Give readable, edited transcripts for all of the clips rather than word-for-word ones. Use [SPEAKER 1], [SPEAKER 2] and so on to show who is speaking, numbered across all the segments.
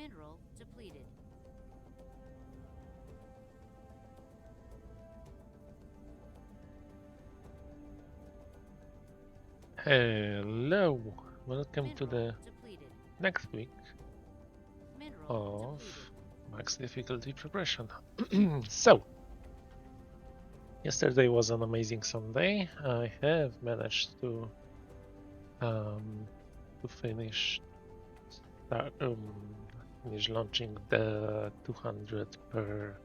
[SPEAKER 1] Mineral depleted.
[SPEAKER 2] Hello, welcome to
[SPEAKER 1] Mineral
[SPEAKER 2] the
[SPEAKER 1] depleted.
[SPEAKER 2] next week
[SPEAKER 1] Mineral
[SPEAKER 2] of
[SPEAKER 1] depleted.
[SPEAKER 2] max difficulty progression. So, yesterday was an amazing Sunday. I have managed to um, finish finish launching the 200 per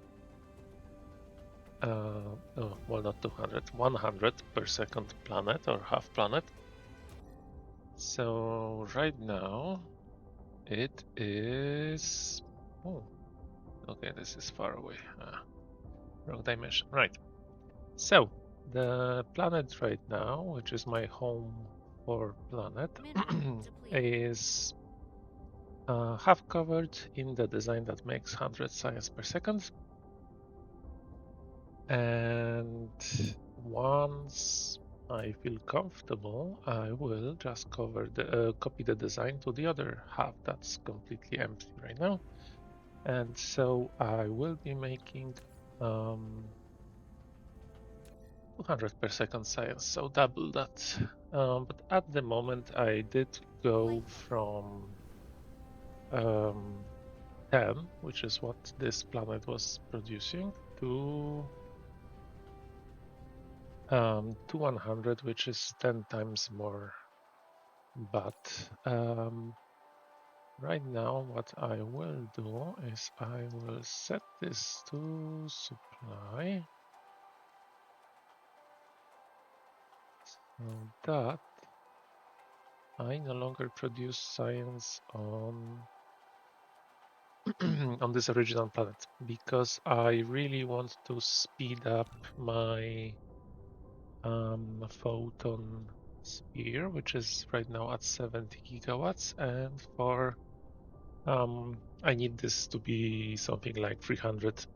[SPEAKER 2] well, not 200, 100 per second planet or half planet. So right now it is. Oh, okay, this is far away. Wrong dimension. Right. So the planet right now, which is my home for planet, is half covered in the design that makes 100 science per second. And once I feel comfortable, I will just copy the design to the other half that's completely empty right now. And so I will be making 200 per second science, so double that. But at the moment, I did go from 10, which is what this planet was producing, to 100, which is 10 times more. But right now, what I will do is I will set this to supply so that I no longer produce science on on this original planet because I really want to speed up my photon sphere, which is right now at 70 gigawatts, and for I need this to be something like 300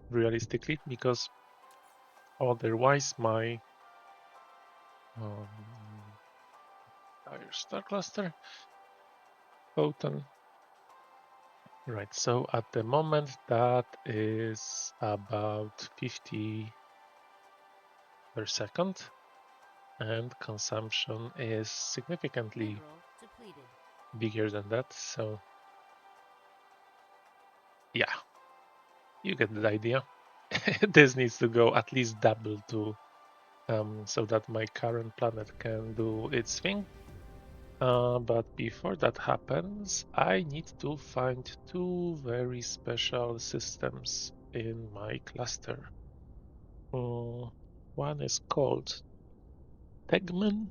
[SPEAKER 2] realistically, because otherwise my entire star cluster photon. Right, so at the moment that is about 50 per second, and consumption is significantly bigger than that. So yeah, you get the idea. This needs to go at least double to so that my current planet can do its thing. But before that happens, I need to find two very special systems in my cluster. One is called Tegman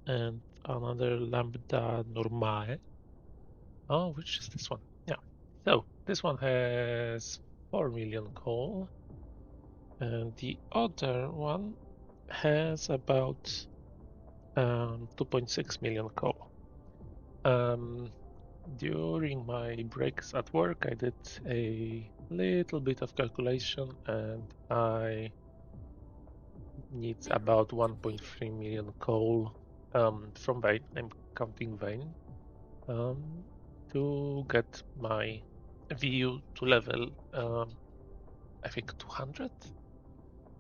[SPEAKER 2] and another Lambda Normale. Oh, which is this one? Yeah. So this one has 4 million coal, and the other one has about 2.6 million coal. During my breaks at work, I did a little bit of calculation, and I need about 1.3 million coal from vein. I'm counting vein to get my VU to level, I think 200.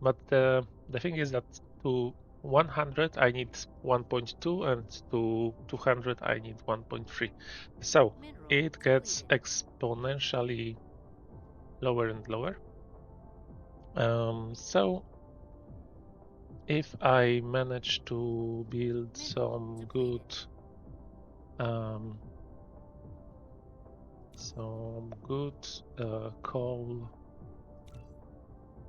[SPEAKER 2] But the thing is that to 100 I need 1.2, and to 200 I need 1.3. So it gets exponentially lower and lower. So if I manage to build some good coal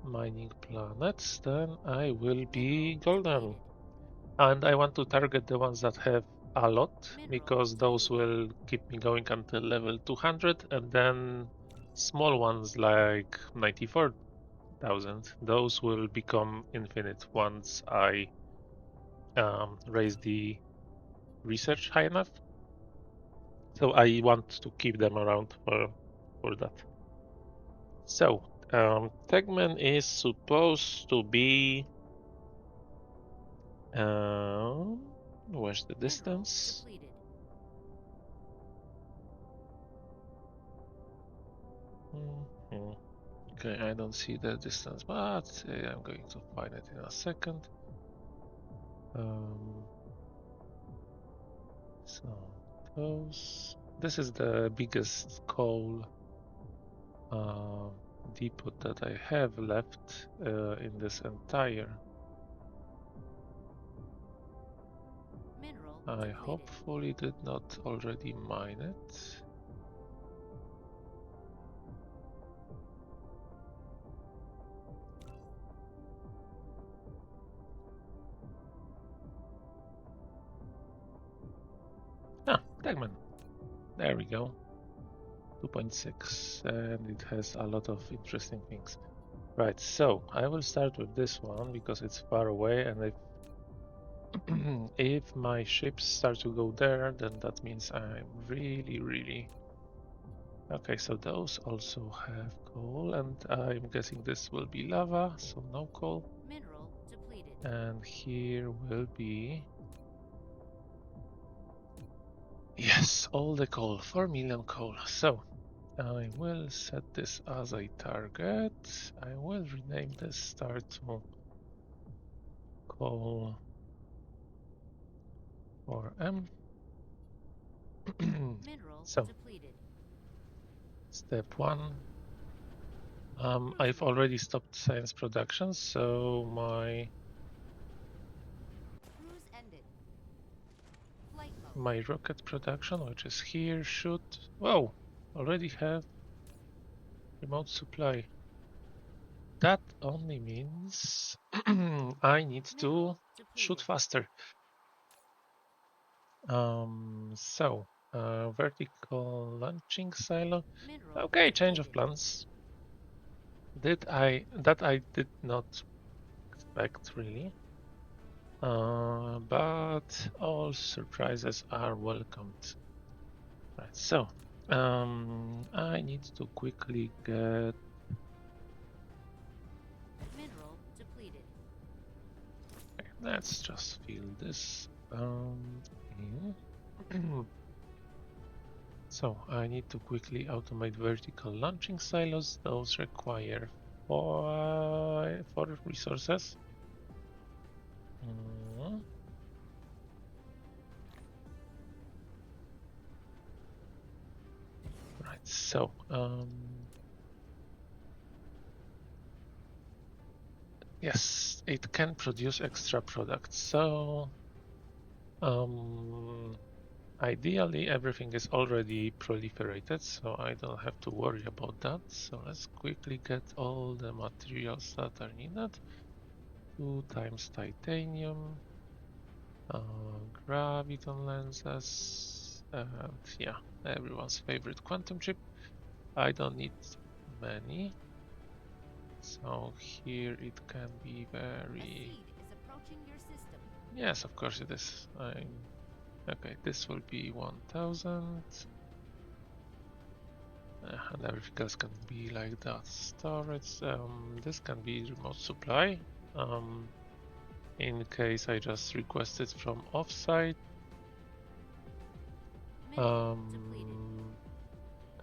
[SPEAKER 2] mining planets, then I will be golden. And I want to target the ones that have a lot, because those will keep me going until level 200, and then small ones like 94,000, those will become infinite once I raise the research high enough. So I want to keep them around for that. So Tegman is supposed to be where's the distance? Mhm. Okay, I don't see the distance, but I'm going to find it in a second. Um, so those. This is the biggest coal depot that I have left in this entire.
[SPEAKER 1] Mineral
[SPEAKER 2] I
[SPEAKER 1] depleted.
[SPEAKER 2] hopefully did not already mine it. Ah, Dagman. There we go. 2.6, and it has a lot of interesting things. Right, so I will start with this one because it's far away, and if if my ships start to go there, then that means I'm really okay. So those also have coal, and I'm guessing this will be lava, so no coal.
[SPEAKER 1] Mineral depleted.
[SPEAKER 2] And here will be, yes, all the coal, 4 million coal. So I will set this as a target. I will rename this star to coal 4M.
[SPEAKER 1] Mineral
[SPEAKER 2] So
[SPEAKER 1] depleted.
[SPEAKER 2] step 1.
[SPEAKER 1] Cruise
[SPEAKER 2] I've
[SPEAKER 1] landing.
[SPEAKER 2] already stopped science production, so
[SPEAKER 1] Cruise ended. Flight mode.
[SPEAKER 2] my rocket production, which is here, should, whoa, already have remote supply. That only means I need to
[SPEAKER 1] Mineral
[SPEAKER 2] shoot
[SPEAKER 1] depleted.
[SPEAKER 2] faster. Vertical launching silo.
[SPEAKER 1] Mineral
[SPEAKER 2] Okay, change of
[SPEAKER 1] depleted.
[SPEAKER 2] plans. I did not expect really. But all surprises are welcomed. Right, so I need to quickly get.
[SPEAKER 1] Mineral depleted.
[SPEAKER 2] Okay, let's just fill this in. So I need to quickly automate vertical launching silos. Those require four resources. Mm. Right, so yes, it can produce extra products. So ideally everything is already proliferated, so I don't have to worry about that. So let's quickly get all the materials that are needed. 2 times titanium, graviton lenses, and yeah, everyone's favorite quantum chip. I don't need many. So here it can be
[SPEAKER 1] A
[SPEAKER 2] very,
[SPEAKER 1] seed is approaching your system.
[SPEAKER 2] yes, of course it is. Okay, this will be 1000. And everything else can be like that. Storage, this can be remote supply. In case I just request it from offsite.
[SPEAKER 1] Mineral depleted.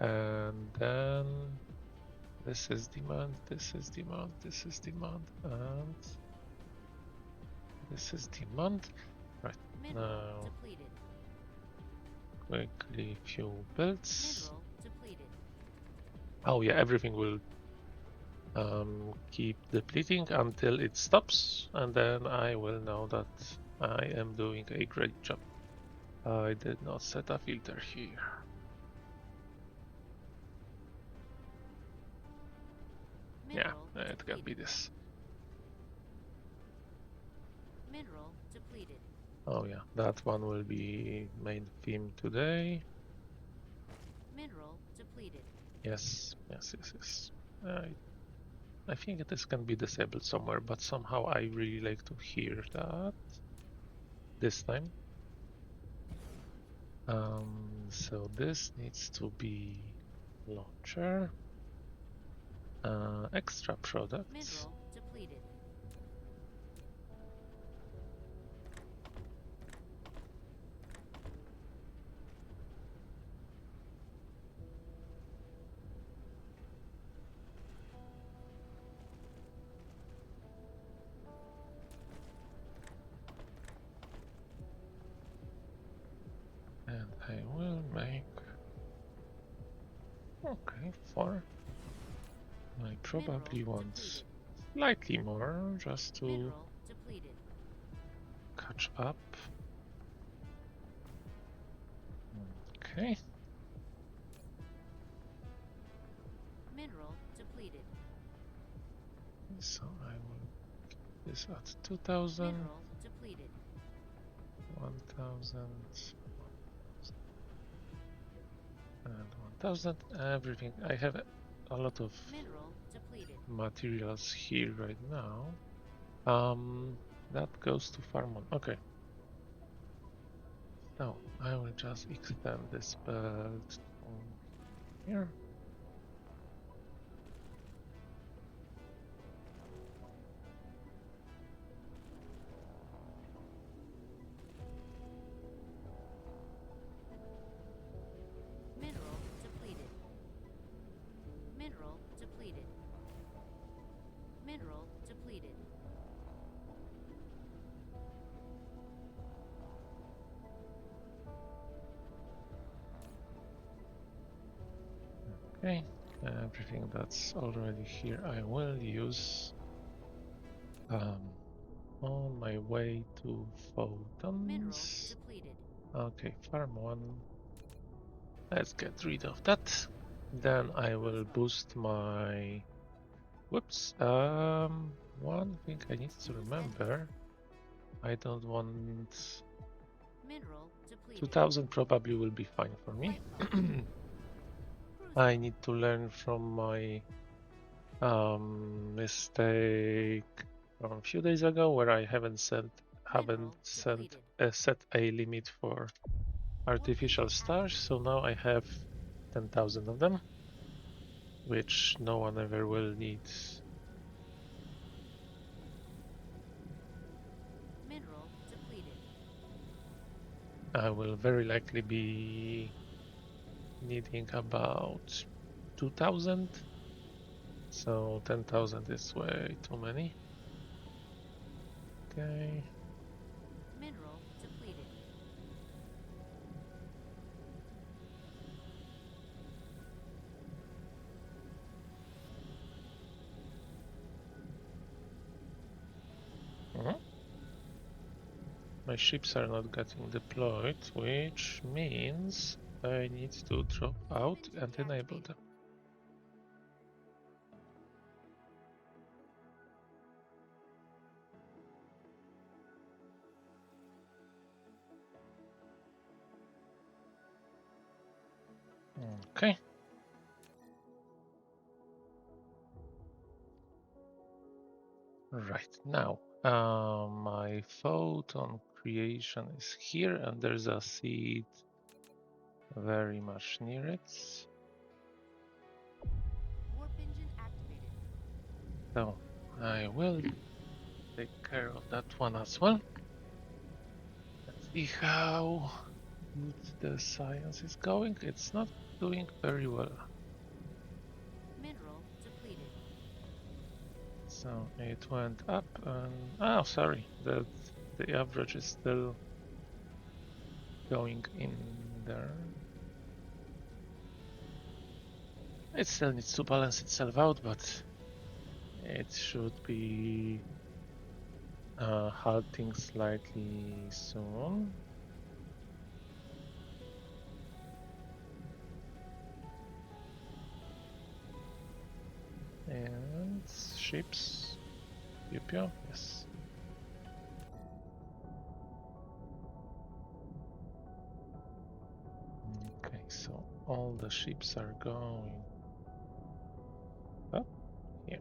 [SPEAKER 2] And then this is demand, this is demand, this is demand, and this is demand. Right,
[SPEAKER 1] Mineral
[SPEAKER 2] now
[SPEAKER 1] depleted.
[SPEAKER 2] quickly few builds.
[SPEAKER 1] Mineral depleted.
[SPEAKER 2] Oh yeah, everything will keep depleting until it stops, and then I will know that I am doing a great job. I did not set a filter here. Yeah,
[SPEAKER 1] Mineral
[SPEAKER 2] it can be
[SPEAKER 1] depleted.
[SPEAKER 2] this.
[SPEAKER 1] Mineral depleted.
[SPEAKER 2] Oh yeah, that one will be main theme today.
[SPEAKER 1] Mineral depleted.
[SPEAKER 2] Yes, yes, yes, yes. I think this can be disabled somewhere, but somehow I really like to hear that this time. So this needs to be launcher, extra products.
[SPEAKER 1] Mineral depleted.
[SPEAKER 2] Okay, 4. I probably
[SPEAKER 1] Mineral
[SPEAKER 2] want
[SPEAKER 1] depleted.
[SPEAKER 2] slightly more just to
[SPEAKER 1] Mineral depleted.
[SPEAKER 2] catch up. Okay.
[SPEAKER 1] Mineral depleted.
[SPEAKER 2] So I will keep this at 2000,
[SPEAKER 1] Mineral depleted.
[SPEAKER 2] 1000, and 1000. Everything. I have a lot of
[SPEAKER 1] Mineral depleted.
[SPEAKER 2] materials here right now. That goes to farm 1. Okay. So I will just extend this belt on here.
[SPEAKER 1] Mineral depleted. Mineral depleted. Mineral depleted.
[SPEAKER 2] Okay. Everything that's already here I will use. On my way to
[SPEAKER 1] Mineral
[SPEAKER 2] photons.
[SPEAKER 1] depleted.
[SPEAKER 2] Okay, farm 1. Let's get rid of that. Then I will boost my... Whoops. One thing I need to remember. I don't want...
[SPEAKER 1] Mineral depleted.
[SPEAKER 2] 2000 probably will be fine for me.
[SPEAKER 1] Flight mode. Cruise
[SPEAKER 2] I
[SPEAKER 1] mode.
[SPEAKER 2] need to learn from my mistake from a few days ago where I haven't set
[SPEAKER 1] Mineral depleted.
[SPEAKER 2] set a limit for artificial
[SPEAKER 1] engine
[SPEAKER 2] stars, so now I have 10,000 of them, which no one ever will need.
[SPEAKER 1] Mineral depleted.
[SPEAKER 2] I will very likely be needing about 2,000, so 10,000 is way too many. Okay.
[SPEAKER 1] Mineral depleted.
[SPEAKER 2] My ships are not getting deployed, which means I need to drop out and enable them. Okay. Right now, my photon creation is here, and there's a seed very much near it.
[SPEAKER 1] Warp engine activated.
[SPEAKER 2] So I will take care of that one as well. Let's see how good the science is going. It's not doing very well.
[SPEAKER 1] Mineral depleted.
[SPEAKER 2] So it went up and sorry, the average is still going in there. It still needs to balance itself out, but it should be halting slightly soon. And ships. Pew, yes. Okay, so all the ships are going up here.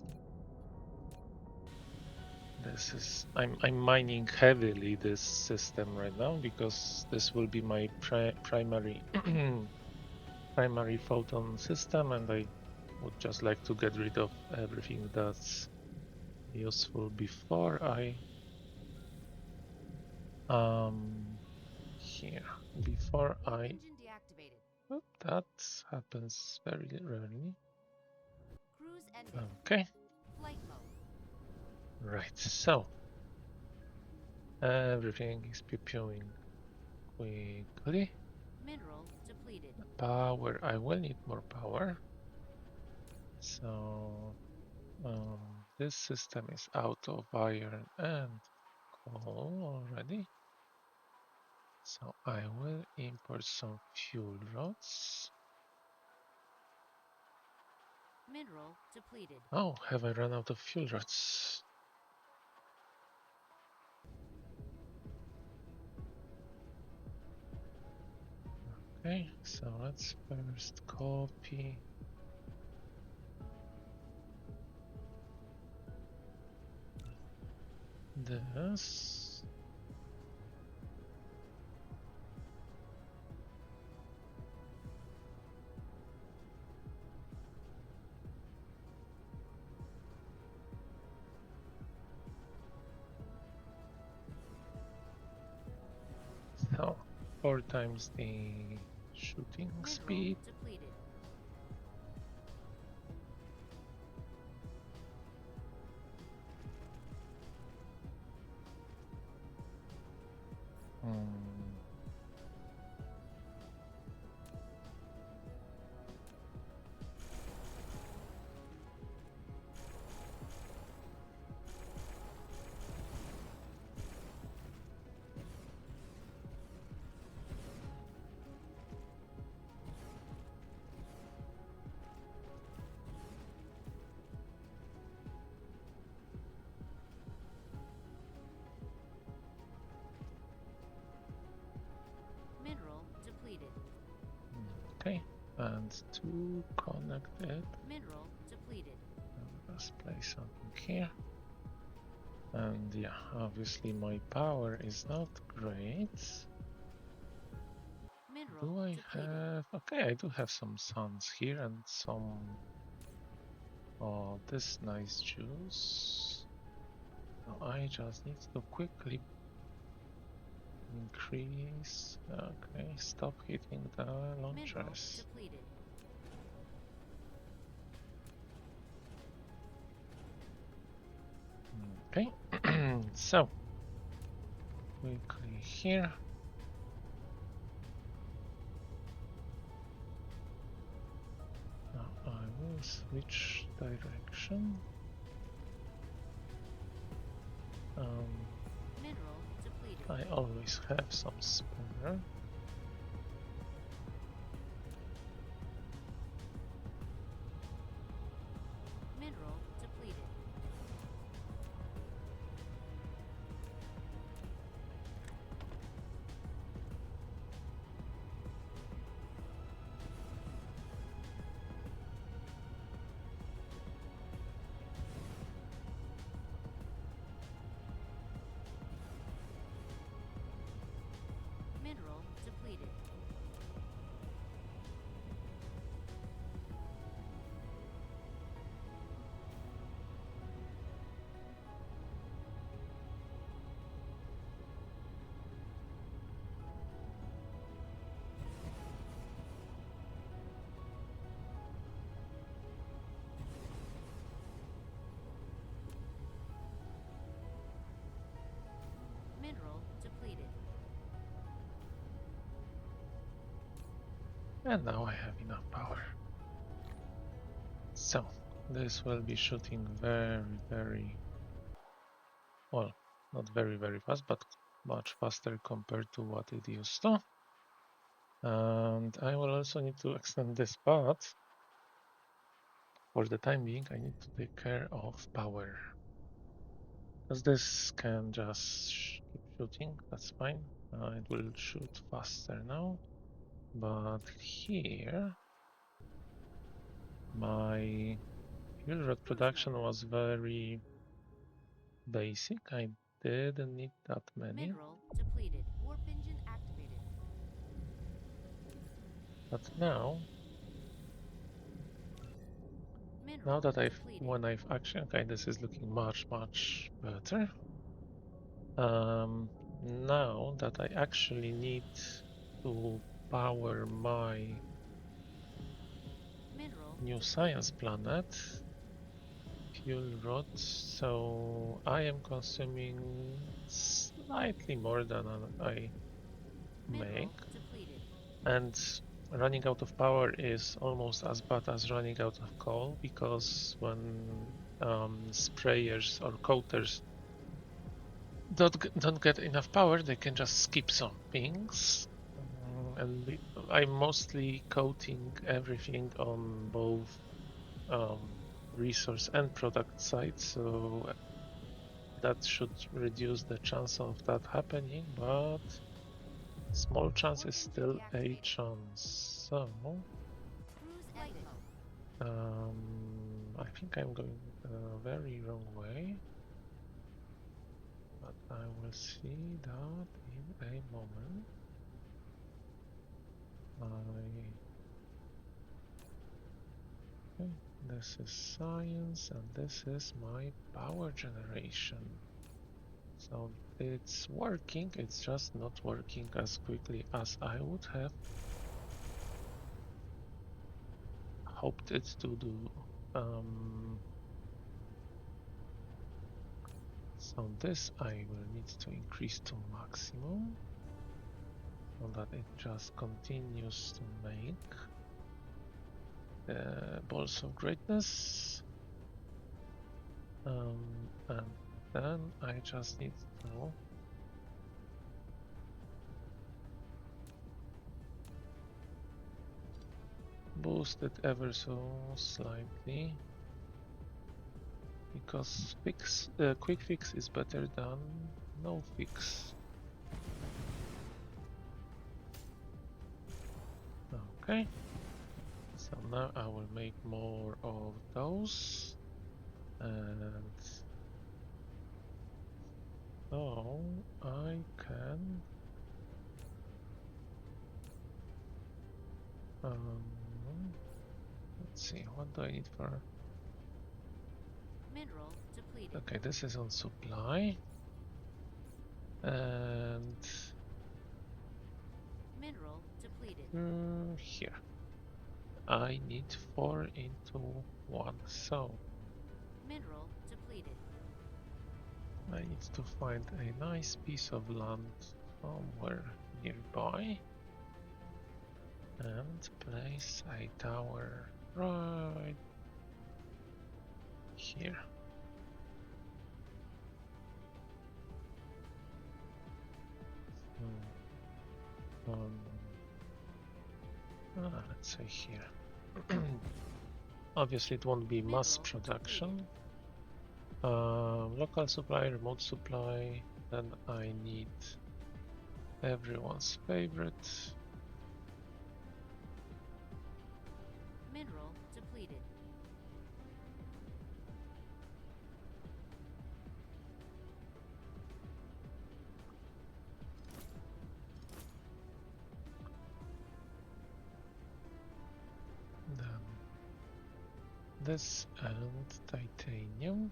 [SPEAKER 2] This is I'm mining heavily this system right now because this will be my primary primary photon system, and I would just like to get rid of everything that's useful before I here before
[SPEAKER 1] Warp
[SPEAKER 2] I
[SPEAKER 1] engine deactivated.
[SPEAKER 2] that happens very rarely.
[SPEAKER 1] Cruise ended.
[SPEAKER 2] Okay,
[SPEAKER 1] Flight mode.
[SPEAKER 2] right, so everything is pew-pewing quickly.
[SPEAKER 1] Mineral depleted.
[SPEAKER 2] Power, I will need more power. So this system is out of iron and coal already. So I will import some fuel rods.
[SPEAKER 1] Mineral depleted.
[SPEAKER 2] Oh, have I run out of fuel rods? Okay, so let's first copy this. So 4 times the shooting
[SPEAKER 1] Mineral
[SPEAKER 2] speed.
[SPEAKER 1] depleted.
[SPEAKER 2] Hmm.
[SPEAKER 1] Mineral depleted.
[SPEAKER 2] Okay, and to connect it,
[SPEAKER 1] Mineral depleted.
[SPEAKER 2] let's place something here. And yeah, obviously my power is not great.
[SPEAKER 1] Mineral
[SPEAKER 2] Do I
[SPEAKER 1] depleted.
[SPEAKER 2] have... Okay, I do have some suns here and some... Oh, this nice juice. So I just need to quickly increase... Okay, stop hitting the
[SPEAKER 1] Mineral
[SPEAKER 2] launchers.
[SPEAKER 1] depleted.
[SPEAKER 2] Okay, so quickly here. Now I will switch direction.
[SPEAKER 1] Mineral depleted.
[SPEAKER 2] I always have some spare.
[SPEAKER 1] Mineral depleted. Mineral depleted. Mineral depleted.
[SPEAKER 2] And now I have enough power. So this will be shooting very, well, not very fast, but much faster compared to what it used to. And I will also need to extend this, but for the time being, I need to take care of power. Because this can just keep shooting, that's fine. It will shoot faster now. But here, my fuel rod production was very basic. I didn't need that many.
[SPEAKER 1] Mineral depleted. Warp engine activated.
[SPEAKER 2] But now
[SPEAKER 1] Mineral
[SPEAKER 2] that
[SPEAKER 1] depleted.
[SPEAKER 2] when I've actually, okay, this is looking much better. Now that I actually need to power my
[SPEAKER 1] Mineral
[SPEAKER 2] new
[SPEAKER 1] depleted.
[SPEAKER 2] science planet, fuel rods, so I am consuming slightly more than I
[SPEAKER 1] Mineral
[SPEAKER 2] make.
[SPEAKER 1] depleted.
[SPEAKER 2] And running out of power is almost as bad as running out of coal, because when sprayers or coaters don't get enough power, they can just skip some things. And I'm mostly coating everything on both resource and product side, so that should reduce the chance of that happening, but small chance is still a chance. So
[SPEAKER 1] Cruise flight mode.
[SPEAKER 2] I think I'm going the very wrong way, but I will see that in a moment. Okay, this is science, and this is my power generation. So it's working, it's just not working as quickly as I would have hoped it to do. So this I will need to increase to maximum, so that it just continues to make balls of greatness. And then I just need to boost it ever so slightly, because quick fix is better than no fix. Okay, so now I will make more of those, and so I can let's see, what do I need for?
[SPEAKER 1] Mineral depleted.
[SPEAKER 2] Okay, this is on supply, and
[SPEAKER 1] Mineral depleted.
[SPEAKER 2] here I need 4 into 1, so
[SPEAKER 1] Mineral depleted.
[SPEAKER 2] I need to find a nice piece of land somewhere nearby and place a tower right here. Let's say here. Obviously it won't be mass production. Local supply, remote supply, then I need everyone's favorite.
[SPEAKER 1] Mineral depleted.
[SPEAKER 2] Then this and titanium.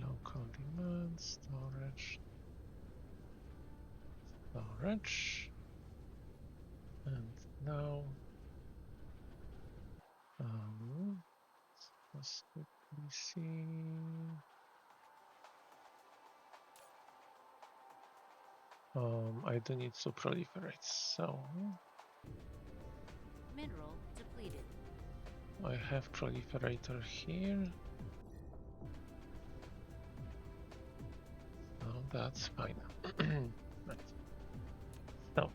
[SPEAKER 2] Local demand, storage, and now let's quickly see. I do need to proliferate, so
[SPEAKER 1] Mineral depleted.
[SPEAKER 2] I have proliferator here. Oh, that's fine. Right. So,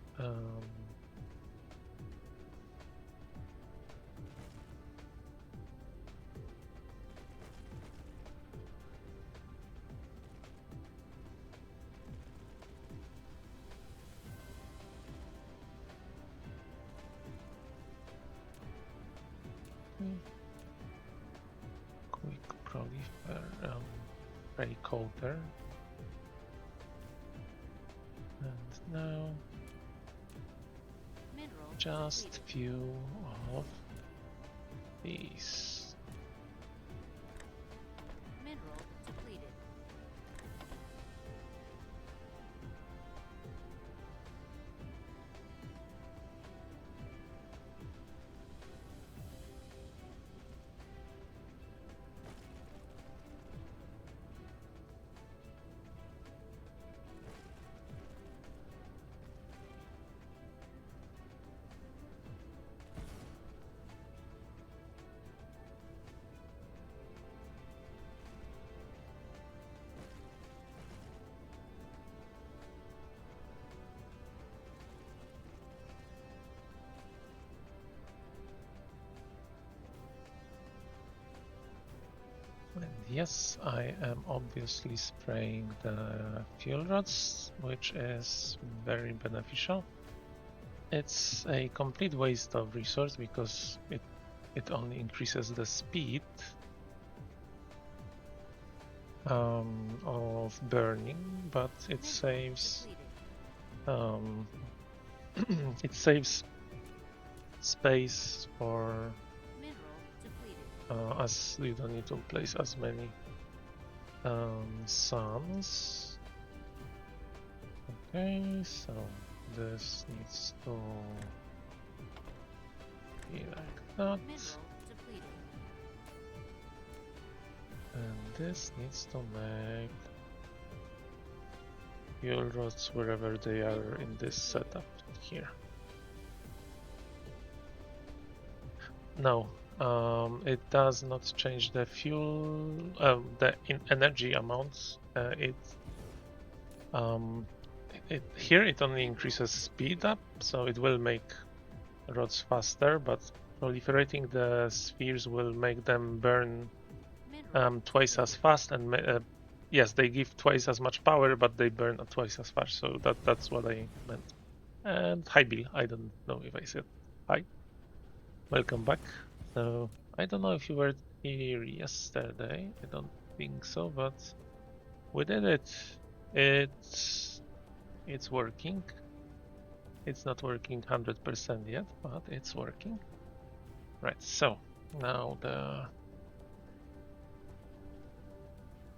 [SPEAKER 2] quick ray coater, and now
[SPEAKER 1] Mineral
[SPEAKER 2] just
[SPEAKER 1] depleted.
[SPEAKER 2] few of these.
[SPEAKER 1] Mineral depleted.
[SPEAKER 2] yes, I am obviously spraying the fuel rods, which is very beneficial. It's a complete waste of resource because it only increases the speed of burning, but it
[SPEAKER 1] Mineral
[SPEAKER 2] saves
[SPEAKER 1] depleted.
[SPEAKER 2] it saves space for
[SPEAKER 1] Mineral depleted.
[SPEAKER 2] as you don't need to place as many suns. Okay, so this needs to be like that,
[SPEAKER 1] Mineral depleted.
[SPEAKER 2] and this needs to make fuel rods wherever they are in this setup here. No, it does not change the fuel, the energy amounts. Here it only increases speed up, so it will make rods faster, but proliferating the spheres will make them burn twice as fast, and yes, they give twice as much power, but they burn twice as fast. So that's what I meant. And hi, Bill. I don't know if I said hi. Welcome back. So I don't know if you were here yesterday. I don't think so, but we did it. It's working. It's not working 100% yet, but it's working. Right. So now the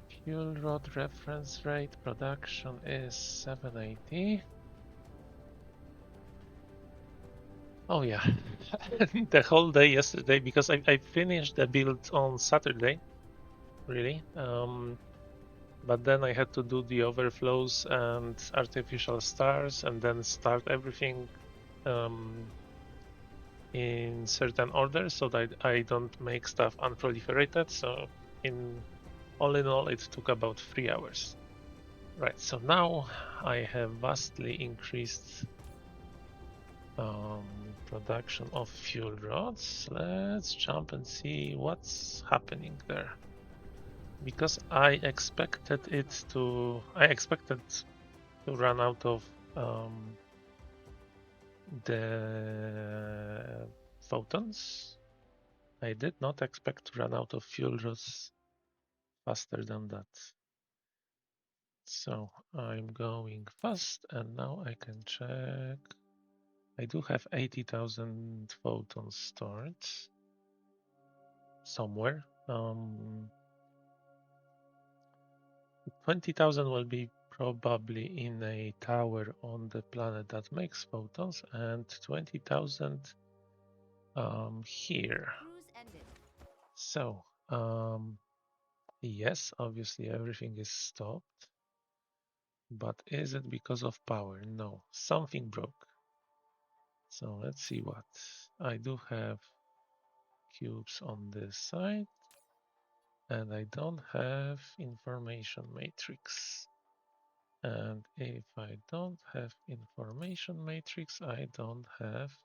[SPEAKER 2] fuel rod reference rate production is 780. Oh yeah, the whole day yesterday because I finished the build on Saturday, really. But then I had to do the overflows and artificial stars and then start everything in certain order so that I don't make stuff unproliferated. So all in all, it took about 3 hours. Right, so now I have vastly increased production of fuel rods. Let's jump and see what's happening there. Because I expected to run out of the photons. I did not expect to run out of fuel rods faster than that. So I'm going fast, and now I can check. I do have 80,000 photons stored somewhere. 20,000 will be probably in a tower on the planet that makes photons, and 20,000 here.
[SPEAKER 1] Cruise ended.
[SPEAKER 2] So, yes, obviously everything is stopped, but is it because of power? No, something broke. So let's see what. I do have cubes on this side, and I don't have information matrix. And if I don't have information matrix, I don't have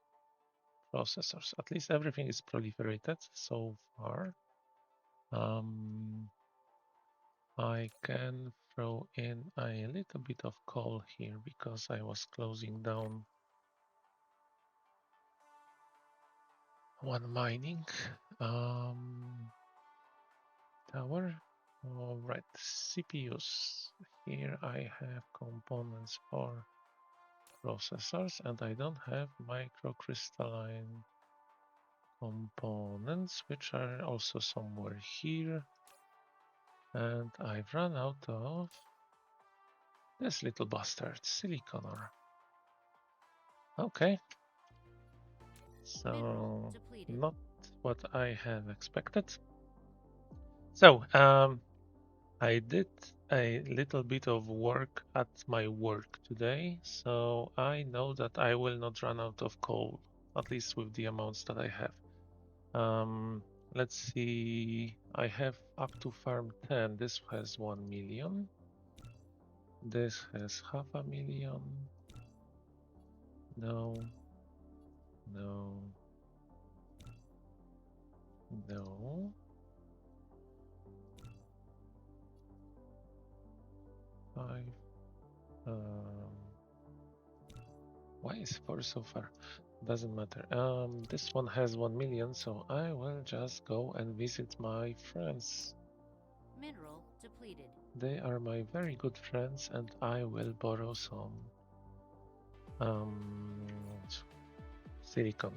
[SPEAKER 2] processors. At least everything is proliferated so far. I can throw in a little bit of coal here because I was closing down one mining tower. All right, CPUs. Here I have components for processors, and I don't have microcrystalline components, which are also somewhere here. And I've run out of this little bastard, silicon ore. Okay, so not what I have expected. So I did a little bit of work at my work today, so I know that I will not run out of coal, at least with the amounts that I have. Let's see, I have up to farm 10. This has 1 million. This has 500,000. No, no, no. Why is 4 so far? Doesn't matter. This one has 1 million, so I will just go and visit my friends.
[SPEAKER 1] Mineral depleted.
[SPEAKER 2] They are my very good friends, and I will borrow some silicon.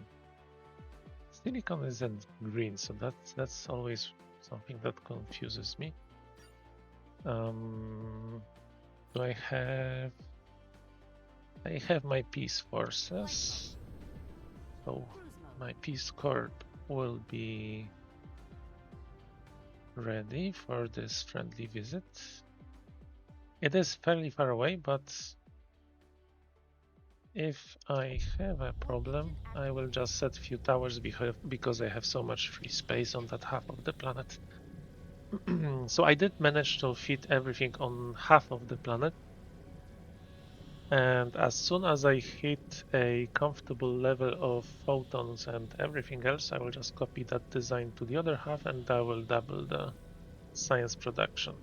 [SPEAKER 2] Silicon isn't green, so that's always something that confuses me. Do I have my peace forces, so my peace corps will be ready for this friendly visit. It is fairly far away, but if I have a problem, I will just set a few towers because I have so much free space on that half of the planet. So I did manage to fit everything on half of the planet. And as soon as I hit a comfortable level of photons and everything else, I will just copy that design to the other half, and I will double the science production.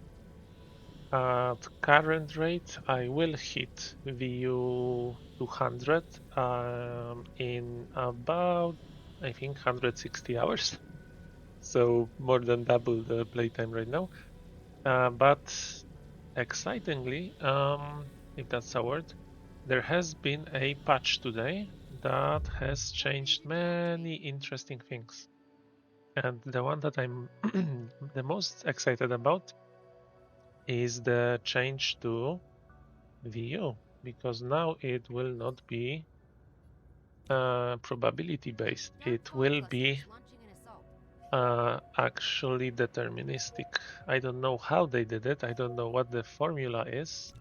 [SPEAKER 2] At current rate, I will hit VU 200 in about, I think, 160 hours. So more than double the playtime right now. But excitingly, if that's a word, there has been a patch today that has changed many interesting things. And the one that I'm the most excited about is the change to VU, because now it will not be probability based. It will be actually deterministic. I don't know how they did it. I don't know what the formula is,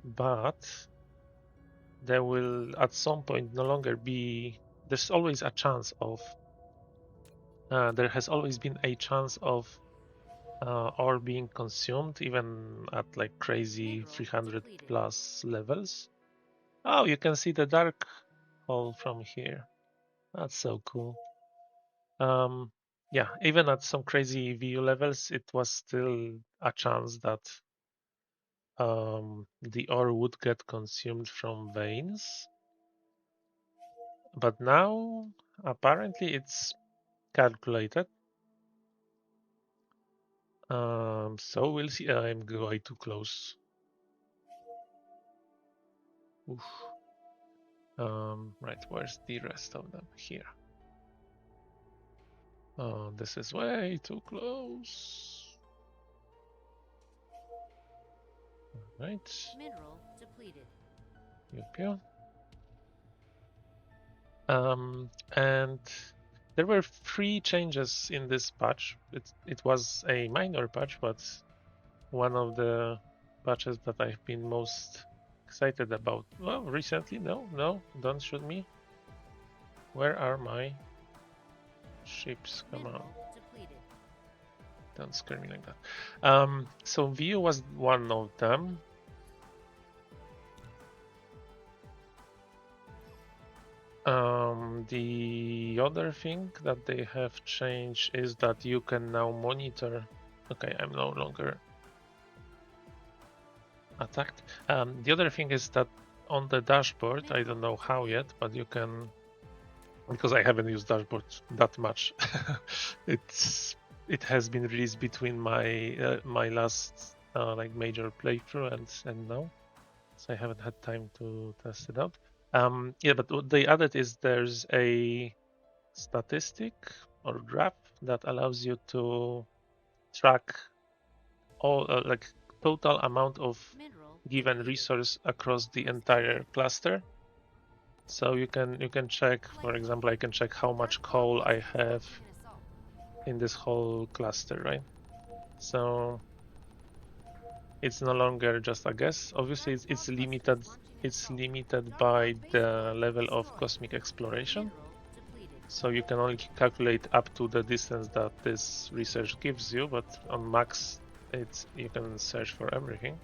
[SPEAKER 2] but there will at some point no longer be. There's always a chance of. There has always been a chance of ore being consumed, even at like crazy 300 plus levels. Oh, you can see the dark hole from here. That's so cool. Yeah, even at some crazy VU levels, it was still a chance that the ore would get consumed from veins. But now, apparently, it's calculated. So we'll see. I'm way too close. Oof. Right, where's the rest of them? Here. Oh, this is way too close. All right.
[SPEAKER 1] Mineral depleted.
[SPEAKER 2] Pew, pew. And there were 3 changes in this patch. It was a minor patch, but one of the patches that I've been most excited about. Well, recently, no, don't shoot me. Where are my ships? Come on.
[SPEAKER 1] Depleted.
[SPEAKER 2] Don't scare me like that. So VU was one of them. The other thing that they have changed is that you can now monitor. Okay, I'm no longer attacked. The other thing is that on the dashboard, I don't know how yet, but you can, because I haven't used dashboard that much. It has been released between my my last like major playthrough and now, so I haven't had time to test it out. Yeah, but what they added is there's a statistic or graph that allows you to track all like total amount of given resource across the entire cluster. So you can check, for example, I can check how much coal I have in this whole cluster, right? So it's no longer just a guess. Obviously, it's limited. It's limited by the level of cosmic exploration. So you can only calculate up to the distance that this research gives you, but on max, you can search for everything.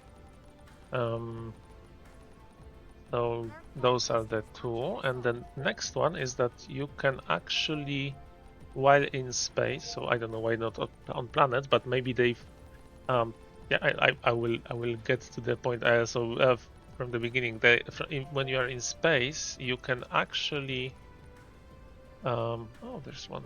[SPEAKER 2] So those are the 2, and the next one is that you can actually, while in space, so I don't know why not on planets, but maybe they've yeah, I will get to the point. I also from the beginning. When you are in space, you can actually. Oh, there's one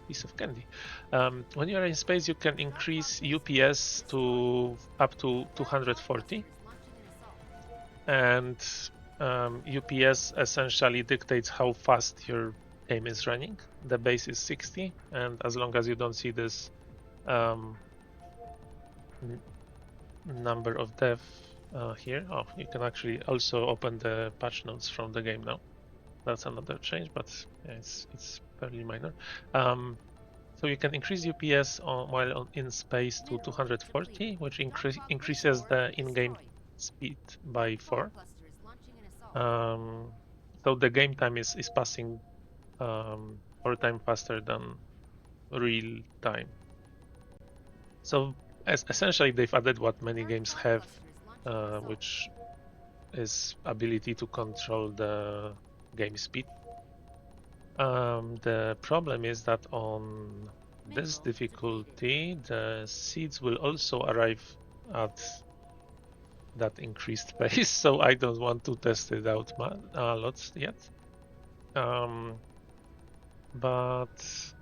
[SPEAKER 2] piece of candy. When you are in space, you can increase UPS to up to 240, and UPS essentially dictates how fast your game is running. The base is 60, and as long as you don't see this number of dev here, you can actually also open the patch notes from the game now. That's another change, but yeah, it's fairly minor. So you can increase UPS while in space to 240, which increases the in-game speed by 4. So the game time is passing 4 times faster than real time. So essentially, they've added what many games have, which is ability to control the game speed. The problem is that on this difficulty, the seeds will also arrive at that increased pace, so I don't want to test it out lots yet. But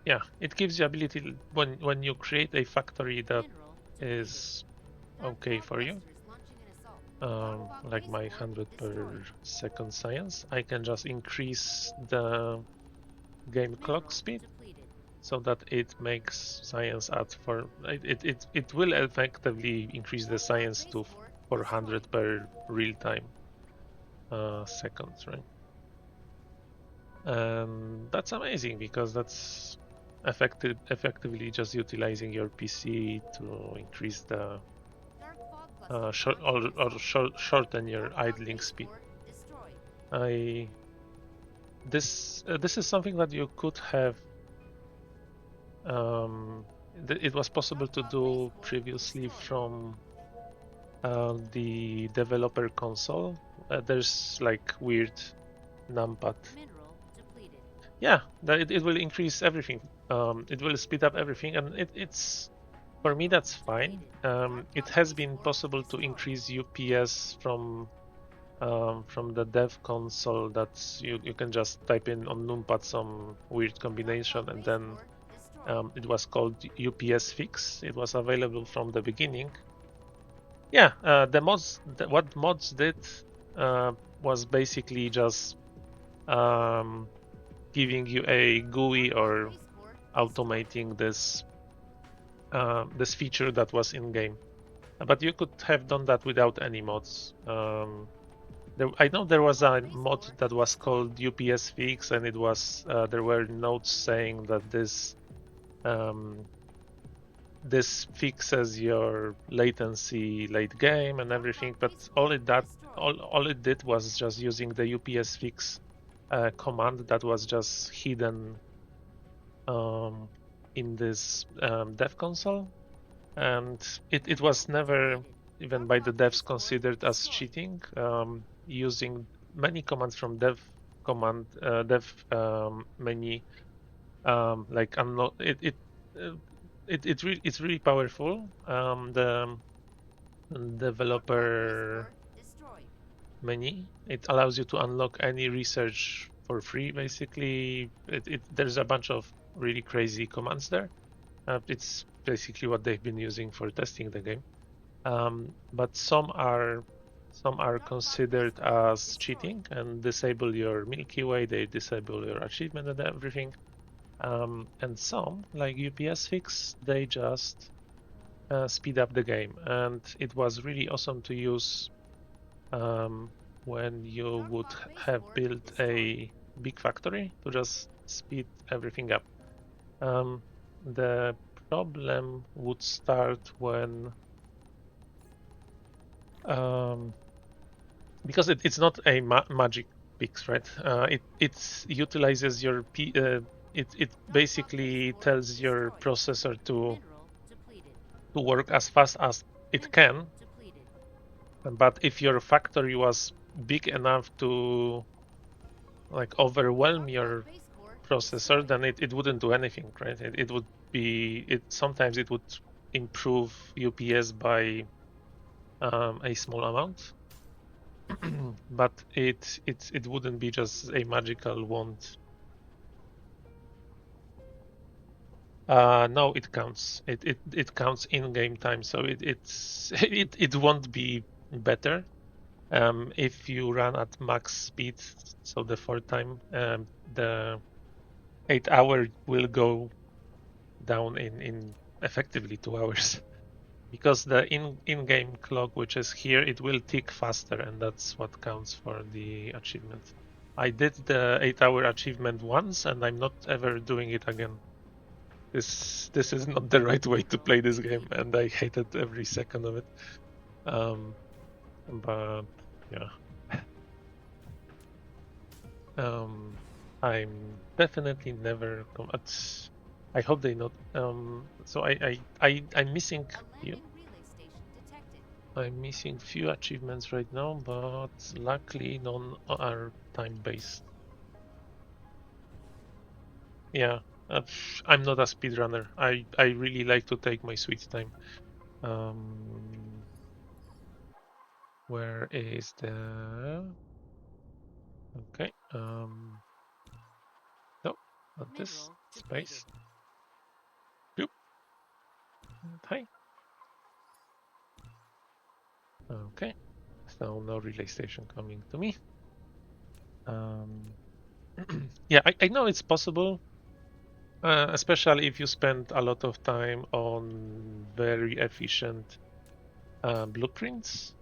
[SPEAKER 2] yeah, it gives you ability when you create a factory that is okay for you, like my 100 per second science, I can just increase the game clock speed so that it makes science at it will effectively increase the science to 400 per real time seconds, right? And that's amazing because that's effectively just utilizing your PC to increase the shorten your idling speed. This is something that you could have. It was possible to do previously from the developer console. There's like weird numpad. Yeah, it will increase everything. It will speed up everything, and it's for me that's fine. It has been possible to increase UPS from the dev console. That you can just type in on numpad some weird combination, and then it was called UPS fix. It was available from the beginning. Yeah, what mods did was basically just giving you a GUI or automating this feature that was in game. But you could have done that without any mods. I know there was a mod that was called UPS fix, and it was there were notes saying that this fixes your latency late game and everything, but all it did was just using the UPS fix command that was just hidden in this dev console, and it was never even by the devs considered as cheating. Using many commands from dev many like unlock it's really powerful. The developer menu, it allows you to unlock any research for free. Basically, there's a bunch of really crazy commands there. It's basically what they've been using for testing the game. But some are considered as cheating and disable your Milky Way. They disable your achievement and everything. And some, like UPS fix, they just speed up the game. And it was really awesome to use when you would have built a big factory to just speed everything up. The problem would start when because it's not a magic fix, right? It utilizes your it basically tells your processor to work as fast as it can. But if your factory was big enough to like overwhelm your processor, then it wouldn't do anything, right? It would be sometimes it would improve UPS by a small amount. but it wouldn't be just a magical wand. No, it counts. It counts in game time, so it won't be better. If you run at max speed, so the 4 time, the 8 hour will go down in effectively 2 hours. Because the in-game clock, which is here, it will tick faster, and that's what counts for the achievement. I did the 8 hour achievement once, and I'm not ever doing it again. This is not the right way to play this game, and I hated every second of it. But yeah, I'm definitely never. I hope they not. So I'm missing few. I'm missing few achievements right now, but luckily none are time based. Yeah, I'm not a speedrunner. I really like to take my sweet time. Where is the? Okay. No, not this space. Boop. Hi. Okay. So no relay station coming to me. Yeah, I know it's possible, especially if you spend a lot of time on very efficient blueprints.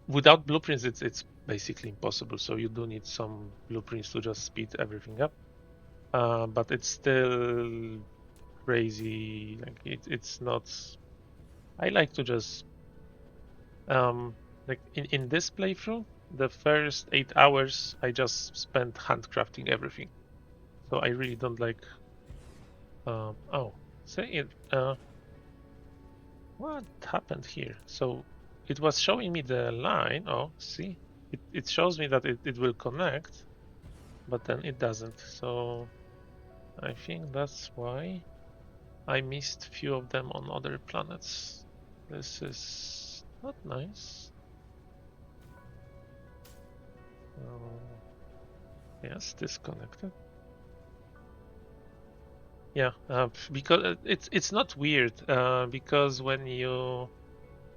[SPEAKER 2] Without blueprints, it's basically impossible. So you do need some blueprints to just speed everything up. But it's still crazy. Like it's not. I like to just like in this playthrough, the first 8 hours I just spent handcrafting everything. So I really don't like. Oh, say it. What happened here? So it was showing me the line. Oh, see, it shows me that it will connect, but then it doesn't. So I think that's why I missed few of them on other planets. This is not nice. Yes, disconnected. Yeah, because it's not weird. Because when you,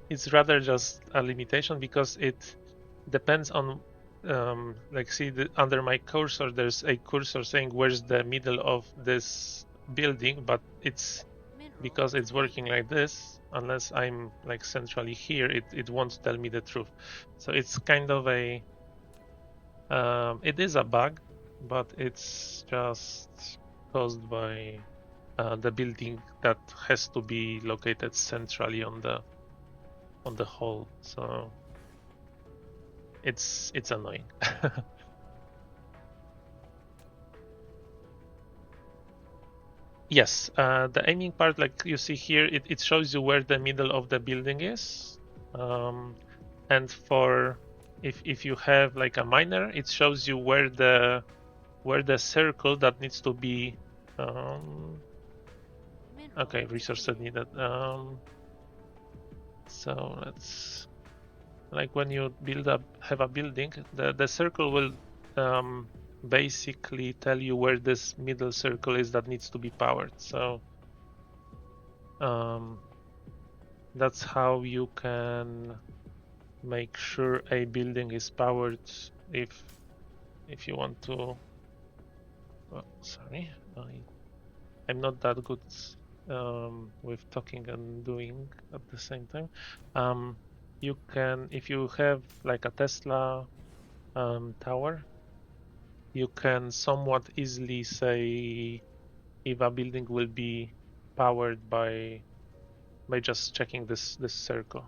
[SPEAKER 2] it's rather just a limitation because it depends on, like see under my cursor, there's a cursor saying where's the middle of this building, but it's because it's working like this. Unless I'm like centrally here, it won't tell me the truth. So it's kind of a, it is a bug, but it's just caused by the building that has to be located centrally on the hall. So it's annoying. Yes, the aiming part, like you see here, it shows you where the middle of the building is. And for if you have like a miner, it shows you where the circle that needs to be. Okay, resources needed. So let's, like when you have a building, the circle will basically tell you where this middle circle is that needs to be powered. So that's how you can make sure a building is powered if you want to. Oh, sorry, I'm not that good with talking and doing at the same time. You can, if you have like a Tesla tower, you can somewhat easily say if a building will be powered by just checking this circle.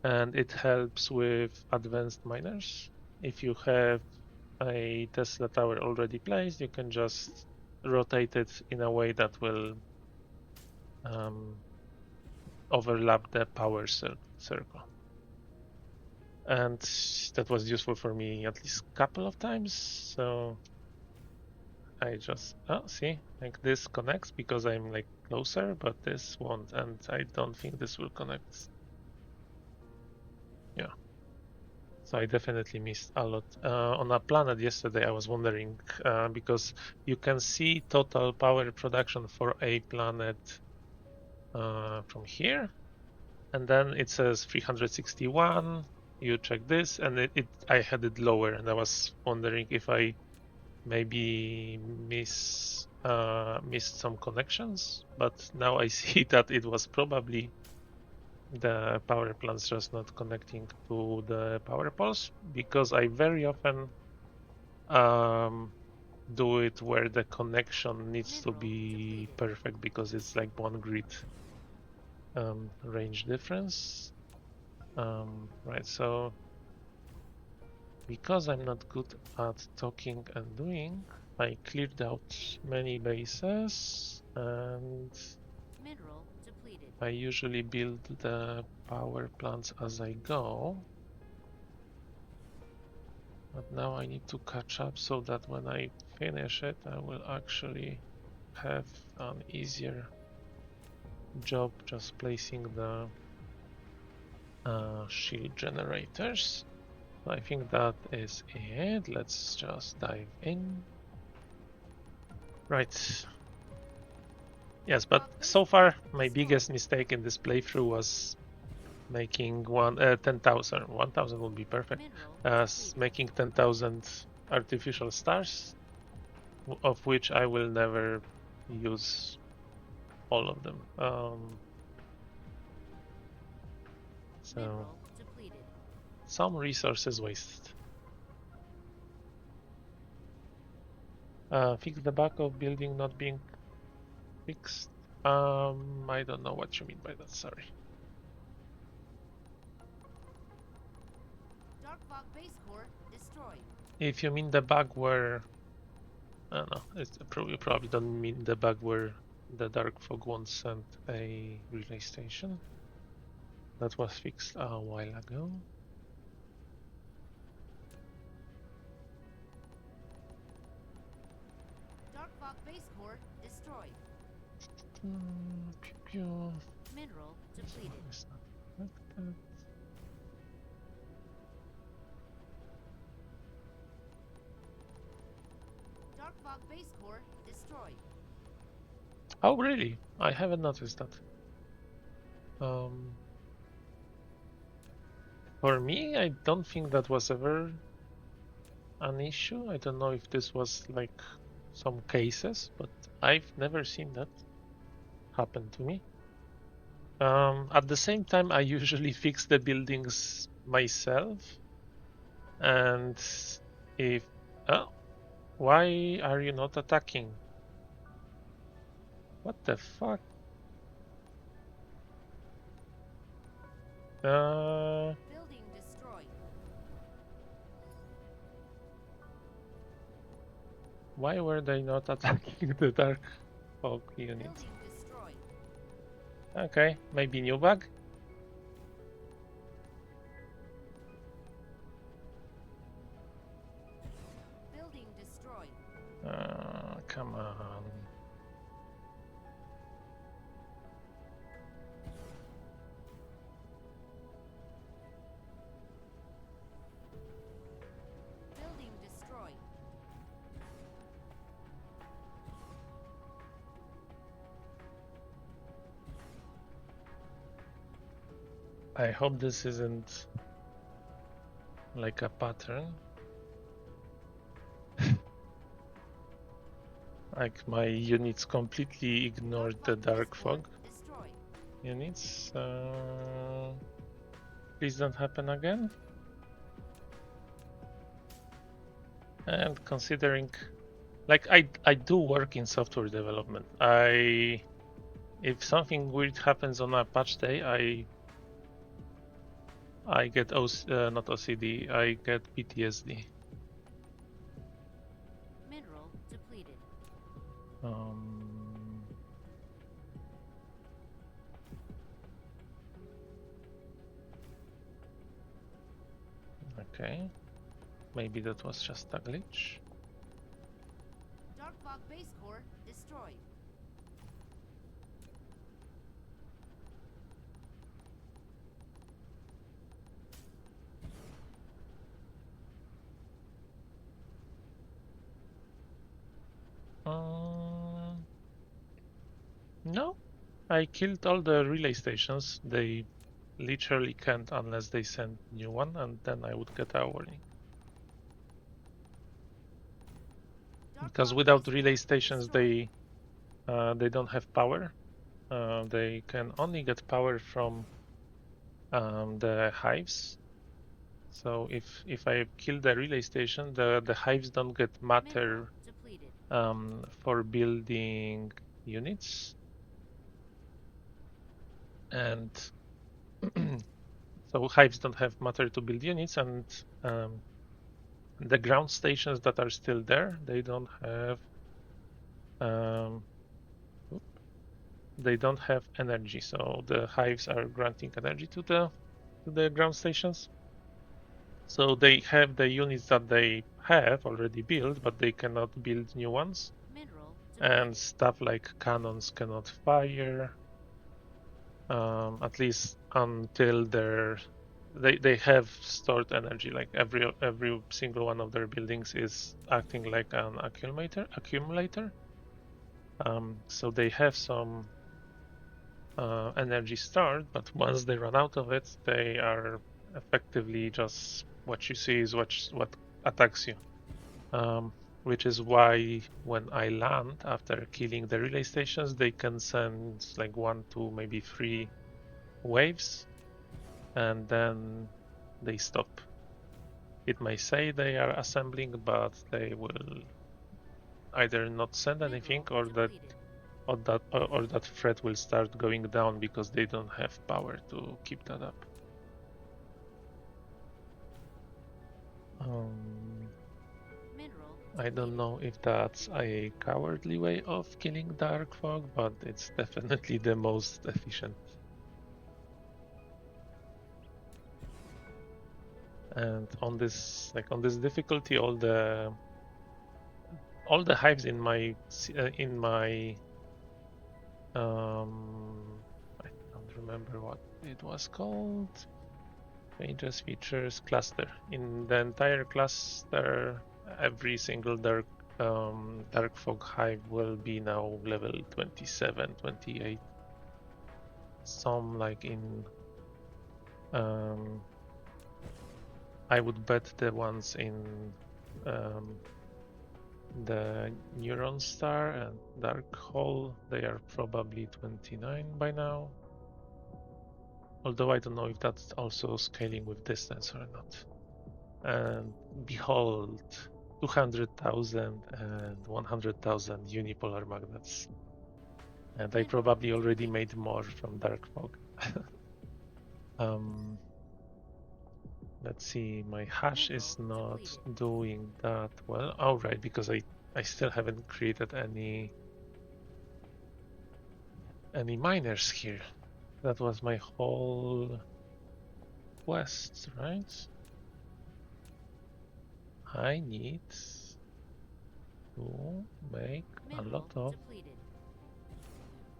[SPEAKER 2] And it helps with advanced miners. If you have a Tesla tower already placed, you can just rotate it in a way that will overlap the power circle. And that was useful for me at least a couple of times. So I just, oh, see, like this connects because I'm like closer, but this won't, and I don't think this will connect. So I definitely missed a lot. On a planet yesterday, I was wondering because you can see total power production for a planet from here, and then it says 361. You check this, and I had it lower, and I was wondering if I maybe missed some connections, but now I see that it was probably the power plants just not connecting to the power poles, because I very often do it where the connection needs to be perfect, because it's like one grid range difference. Right, so because I'm not good at talking and doing, I cleared out many bases, and
[SPEAKER 1] Mineral depleted.
[SPEAKER 2] I usually build the power plants as I go. But now I need to catch up so that when I finish it, I will actually have an easier job just placing the shield generators. I think that is it. Let's just dive in. Right. Yes, but so far my biggest mistake in this playthrough was making 10,000. 1,000 would be perfect. Making 10,000 artificial stars, of which I will never use all of them. So some resources wasted. Fix the bug of building not being fixed. I don't know what you mean by that. Sorry.
[SPEAKER 1] Dark fog base core destroyed.
[SPEAKER 2] If you mean the bug where, I don't know. You probably don't mean the bug where the dark fog won't send a relay station. That was fixed a while ago.
[SPEAKER 1] Dark fog base core destroyed. Mineral depleted.
[SPEAKER 2] It's not affected.
[SPEAKER 1] Dark fog base core destroyed.
[SPEAKER 2] Oh, really? I haven't noticed that. For me, I don't think that was ever an issue. I don't know if this was like some cases, but I've never seen that happen to me. At the same time, I usually fix the buildings myself. And if... Oh, why are you not attacking? What the fuck?
[SPEAKER 1] Building destroyed.
[SPEAKER 2] Why were they not attacking the dark fog unit?
[SPEAKER 1] Building destroyed.
[SPEAKER 2] Okay, maybe new bug?
[SPEAKER 1] Building destroyed.
[SPEAKER 2] Come on.
[SPEAKER 1] Building destroyed.
[SPEAKER 2] I hope this isn't like a pattern. Like my units completely ignored the dark fog units. Please don't happen again. And considering, like I do work in software development. If something weird happens on a patch day, I get not OCD, I get PTSD.
[SPEAKER 1] Mineral depleted.
[SPEAKER 2] Okay, maybe that was just a glitch.
[SPEAKER 1] Dark fog base core destroyed.
[SPEAKER 2] No, I killed all the relay stations. They literally can't unless they send new one, and then I would get a warning. Because without relay stations, they don't have power. They can only get power from the hives. So if I kill the relay station, the hives don't get matter for building units, and so hives don't have matter to build units, and the ground stations that are still there, they don't have um, energy. So the hives are granting energy to the ground stations. So they have the units that they have already built, but they cannot build new ones. And stuff like cannons cannot fire, at least until they have stored energy. Like every single one of their buildings is acting like an accumulator. So they have some energy stored, but once they run out of it, they are effectively just what you see is what attacks you. Which is why when I land after killing the relay stations, they can send like 1, 2, maybe 3 waves, and then they stop. It may say they are assembling, but they will either not send anything, or that threat will start going down because they don't have power to keep that up. I don't know if that's a cowardly way of killing dark fog, but it's definitely the most efficient. And on this difficulty, all the hives in my I don't remember what it was called. Changes features cluster. In the entire cluster, every single dark fog hive will be now level 27, 28. Some like in I would bet the ones in the Neuron Star and Dark Hole, they are probably 29 by now. Although I don't know if that's also scaling with distance or not. And behold, 200,000 and 100,000 unipolar magnets. And I probably already made more from Dark Fog. Let's see, my hash is not doing that well. Oh, right, because I still haven't created any miners here. That was my whole quest, right? I need to make a lot of.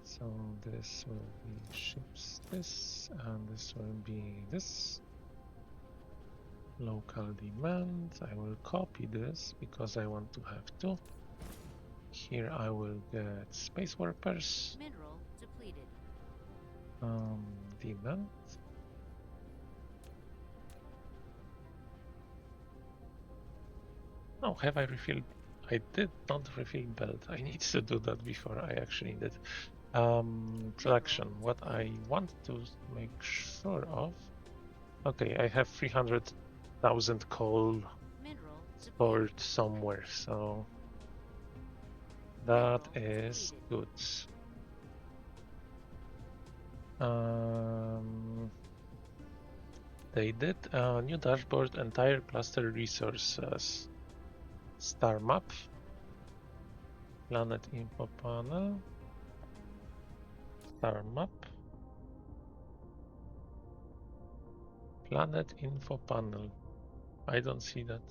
[SPEAKER 2] So this will be ships this, and this will be this. Local demand. I will copy this because I want to have 2. Here I will get space workers.
[SPEAKER 1] Mineral depleted.
[SPEAKER 2] Demand. Oh, have I refilled? I did not refill belt. I need to do that before I actually did. Production. What I want to make sure of. Okay, I have 300,000 coal stored somewhere, so that is good. They did a new dashboard, entire cluster resources, star map, planet info panel, star map, planet info panel. I don't see that.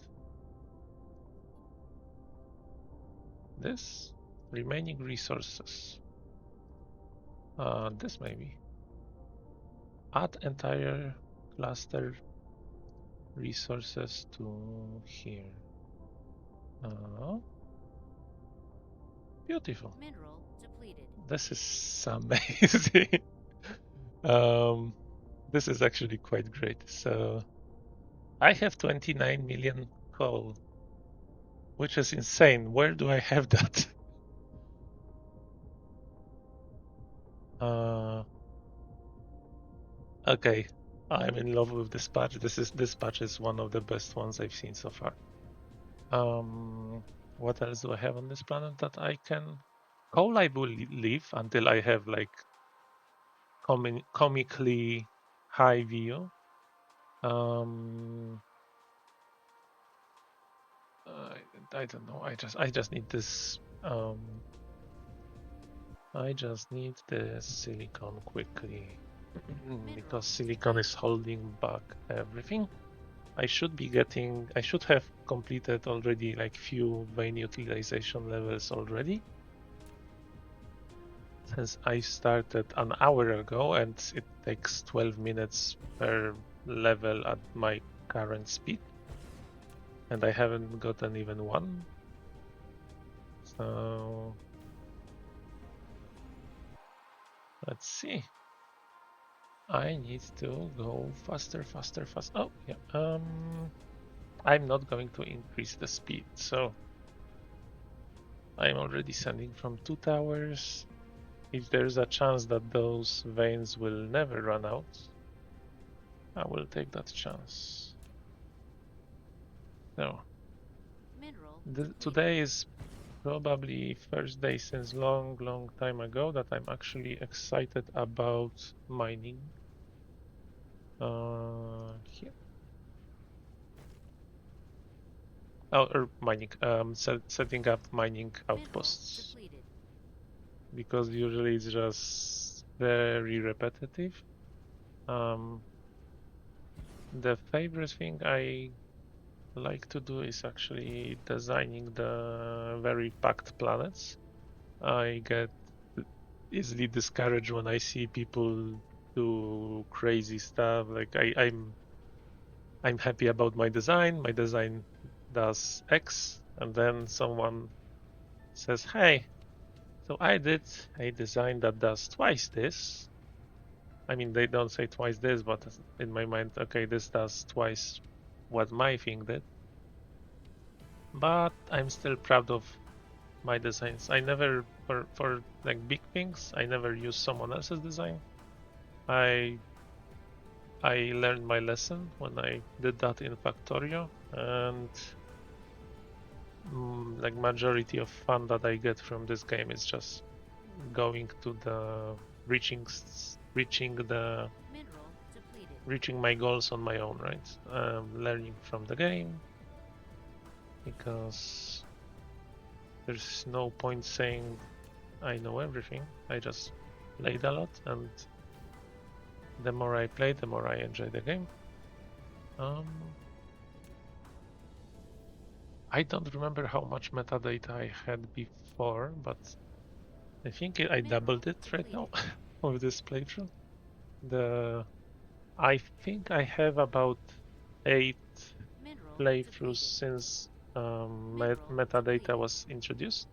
[SPEAKER 2] This remaining resources. This maybe. Add entire cluster resources to here. Beautiful.
[SPEAKER 1] Mineral depleted.
[SPEAKER 2] This is amazing. um, this is actually quite great. So I have 29 million coal, which is insane. Where do I have that? Okay, I'm in love with this patch. This patch is one of the best ones I've seen so far. What else do I have on this planet that I can? Coal I will leave until I have like comically high view. Um, I don't know. I just need this. I just need the silicon quickly because silicon is holding back everything. I should have completed already like few vein utilization levels already. Since I started an hour ago and it takes 12 minutes per level at my current speed. And I haven't gotten even one. So let's see. I need to go faster. Oh, yeah. I'm not going to increase the speed, so I'm already sending from 2 towers. If there's a chance that those veins will never run out, I will take that chance. So, today is probably first day since long time ago that I'm actually excited about mining. Here. Oh, or mining. Setting up mining outposts. Because usually it's just very repetitive. The favorite thing I like to do is actually designing the very packed planets. I get easily discouraged when I see people do crazy stuff. Like I'm happy about my design. My design does X, and then someone says, "Hey, so I did a design that does twice this." I mean, they don't say twice this, but in my mind, okay, this does twice what my thing did. But I'm still proud of my designs. I never, for like big things, I never use someone else's design. I I learned my lesson when I did that in Factorio, and like majority of fun that I get from this game is just going to the reaching my goals on my own, right? Learning from the game, because there's no point saying I know everything. I just played a lot, and the more I play, the more I enjoy the game. I don't remember how much metadata I had before, but I think I doubled it right now with this playthrough. I think I have about 8 playthroughs since metadata was introduced,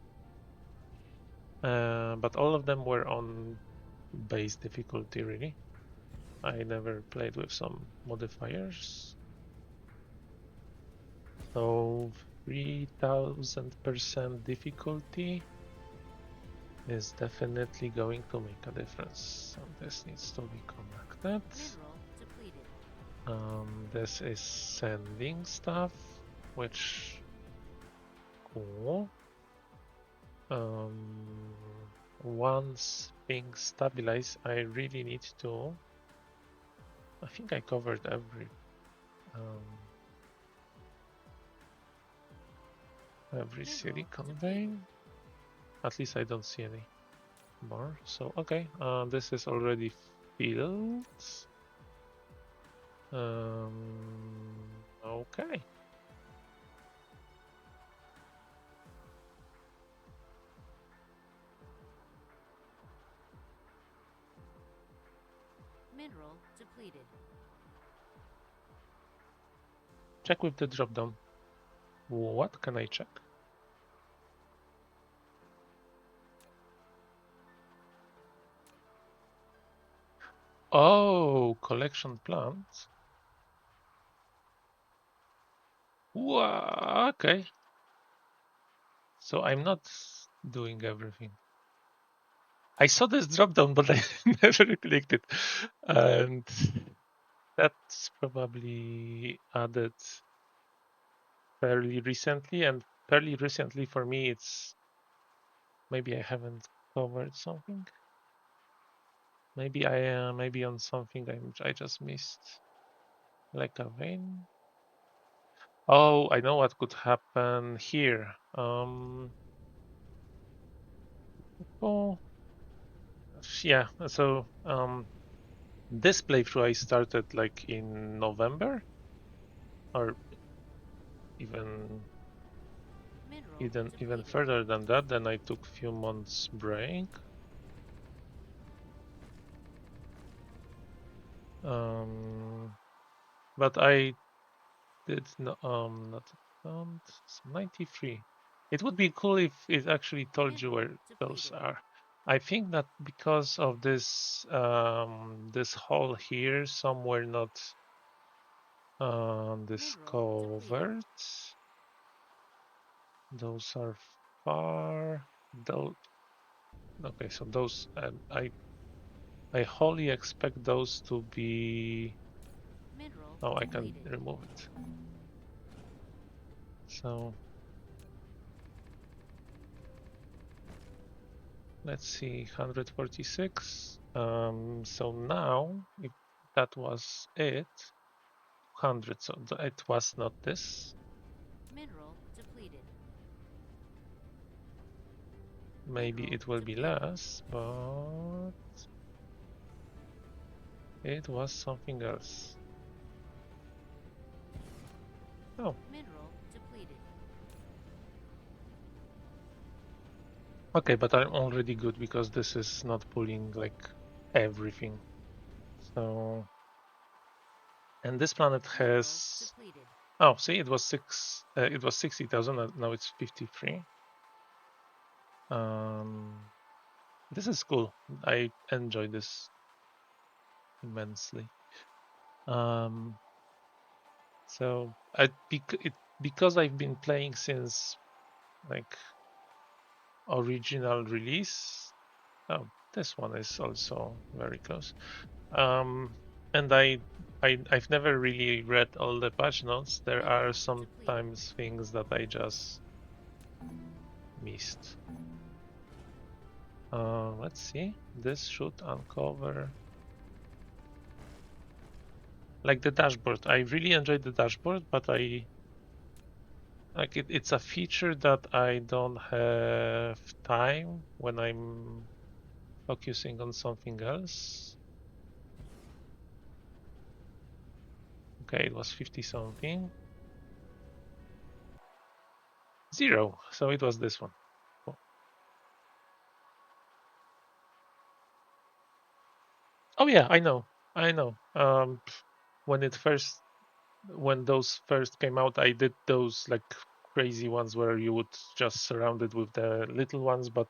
[SPEAKER 2] but all of them were on base difficulty, really. I never played with some modifiers. So 3000% difficulty is definitely going to make a difference. So this needs to be connected. This is sending stuff, which cool. Once things stabilize, I really need to. I think I covered every silicon vein. At least I don't see any more. So okay, this is already filled. Okay.
[SPEAKER 1] Mineral depleted.
[SPEAKER 2] Check with the drop down. What can I check? Oh, collection plants. Wow, okay. So I'm not doing everything. I saw this drop down, but I never clicked it. And that's probably added fairly recently. And fairly recently for me, it's maybe I haven't covered something. Maybe on something I just missed, like a vein. Oh, I know what could happen here. Oh, yeah. So this playthrough I started like in November, or even
[SPEAKER 1] Mineral
[SPEAKER 2] even
[SPEAKER 1] depleted.
[SPEAKER 2] further than that. Then I took few months break. But I did not count 93. It would be cool if it actually told you
[SPEAKER 1] Mineral
[SPEAKER 2] where those
[SPEAKER 1] depleted.
[SPEAKER 2] are. I think that because of this hole here, some were not
[SPEAKER 1] Mineral depleted.
[SPEAKER 2] discovered. Those are far. Those okay, so those I wholly expect those to be.
[SPEAKER 1] Mineral
[SPEAKER 2] Oh, I can
[SPEAKER 1] depleted.
[SPEAKER 2] remove it. So let's see, 146. So now, if that was it, 100. So it was not this.
[SPEAKER 1] Mineral depleted.
[SPEAKER 2] Maybe
[SPEAKER 1] Mineral
[SPEAKER 2] it will be
[SPEAKER 1] depleted.
[SPEAKER 2] less, but it was something else. Oh,
[SPEAKER 1] Mineral depleted.
[SPEAKER 2] okay, but I'm already good because this is not pulling like everything. So, and this planet
[SPEAKER 1] Mineral
[SPEAKER 2] has.
[SPEAKER 1] depleted.
[SPEAKER 2] Oh, see, it was 60,000. Now it's 53. This is cool. I enjoy this immensely. Um, so because I've been playing since like original release. Oh, this one is also very close. Um, and I've never really read all the patch notes. There are
[SPEAKER 1] Mineral depleted.
[SPEAKER 2] sometimes things that I just missed. Let's see. This should uncover like the dashboard. I really enjoyed the dashboard, but it's a feature that I don't have time when I'm focusing on something else. Okay, it was 50 something. 0. So it was this one. Cool. Oh yeah, I know. I know. When it first when those first came out, I did those like crazy ones where you would just surround it with the little ones, but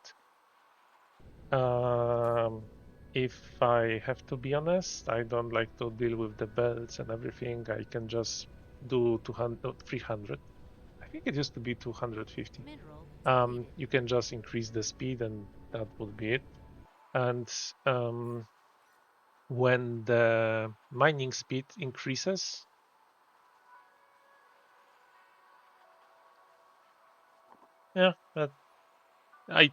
[SPEAKER 2] if I have to be honest, I don't like to deal with the belts and everything. I can just do 200, 300. I think it used to be 250.
[SPEAKER 1] Mineral depleted.
[SPEAKER 2] You can just increase the speed and that would be it. And when the mining speed increases, yeah, I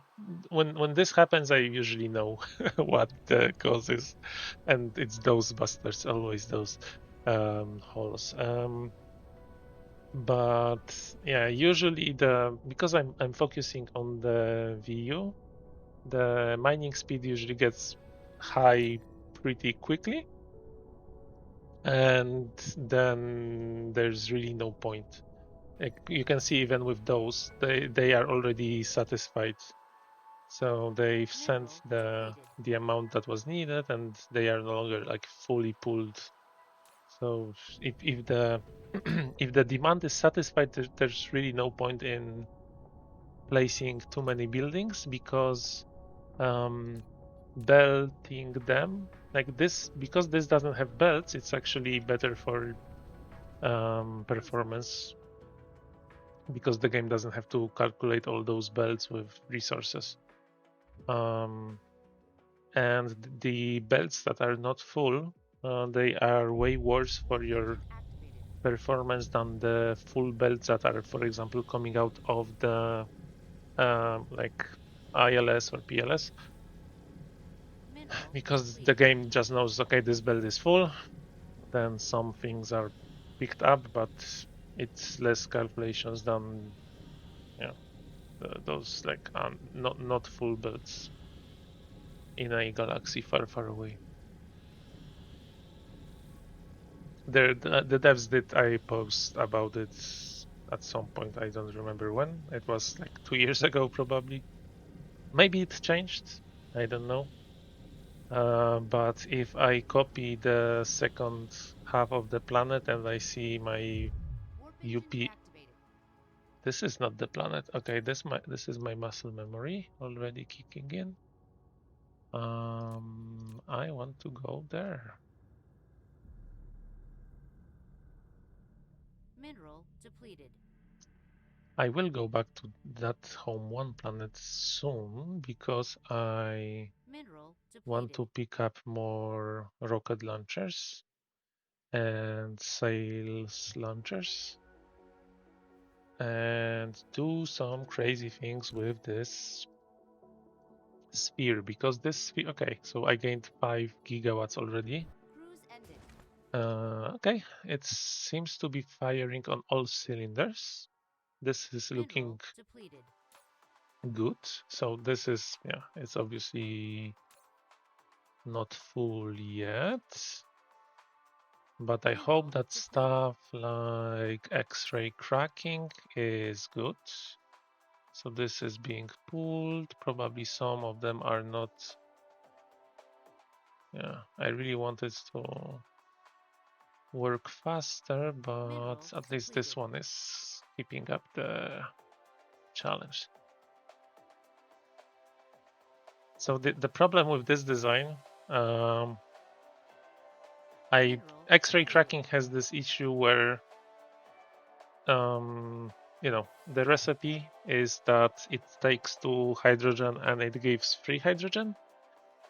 [SPEAKER 2] when this happens, I usually know what the cause is, and it's those busters, always those holes. But yeah, usually because I'm focusing on the VU, the mining speed usually gets high pretty quickly, and then there's really no point. Like you can see even with those, they are already satisfied. So they've sent
[SPEAKER 1] Mineral
[SPEAKER 2] the
[SPEAKER 1] depleted.
[SPEAKER 2] the amount that was needed, and they are no longer like fully pulled. So if the if the demand is satisfied, there's really no point in placing too many buildings because um, belting them like this. Because this doesn't have belts, it's actually better for performance, because the game doesn't have to calculate all those belts with resources. And the belts that are not full, they are way worse for your performance than the full belts that are, for example, coming out of the like ILS or PLS, because the game just knows, okay, this belt is full, then some things are picked up, but it's less calculations than, you know, those like not full belts in a galaxy far, far away. The devs did a post about it at some point. I don't remember when. It was like 2 years ago, probably. Maybe it changed. I don't know. But if I copy the second half of the planet and I see my UP, this is not the planet. Okay, this is my muscle memory already kicking in. I want to go there.
[SPEAKER 1] Mineral depleted.
[SPEAKER 2] I will go back to that home one planet soon because I want to pick up more rocket launchers and sails launchers and do some crazy things with this sphere, because this sphere, okay, so I gained 5 gigawatts already. Okay, it seems to be firing on all cylinders. This is looking good. So this is, yeah, it's obviously not full yet, but I hope that stuff like X-ray cracking is good. So this is being pulled. Probably some of them are not. Yeah, I really wanted to work faster, but at least this one is keeping up the challenge. So the problem with this design, X-ray cracking has this issue where, the recipe is that it takes 2 hydrogen and it gives 3 hydrogen.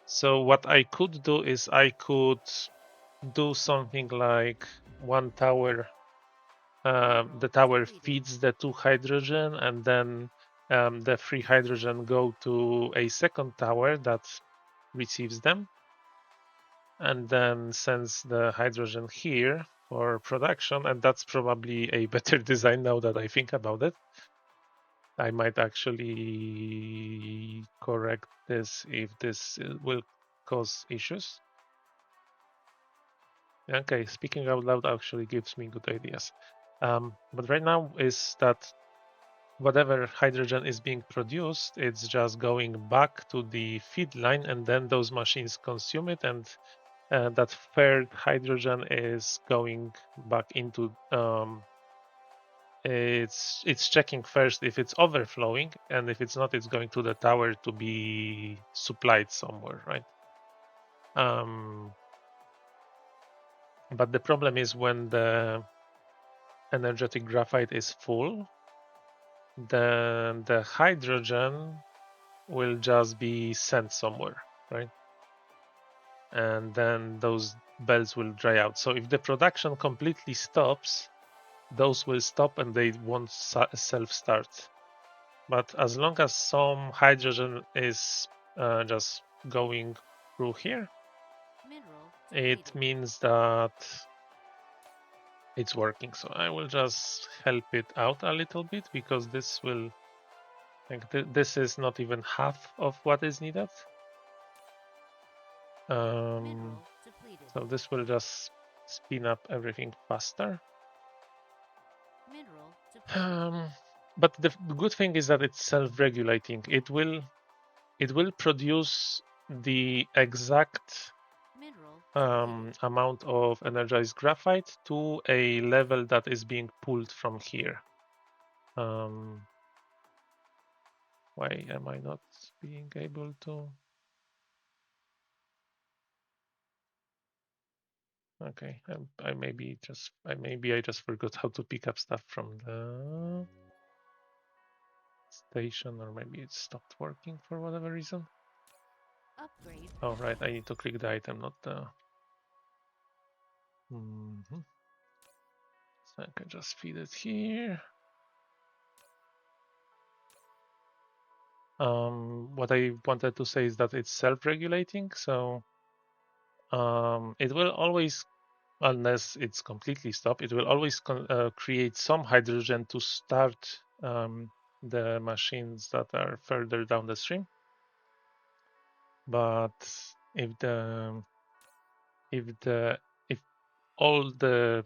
[SPEAKER 2] So what I could do is I could do something like one tower. The tower feeds the 2 hydrogen, and then the 3 hydrogen go to a second tower that receives them, and then sends the hydrogen here for production. And that's probably a better design now that I think about it. I might actually correct this if this will cause issues. Okay, speaking out loud actually gives me good ideas. But right now is that whatever hydrogen is being produced, it's just going back to the feed line, and then those machines consume it, and that third hydrogen is going back into it's checking first if it's overflowing, and if it's not, it's going to the tower to be supplied somewhere, right? But the problem is when the energetic graphite is full, then the hydrogen will just be sent somewhere, right? And then those belts will dry out. So if the production completely stops, those will stop and they won't self-start. But as long as some hydrogen is just going through here, it means that it's working. So I will just help it out a little bit, because this will, like, this is not even half of what is needed. So this will just spin up everything faster. But the good thing is that it's self-regulating. It will produce the exact amount of energized graphite to a level that is being pulled from here. Why am I not being able to? Okay, I maybe I just forgot how to pick up stuff from the station, or maybe it stopped working for whatever reason.
[SPEAKER 1] Upgrade.
[SPEAKER 2] Oh right, I need to click the item, not the. Mm-hmm. So I can just feed it here. What I wanted to say is that it's self-regulating, so it will always, unless it's completely stopped, it will always create some hydrogen to start the machines that are further down the stream. But if the if the if all the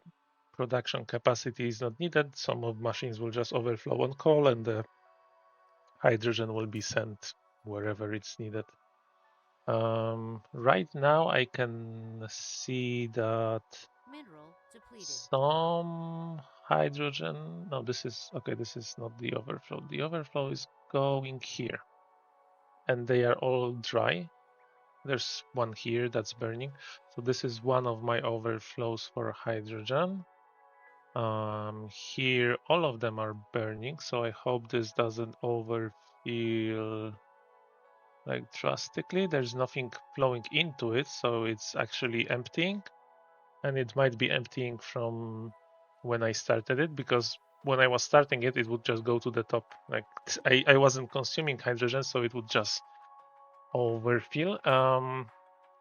[SPEAKER 2] production capacity is not needed, some of machines will just overflow on coal, and the hydrogen will be sent wherever it's needed. Right now I can see that
[SPEAKER 1] Mineral depleted.
[SPEAKER 2] some hydrogen. No, this is okay. This is not the overflow. The overflow is going here, and they are all dry. There's one here that's burning. So this is one of my overflows for hydrogen. Here, all of them are burning, so I hope this doesn't overfill like drastically. There's nothing flowing into it, so it's actually emptying. And it might be emptying from when I started it, because when I was starting it, it would just go to the top. Like I wasn't consuming hydrogen, so it would just overfill.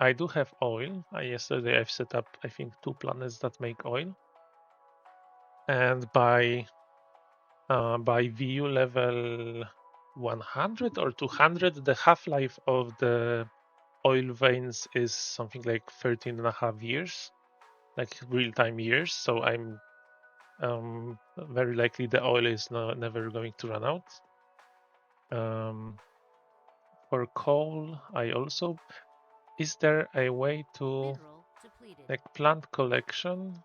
[SPEAKER 2] I do have oil. Yesterday I've set up, I think, 2 planets that make oil, and by VU level 100 or 200, the half-life of the oil veins is something like 13 and a half years, like real-time years. So I'm very likely the oil is never going to run out. For coal, I also, is there a way to
[SPEAKER 1] Mineral depleted.
[SPEAKER 2] like plant collection,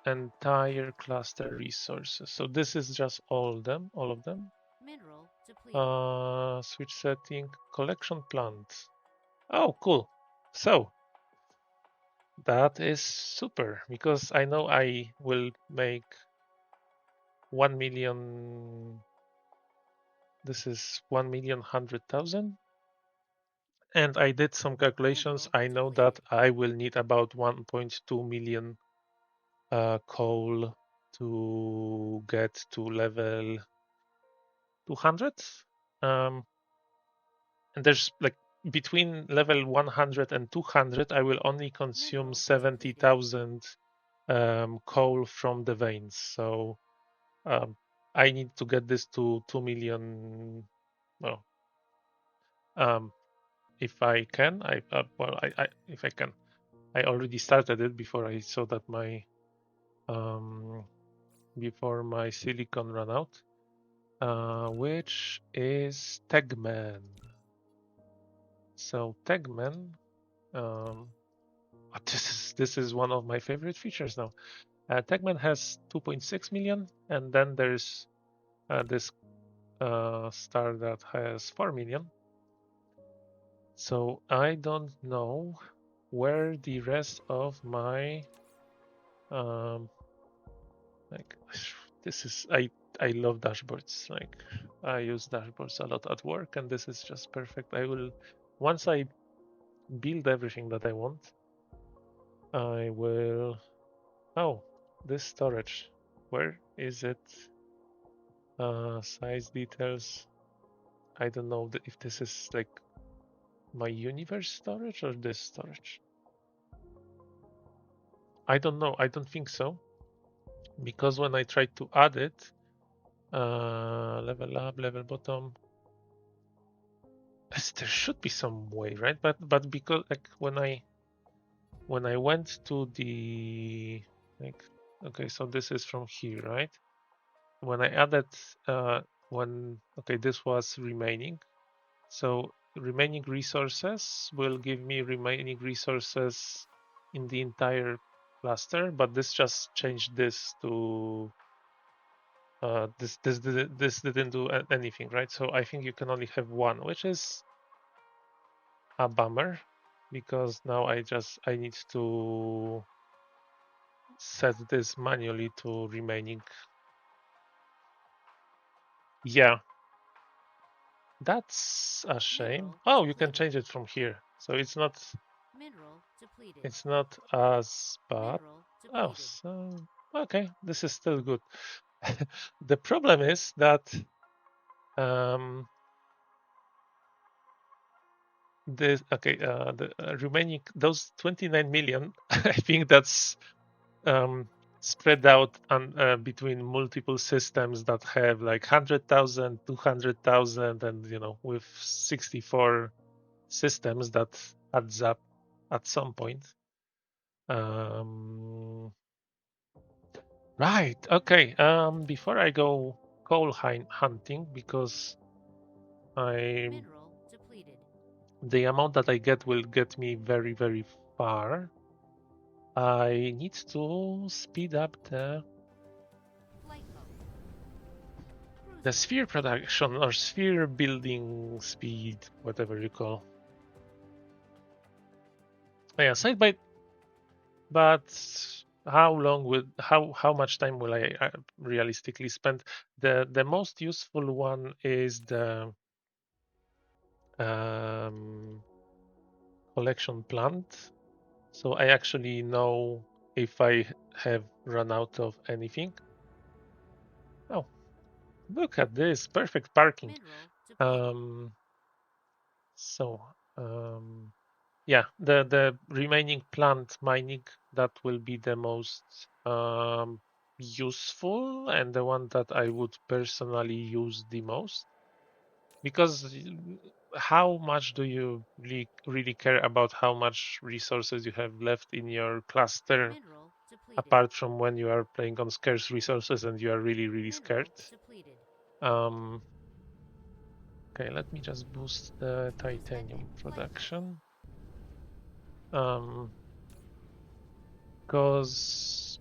[SPEAKER 2] entire cluster resources? So this is just all of them.
[SPEAKER 1] Mineral depleted.
[SPEAKER 2] Switch setting, collection plant. Oh, cool. So that is super, because I know I will make 1 million. This is 1,100,000. And I did some calculations.
[SPEAKER 1] Mineral
[SPEAKER 2] I know
[SPEAKER 1] depleted.
[SPEAKER 2] that I will need about 1.2 million coal to get to level 200. Um, and there's like between level 100 and 200, I will only consume
[SPEAKER 1] Mineral
[SPEAKER 2] 70,000 coal from the veins. So um, I need to get this to 2 million. Well, um, if I can, if I can. I already started it before I saw that my before my silicon ran out, which is Tegman. So Tegman, um, this is one of my favorite features now. Tegman has 2.6 million, and then there's this star that has 4 million. So I don't know where the rest of my um, like this is I love dashboards. Like I use dashboards a lot at work, and this is just perfect. I will, once I build everything that I want, I will. Oh, this storage. Where is it? Size details. I don't know if this is like my universe storage or this storage. I don't know. I don't think so, because when I tried to add it, level up, level bottom, there should be some way, right? But because like when I went to the like, okay, so this is from here, right? When I added when okay, this was remaining. So remaining resources will give me remaining resources in the entire cluster, but this just changed this to this didn't do anything, right? So I think you can only have one, which is a bummer. because now I need to set this manually to remaining. Yeah, that's a shame.
[SPEAKER 1] Mineral
[SPEAKER 2] Oh, you can
[SPEAKER 1] depleted.
[SPEAKER 2] change it from here, so it's not
[SPEAKER 1] Mineral depleted.
[SPEAKER 2] as bad.
[SPEAKER 1] Mineral
[SPEAKER 2] Oh,
[SPEAKER 1] depleted.
[SPEAKER 2] so okay, this is still good. The problem is that um, the remaining those 29 million, I think that's spread out between multiple systems that have like 100,000, 200,000, and with 64 systems that adds up at some point. Um, right. Okay. Before I go coal hunting, because I
[SPEAKER 1] Mineral depleted.
[SPEAKER 2] the amount that I get will get me very, very far. I need to speed up
[SPEAKER 1] Flight mode.
[SPEAKER 2] the
[SPEAKER 1] Cruise mode.
[SPEAKER 2] sphere production or sphere building speed, whatever you call. Yeah, but how much time will I realistically spend? The most useful one is the um, collection plant. So I actually know if I have run out of anything. Oh, look at this, perfect parking.
[SPEAKER 1] Mineral depleted.
[SPEAKER 2] Um, so um, yeah, the remaining plant mining, that will be the most useful and the one that I would personally use the most, because how much do you really care about how much resources you have left in your cluster,
[SPEAKER 1] Mineral depleted.
[SPEAKER 2] apart from when you are playing on scarce resources and you are really scared?
[SPEAKER 1] Mineral depleted.
[SPEAKER 2] um okay, let me just boost the
[SPEAKER 1] Suspended
[SPEAKER 2] titanium
[SPEAKER 1] flight mode.
[SPEAKER 2] production, because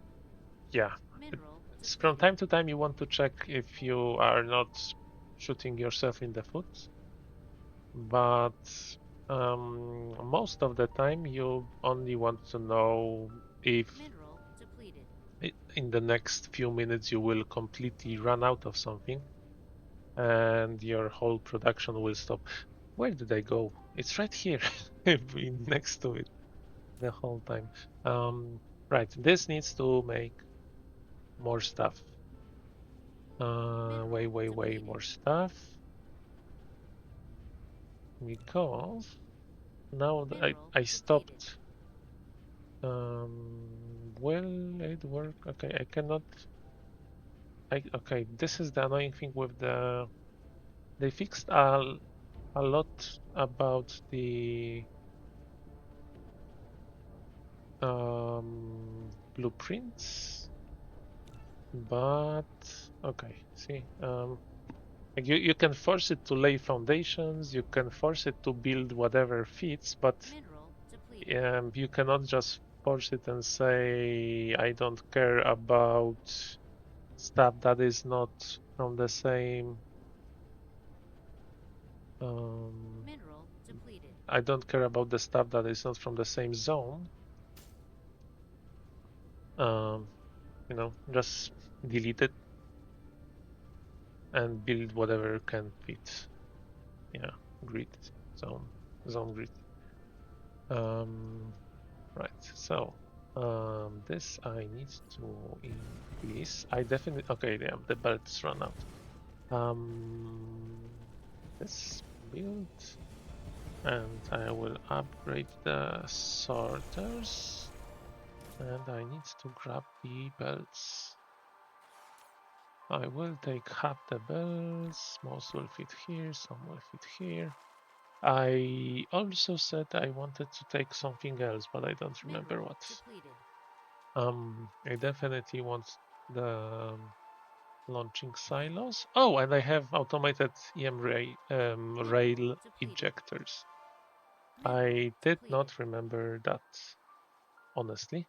[SPEAKER 2] yeah,
[SPEAKER 1] Mineral
[SPEAKER 2] from
[SPEAKER 1] depleted.
[SPEAKER 2] time to time you want to check if you are not shooting yourself in the foot, but most of the time you only want to know if
[SPEAKER 1] Mineral depleted.
[SPEAKER 2] in the next few minutes you will completely run out of something and your whole production will stop. Where did I go? It's right here. I've been next to it the whole time. Right, this needs to make more stuff.
[SPEAKER 1] Mineral
[SPEAKER 2] Way
[SPEAKER 1] depleted.
[SPEAKER 2] more stuff, because now
[SPEAKER 1] Mineral
[SPEAKER 2] I
[SPEAKER 1] depleted.
[SPEAKER 2] stopped. Will it work? Okay, I cannot. Okay, this is the annoying thing with they fixed a lot about the blueprints, but okay, see, like you can force it to lay foundations, you can force it to build whatever fits, but
[SPEAKER 1] Mineral depleted.
[SPEAKER 2] you cannot just force it and say, I don't care about stuff that is not from the same. Um,
[SPEAKER 1] Mineral depleted.
[SPEAKER 2] I don't care about the stuff that is not from the same zone. Um, just delete it and build whatever can fit. Yeah, grid, zone, zone grid. Um, right. So this I need to increase. I definitely okay. Yeah, the belts run out. Um, this build, and I will upgrade the sorters, and I need to grab the belts. I will take half the belts. Most will fit here. Some will fit here. I also said I wanted to take something else, but I don't remember
[SPEAKER 1] Mineral
[SPEAKER 2] what.
[SPEAKER 1] depleted.
[SPEAKER 2] I definitely want the launching silos. Oh, and I have automated
[SPEAKER 1] Mineral
[SPEAKER 2] rail
[SPEAKER 1] depleted.
[SPEAKER 2] ejectors.
[SPEAKER 1] Mineral
[SPEAKER 2] I did
[SPEAKER 1] depleted.
[SPEAKER 2] not remember that, honestly.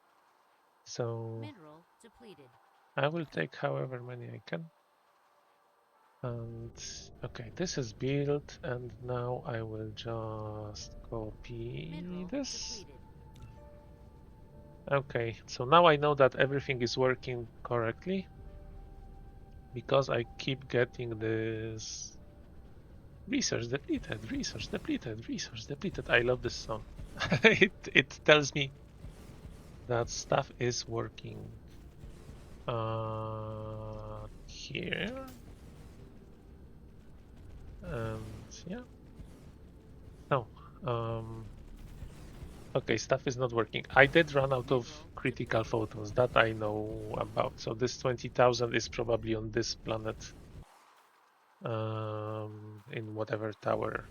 [SPEAKER 2] So
[SPEAKER 1] Mineral depleted.
[SPEAKER 2] I will take however many I can. And okay, this is built, and now I will just copy this. Okay, so now I know that everything is working correctly because I keep getting this resource depleted, resource depleted, resource depleted. I love this song. It tells me that stuff is working. Here, and yeah. No. Okay, stuff is not working. I did run out of critical photons, that I know about. So this 20,000 is probably on this planet, in whatever tower.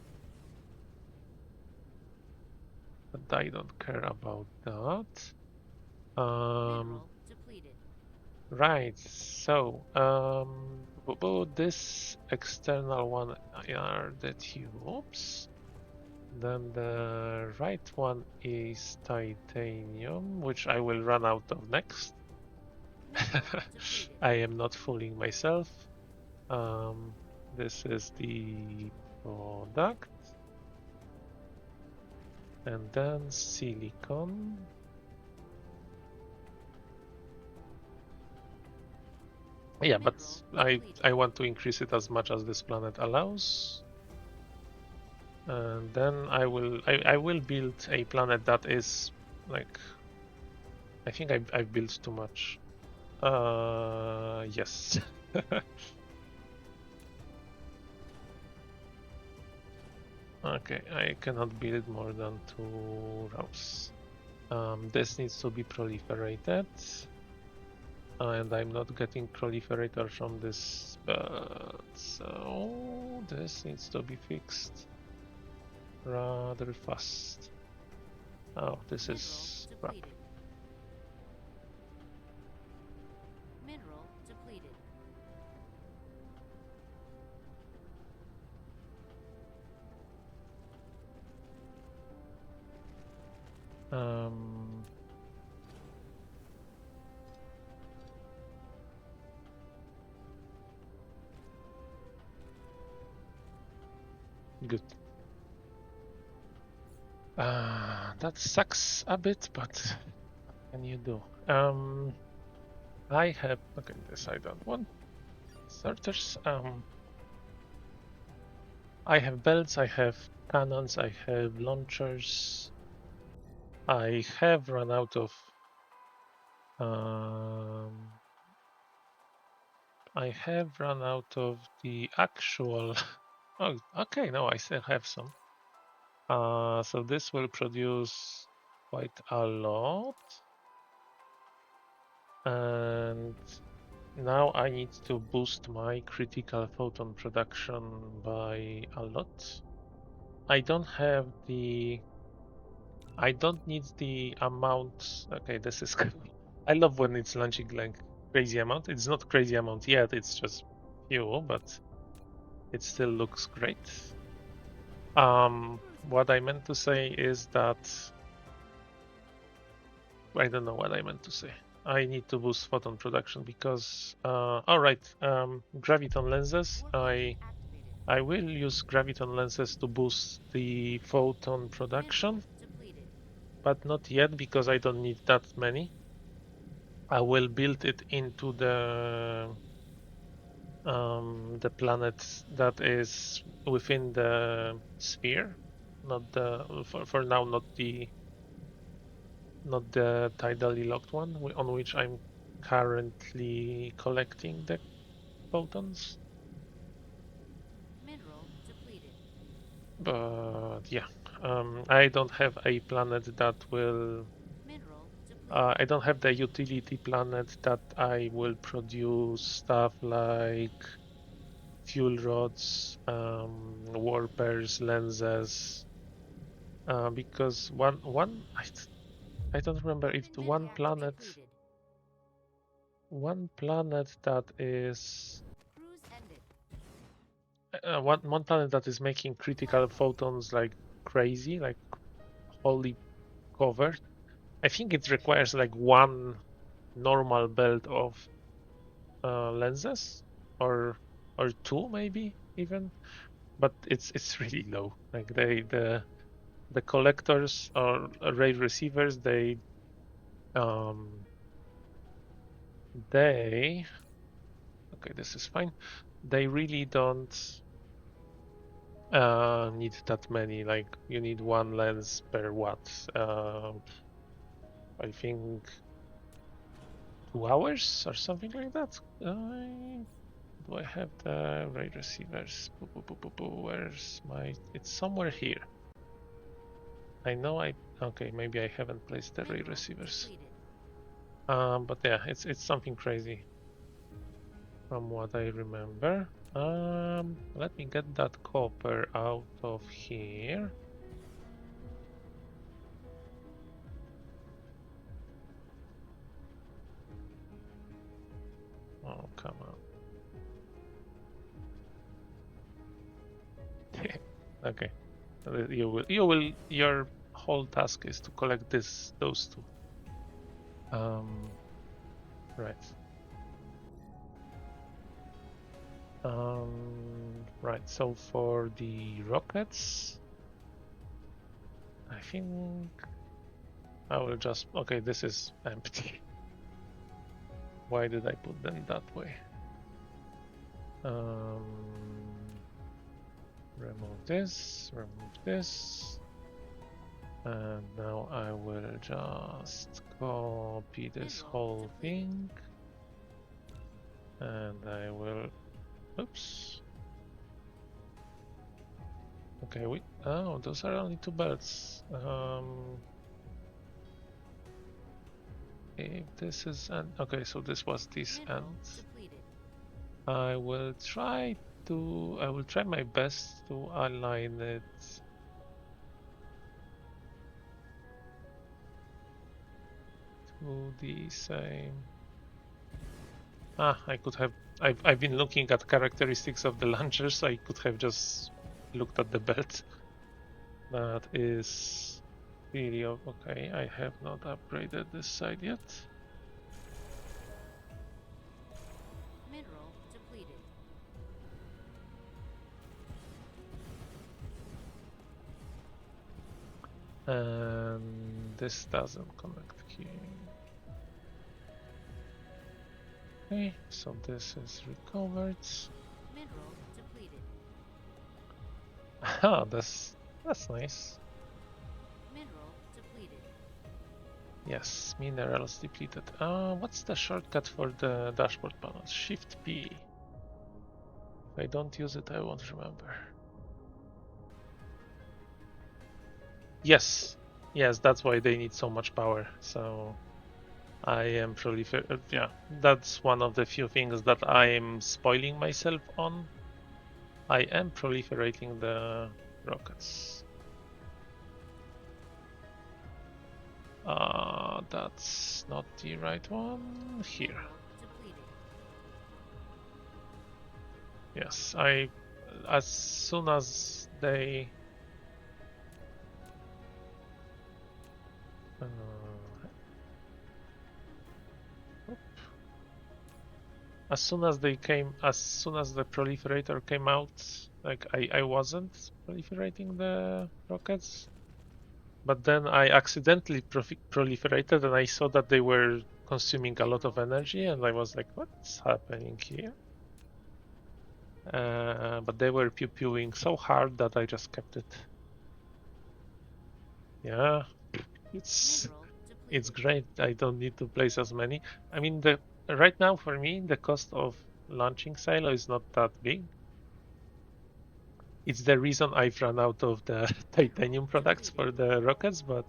[SPEAKER 2] But I don't care about that. Right, so this external one are the tubes. Then the right one is titanium, which I will run out of next. I am not fooling myself. This is the product. And then silicon. Yeah, but I want to increase it as much as this planet allows. And then I will build a planet that is like, I think I've built too much. Yes. Okay, I cannot build more than 2 rows. This needs to be proliferated. And I'm not getting proliferator from this, so this needs to be fixed rather fast. Oh, this is crap.
[SPEAKER 1] Mineral depleted.
[SPEAKER 2] Um, Good. That sucks a bit, but what can you do? I have, okay, this I don't want. Sorters. I have belts, I have cannons, I have launchers. I have run out of the actual. Oh, okay, no, I still have some. So this will produce quite a lot. And now I need to boost my critical photon production by a lot. I don't need the amount. Okay, this is cool. I love when it's launching like crazy amount. It's not crazy amount yet, it's just few, but it still looks great. What I meant to say is that I don't know what I meant to say. I need to boost photon production because all right, graviton lenses. I will use graviton lenses to boost the photon production, but not yet because I don't need that many. I will build it into the planet that is within the sphere, not the for now, not the tidally locked one on which I'm currently collecting the photons.
[SPEAKER 1] Mineral depleted.
[SPEAKER 2] But yeah, I don't have a planet that will.
[SPEAKER 1] Mineral
[SPEAKER 2] I
[SPEAKER 1] depleted.
[SPEAKER 2] don't have the utility planet that I will produce stuff like fuel rods, warpers, lenses. Because I don't remember if
[SPEAKER 1] Completed.
[SPEAKER 2] one planet that is
[SPEAKER 1] Cruise ended.
[SPEAKER 2] one planet that is making critical photons like crazy, like wholly covered. I think it requires like one normal belt of lenses, or or 2 maybe even, but it's really low. Like the collectors or array receivers, um they okay, this is fine. They really don't need that many. Like you need 1 lens per watt. I think 2 hours or something like that. Do I have the array receivers? Where's my? It's somewhere here. I know okay, maybe I haven't placed the array
[SPEAKER 1] Mineral
[SPEAKER 2] receivers.
[SPEAKER 1] depleted.
[SPEAKER 2] But yeah, it's something crazy from what I remember. Let me get that copper out of here. Oh, come on. Okay. Your whole task is to collect those two. Right. Right. So for the rockets, I think I will just, okay, this is empty. Why did I put them that way? Remove this, and now I will just copy this whole thing, and I will, oops. Okay, oh, those are only 2 belts. If this is okay, so this was this
[SPEAKER 1] Mineral
[SPEAKER 2] end.
[SPEAKER 1] depleted.
[SPEAKER 2] I will try my best to align it to the same. I could have. I've been looking at characteristics of the launchers, so I could have just looked at the belt. That is really okay. I have not upgraded this side yet.
[SPEAKER 1] Mineral depleted.
[SPEAKER 2] And this doesn't connect here. Okay, so this is recovered.
[SPEAKER 1] Mineral depleted.
[SPEAKER 2] Ah, that's nice.
[SPEAKER 1] Mineral depleted.
[SPEAKER 2] Yes, minerals depleted. What's the shortcut for the dashboard panel? Shift P. If I don't use it, I won't remember. Yes, that's why they need so much power. So I am yeah, that's one of the few things that I am spoiling myself on. I am proliferating the rockets. That's not the right one. Here.
[SPEAKER 1] Mineral depleted.
[SPEAKER 2] Yes, as soon as they as soon as the proliferator came out, like I wasn't proliferating the rockets, but then I accidentally proliferated and I saw that they were consuming a lot of energy, and I was like, what's happening here? But they were pew-pewing so hard that I just kept it. Yeah, it's great. I don't need to place as many. I mean, right now for me, the cost of launching silo is not that big. It's the reason I've run out of the titanium products for the rockets, but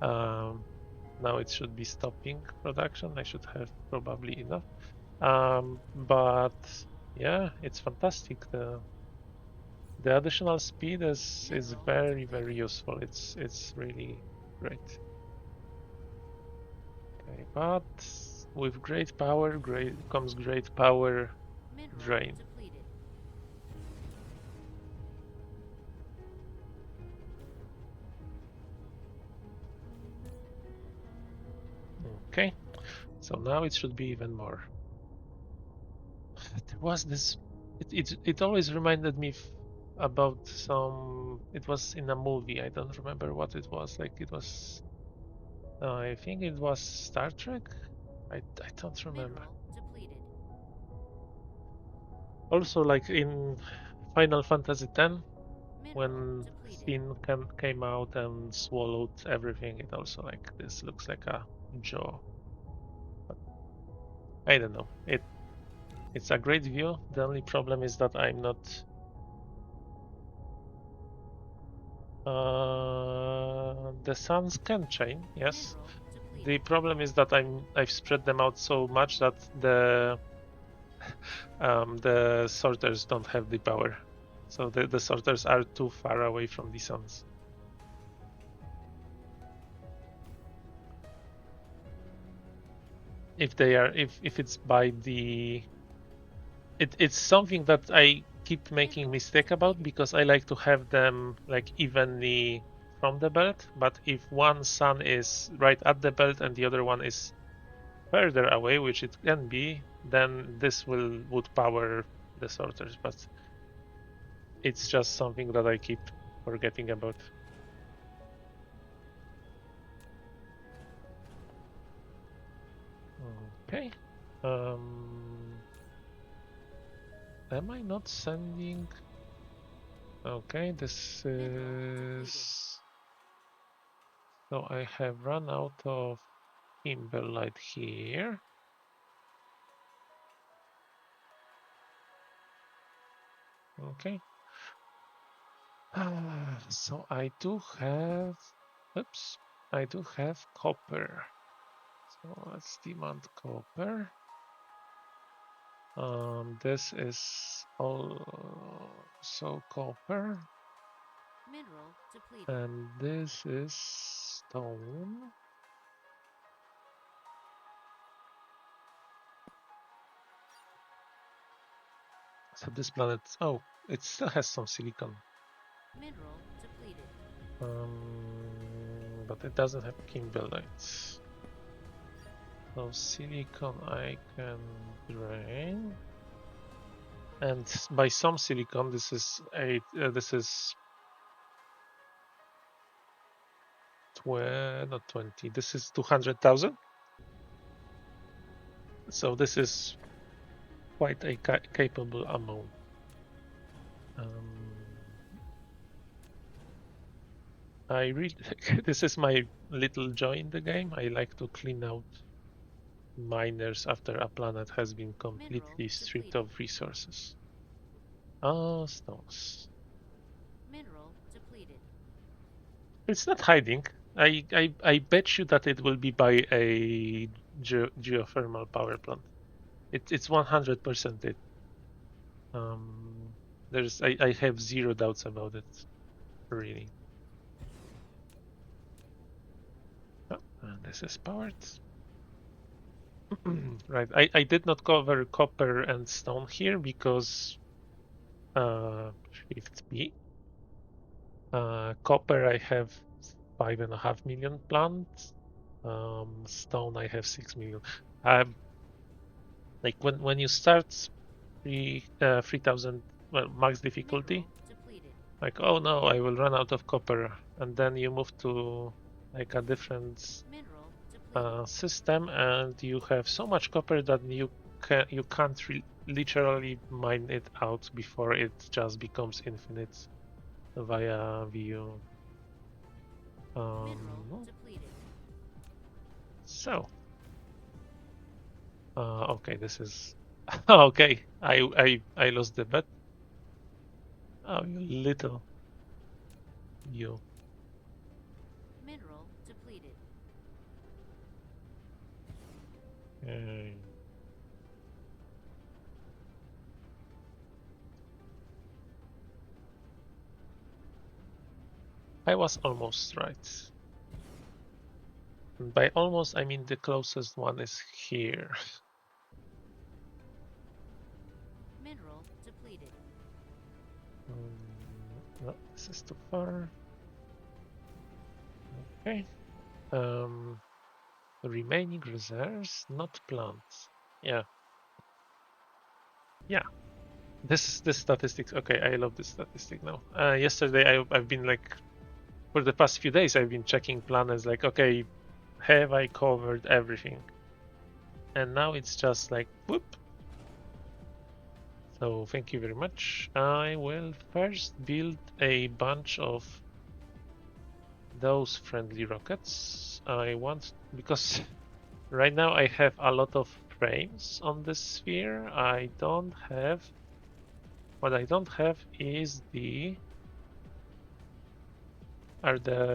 [SPEAKER 2] now it should be stopping production. I should have probably enough. But yeah, it's fantastic. The additional speed is very, very useful. It's really great. Okay, but with great power, comes great power drain.
[SPEAKER 1] Depleted.
[SPEAKER 2] Okay, so now it should be even more. There was this It always reminded me about some. It was in a movie. I don't remember what it was. Like it was. I think it was Star Trek. I don't remember.
[SPEAKER 1] Mineral depleted.
[SPEAKER 2] Also, like in Final Fantasy X,
[SPEAKER 1] Mineral
[SPEAKER 2] when
[SPEAKER 1] depleted.
[SPEAKER 2] Finn came out and swallowed everything, it also like this looks like a jaw. But I don't know. It's a great view. The only problem is that I'm not. The suns can chain, yes.
[SPEAKER 1] Mineral depleted.
[SPEAKER 2] The problem is that I've spread them out so much that the sorters don't have the power. So the sorters are too far away from the suns. If they are if it's by the it's something that I keep making mistake about because I like to have them like evenly from the belt, but if one sun is right at the belt and the other one is further away, which it can be, then this would power the sorters, but it's just something that I keep forgetting about. Okay. Am I not sending? Okay, this is. So I have run out of Kimberlite here. Okay. So I do have. Oops. I do have copper. So let's demand copper. This is also copper.
[SPEAKER 1] Mineral depleted.
[SPEAKER 2] And this is stone. So this planet, oh, it still has some silicon.
[SPEAKER 1] Mineral depleted.
[SPEAKER 2] But it doesn't have kimberlite. So silicon I can drain. And by some silicon, this is this is not 20. This is 200,000. So this is quite a capable amount. I really this is my little joy in the game. I like to clean out miners after a planet has been completely stripped of resources. Oh, stones.
[SPEAKER 1] Mineral depleted.
[SPEAKER 2] It's not hiding. I bet you that it will be by a geothermal power plant. It's 100% it. Um, I have zero doubts about it. Really. Oh, and this is powered. Right. I did not cover copper and stone here because Shift B. Copper I have 5.5 million plants. Stone I have 6 million. Like when you start 3,000 well max difficulty, like oh no, I will run out of copper, and then you move to like a different system, and you have so much copper that you can't literally mine it out before it just becomes infinite via VU. So okay, this is okay. I lost the bet. Oh, you little you.
[SPEAKER 1] Mineral depleted.
[SPEAKER 2] I was almost right. And by almost, I mean the closest one is here.
[SPEAKER 1] Mineral depleted.
[SPEAKER 2] No, this is too far. Okay. Remaining reserves, not plants. Yeah. Yeah. This statistics. Okay, I love this statistic now. Yesterday I've been like, for the past few days I've been checking planets like, okay, have I covered everything? And now it's just like whoop. So thank you very much. I will first build a bunch of those friendly rockets. I want, because right now I have a lot of frames on this sphere. What I don't have is the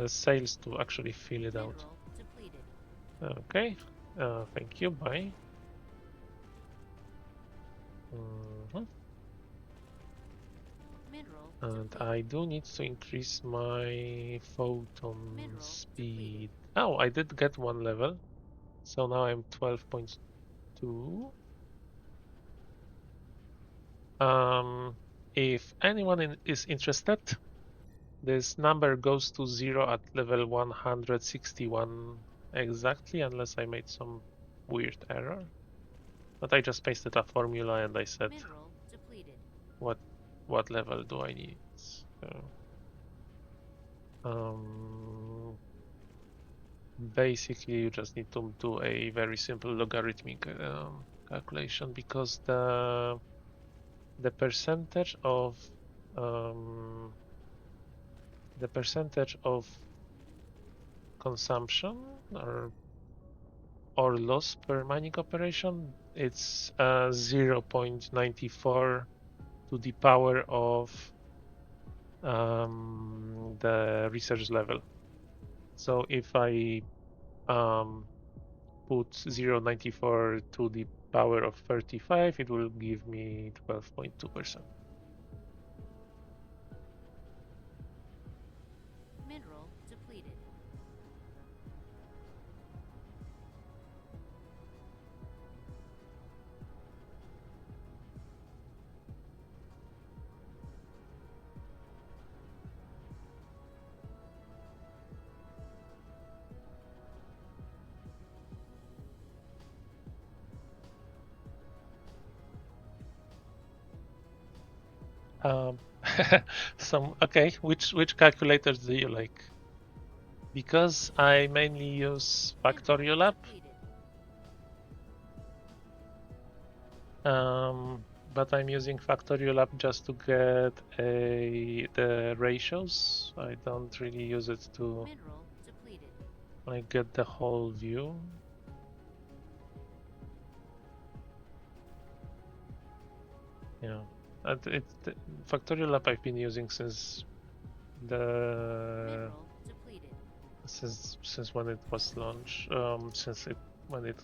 [SPEAKER 2] sails to actually fill it out.
[SPEAKER 1] Mineral depleted.
[SPEAKER 2] Okay, thank you, bye. Mhm.
[SPEAKER 1] Mineral
[SPEAKER 2] And
[SPEAKER 1] depleted.
[SPEAKER 2] I do need to increase my photon
[SPEAKER 1] Mineral
[SPEAKER 2] speed. Oh, I did get one level. So now I'm 12.2. If anyone is interested, this number goes to 0 at level 161 exactly, unless I made some weird error. But I just pasted a formula and I said,
[SPEAKER 1] Mineral depleted.
[SPEAKER 2] what what level do I need? So, basically, you just need to do a very simple logarithmic calculation, because the percentage of um, the percentage of consumption or loss per mining operation, it's 0.94 to the power of the research level. So if I put 0.94 to the power of 35, it will give me 12.2%.
[SPEAKER 1] Mineral depleted.
[SPEAKER 2] Um, okay, which calculators do you like? Because I mainly use
[SPEAKER 1] Mineral
[SPEAKER 2] Factorial app,
[SPEAKER 1] depleted.
[SPEAKER 2] but I'm using Factorial app just to get the ratios. I don't really use it to
[SPEAKER 1] Mineral depleted.
[SPEAKER 2] like get the whole view. Yeah, and Factorial app I've been using since the
[SPEAKER 1] Mineral depleted.
[SPEAKER 2] since when it was launched, when it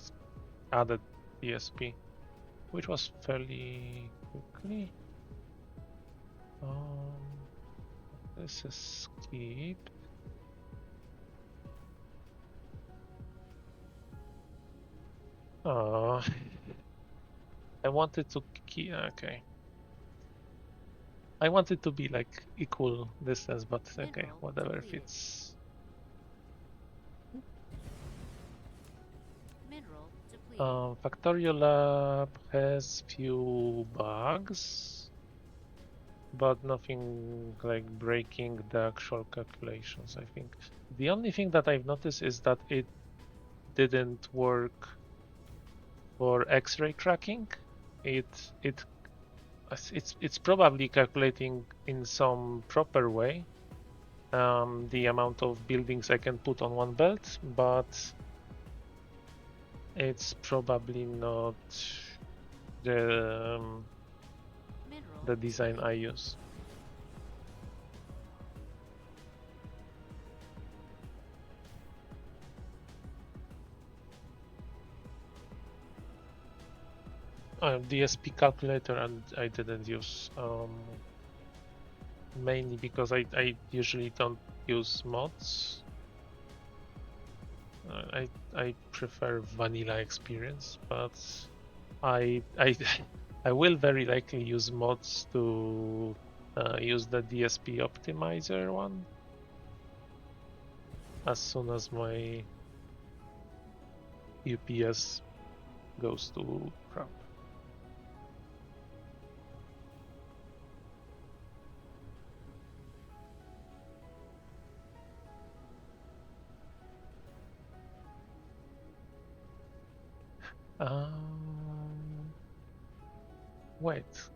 [SPEAKER 2] added DSP, which was fairly quickly. This is skip. Oh, I wanted to keep. Okay, I wanted to be like equal distance, but okay,
[SPEAKER 1] Mineral
[SPEAKER 2] whatever
[SPEAKER 1] depleted.
[SPEAKER 2] fits.
[SPEAKER 1] Mineral depleted.
[SPEAKER 2] Factorial Lab has few bugs, but nothing like breaking the actual calculations, I think. The only thing that I've noticed is that it didn't work for X-ray tracking. It it it's probably calculating in some proper way the amount of buildings I can put on one belt, but it's probably not the
[SPEAKER 1] Mineral
[SPEAKER 2] the design I
[SPEAKER 1] depleted.
[SPEAKER 2] use. DSP calculator, and I didn't use mainly because I usually don't use mods. I prefer vanilla experience, but I I will very likely use mods to use the DSP optimizer one as soon as my UPS goes to crap. Wait,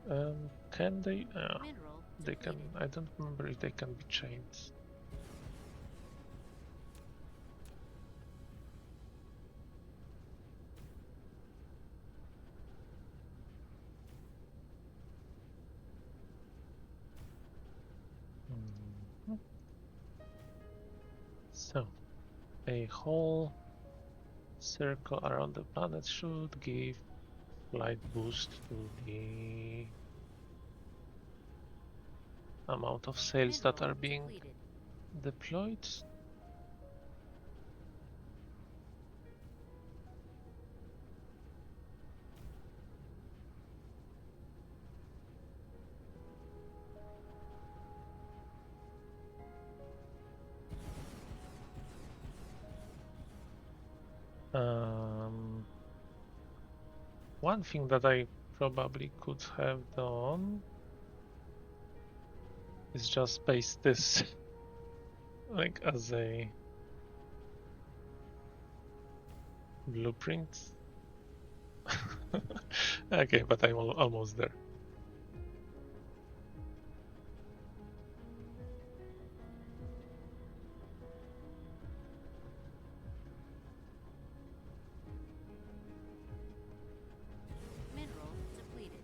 [SPEAKER 2] can they?
[SPEAKER 1] Mineral
[SPEAKER 2] They can.
[SPEAKER 1] depleted.
[SPEAKER 2] I don't remember if they can be chained. Mhm. So, a whole circle around the planet should give slight boost to the amount of sails that
[SPEAKER 1] Mineral
[SPEAKER 2] are being
[SPEAKER 1] depleted.
[SPEAKER 2] deployed. One thing that I probably could have done is just paste this like as a blueprint. Okay, but I'm almost there.
[SPEAKER 1] Mineral depleted.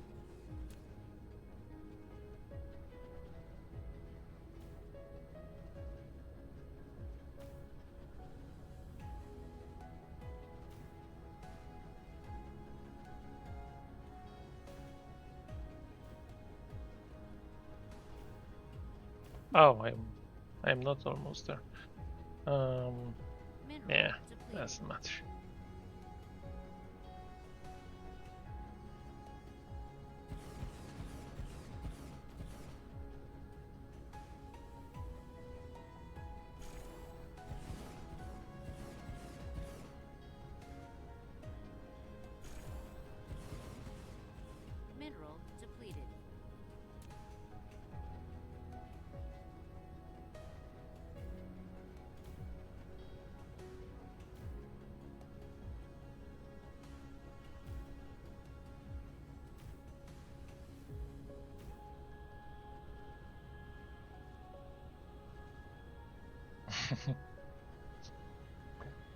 [SPEAKER 2] Oh, I'm not almost there.
[SPEAKER 1] Mineral
[SPEAKER 2] Yeah,
[SPEAKER 1] depleted.
[SPEAKER 2] doesn't matter.
[SPEAKER 1] Mineral depleted.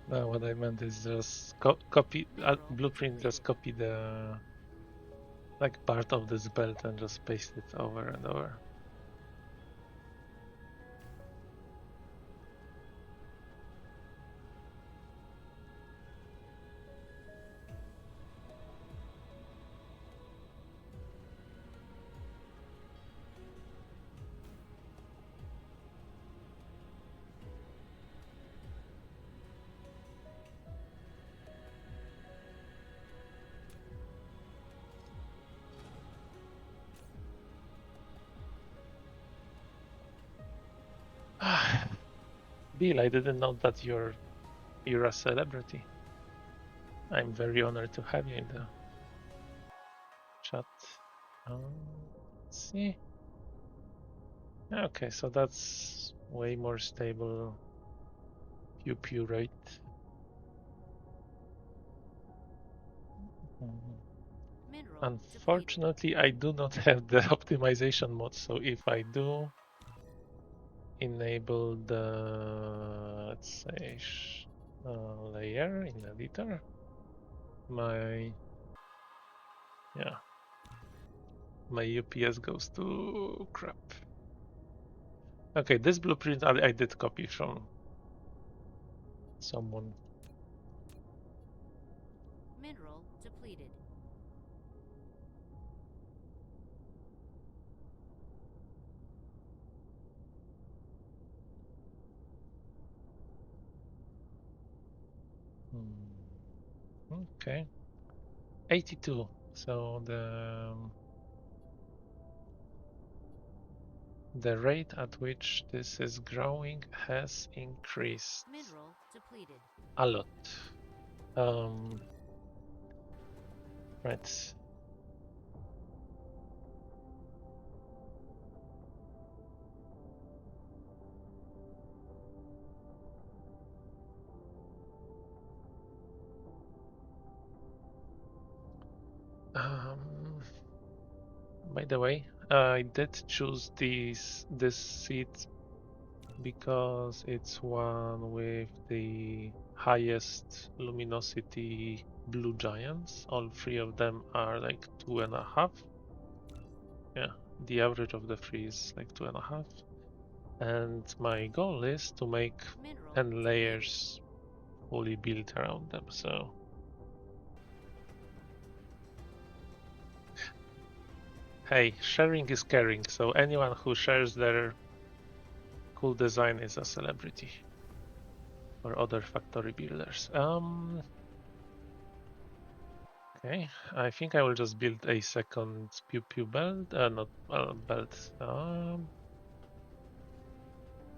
[SPEAKER 2] No, what I meant is just copy
[SPEAKER 1] Mineral
[SPEAKER 2] blueprint.
[SPEAKER 1] depleted.
[SPEAKER 2] Just copy the like part of this belt and just paste it over and over. Bill, I didn't know that you're a celebrity. I'm very honored to have you in the chat. Let's see. Okay, so that's way more stable pew pew rate. Mhm.
[SPEAKER 1] Mineral depleted.
[SPEAKER 2] Unfortunately, I do not have the optimization mode, so if I do enable the, let's say, layer in editor, my, yeah, my UPS goes to crap. Okay, this blueprint I did copy from someone.
[SPEAKER 1] Mineral depleted.
[SPEAKER 2] Okay, 82. So the rate at which this is growing has increased
[SPEAKER 1] Mineral depleted.
[SPEAKER 2] a lot. Um, right. By the way, I did choose this seed because it's one with the highest luminosity blue giants. All three of them are like 2.5. Yeah, the average of the three is like 2.5. And my goal is to make
[SPEAKER 1] Mineral
[SPEAKER 2] 10
[SPEAKER 1] depleted.
[SPEAKER 2] layers fully built around them. So hey, sharing is caring. So anyone who shares their cool design is a celebrity. Or other factory builders. Okay, I think I will just build a second pew pew belt. Not belt.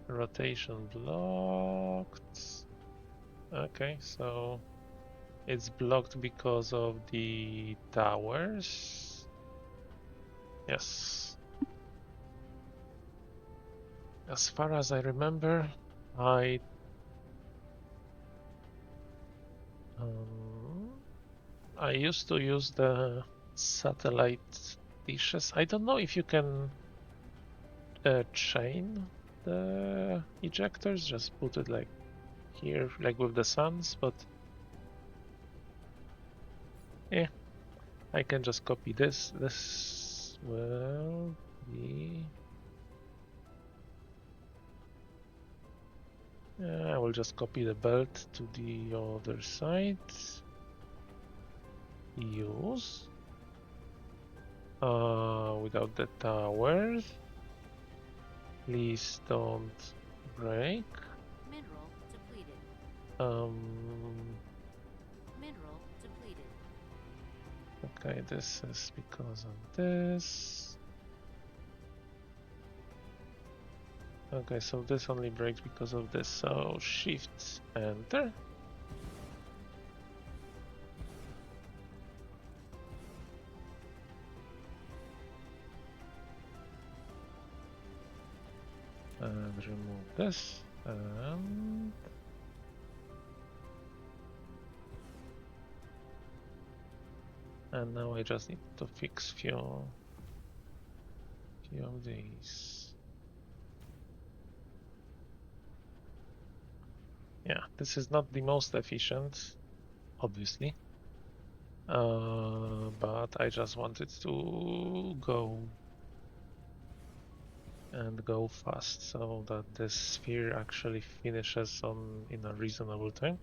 [SPEAKER 2] Rotation blocked. Okay, so it's blocked because of the towers. Yes. As far as I remember, I I used to use the satellite dishes. I don't know if you can chain the ejectors, just put it like here, like with the suns, but yeah, I can just copy this. This will be. I will just copy the belt to the other side. Use. Without the towers. Please don't break.
[SPEAKER 1] Mineral depleted.
[SPEAKER 2] Um.
[SPEAKER 1] Mineral depleted.
[SPEAKER 2] Okay, this is because of this. Okay, so this only breaks because of this. So shift enter. And remove this. And now I just need to fix few of these. Yeah, this is not the most efficient, obviously. But I just wanted to go fast so that this sphere actually finishes in a reasonable time.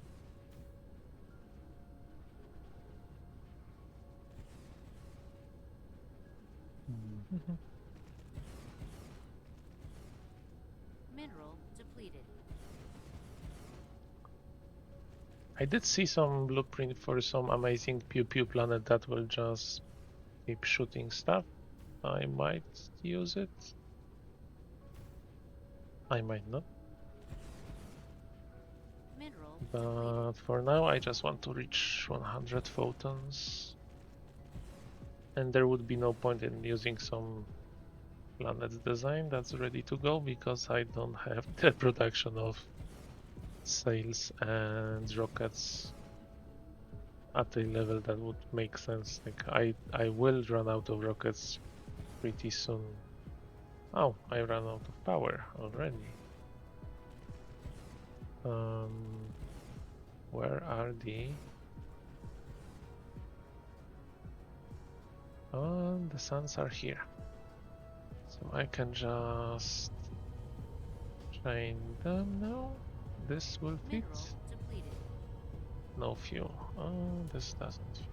[SPEAKER 1] Mineral depleted.
[SPEAKER 2] I did see some blueprint for some amazing pew pew planet that will just keep shooting stuff. I might use it. I might not.
[SPEAKER 1] Mineral
[SPEAKER 2] But
[SPEAKER 1] depleted.
[SPEAKER 2] for now, I just want to reach 100 photons. And there would be no point in using some planet's design that's ready to go because I don't have the production of sails and rockets at a level that would make sense. Like I will run out of rockets pretty soon. Oh, I ran out of power already. Where are the? Oh, the suns are here. So I can just train them now. This will fit.
[SPEAKER 1] Mineral depleted.
[SPEAKER 2] No fuel. Oh, this doesn't fit.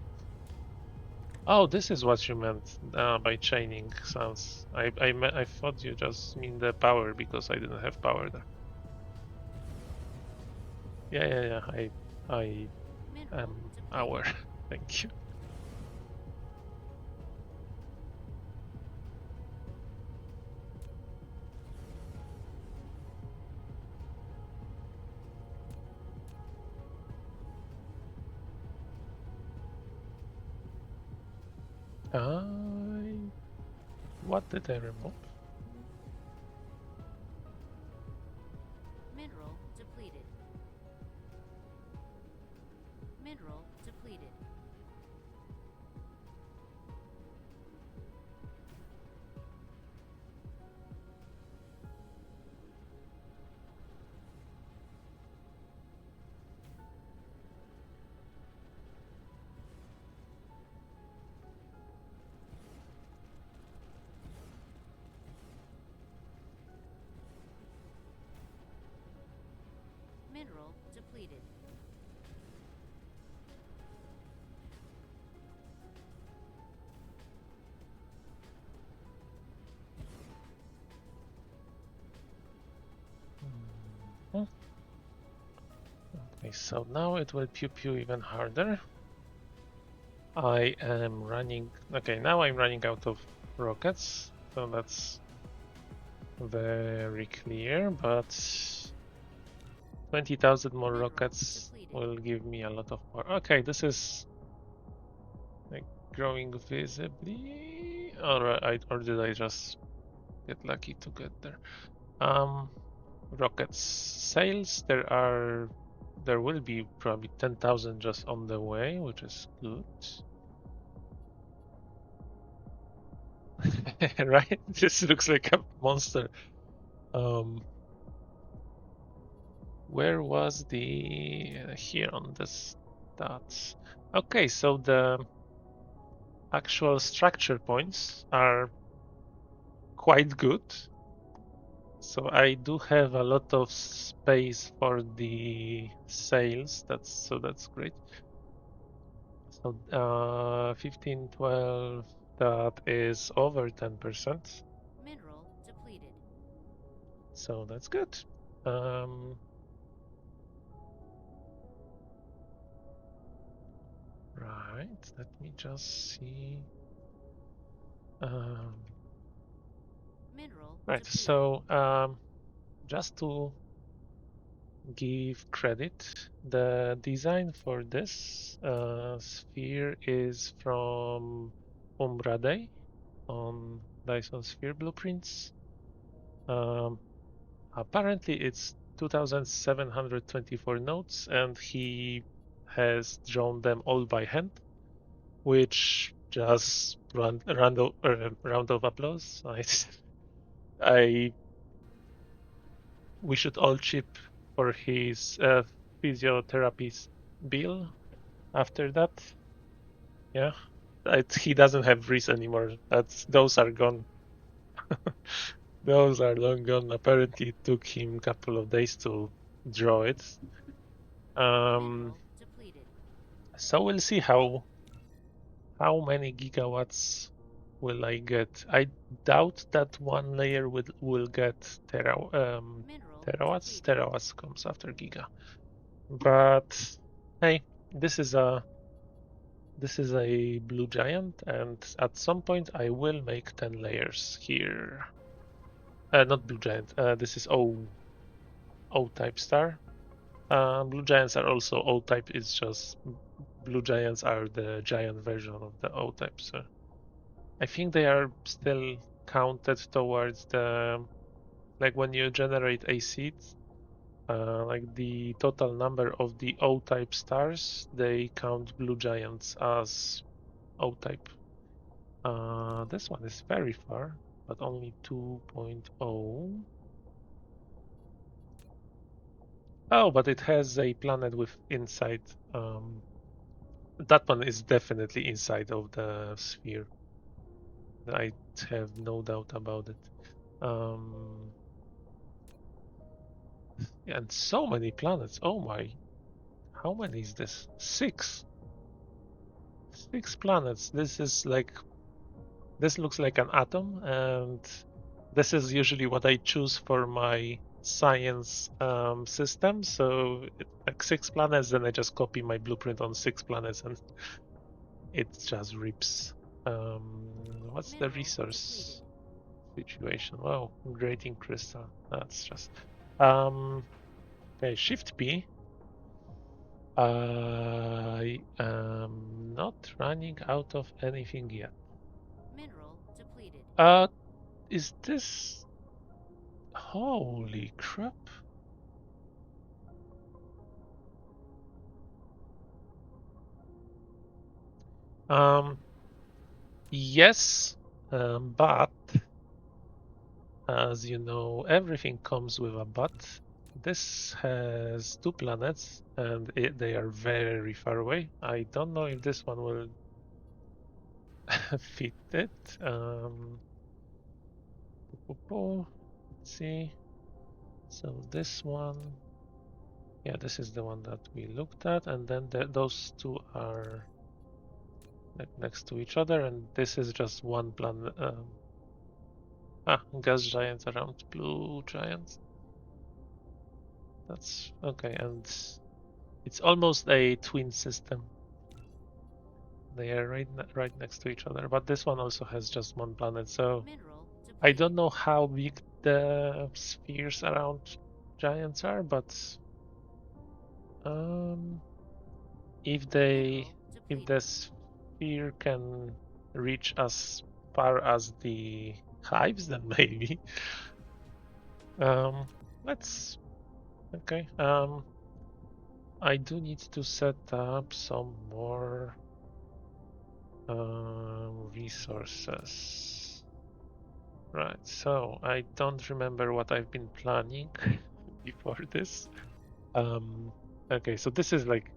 [SPEAKER 2] Oh, this is what you meant by chaining suns. I thought you just mean the power because I didn't have power there. Yeah. I
[SPEAKER 1] Mineral
[SPEAKER 2] am
[SPEAKER 1] depleted.
[SPEAKER 2] aware. Thank you. I What did I remove?
[SPEAKER 1] Mineral depleted. Mineral depleted. Mineral depleted.
[SPEAKER 2] Mhm. Okay, so now it will pew pew even harder. I am running. Okay, now I'm running out of rockets, so that's very clear, but 20,000 more
[SPEAKER 1] Mineral
[SPEAKER 2] rockets
[SPEAKER 1] depleted.
[SPEAKER 2] will give me a lot of power. Okay, this is like growing visibly. Or did I just get lucky to get there? Rockets sales. There will be probably 10,000 just on the way, which is good. Right? This looks like a monster. Um, where was the here on the stats? Okay, so the actual structure points are quite good. So I do have a lot of space for the sales. That's great. So 15, 12, that is over 10%.
[SPEAKER 1] Mineral depleted.
[SPEAKER 2] So that's good. Um, right, let me just see. Um,
[SPEAKER 1] Mineral
[SPEAKER 2] right,
[SPEAKER 1] depleted.
[SPEAKER 2] so just to give credit, the design for this sphere is from Umbraday on Dyson Sphere Blueprints. Um, Apparently, it's 2,724 notes, and he has drawn them all by hand, which just round of applause. I we should all chip for his physiotherapy bill after that. Yeah, he doesn't have Reese anymore. Those are gone. Those are long gone. Apparently, it took him a couple of days to draw it. Um,
[SPEAKER 1] Mineral depleted.
[SPEAKER 2] so we'll see how many gigawatts will I get. I doubt that one layer will get
[SPEAKER 1] Mineral
[SPEAKER 2] terawatts.
[SPEAKER 1] depleted.
[SPEAKER 2] Terawatts comes after giga. But hey, this is a blue giant, and at some point I will make 10 layers here. Not blue giant. This is O type star. Blue giants are also O type. It's just blue giants are the giant version of the O type. So I think they are still counted towards the like when you generate a seed, like the total number of the O type stars, they count blue giants as O type. This one is very far, but only 2.0. Oh, but it has a planet with inside. That one is definitely inside of the sphere. I have no doubt about it. Um, and so many planets. Oh my, how many is this? Six. Six planets. This looks like an atom, and this is usually what I choose for my science system. So like six planets, then I just copy my blueprint on six planets, and it just rips. What's the
[SPEAKER 1] Mineral depleted.
[SPEAKER 2] resource situation? Wow, grading crystal. That's just okay. Shift P. I am not running out of anything yet.
[SPEAKER 1] Mineral depleted.
[SPEAKER 2] Uh, is this? Holy crap! Um, yes, but as you know, everything comes with a but. This has two planets, and they are very far away. I don't know if this one will fit it. Let's see. So this one, Yeah, this is the one that we looked at, and then those two are like next to each other, and this is just one planet. Gas giants around blue giants. That's okay, and it's almost a twin system. They are right next to each other, but this one also has just one planet, so I don't know how big the spheres around giants are, but if the sphere can reach as far as the hives, then maybe. Let's okay. I do need to set up some more resources. Right, so I don't remember what I've been planning before this. Okay, so this is like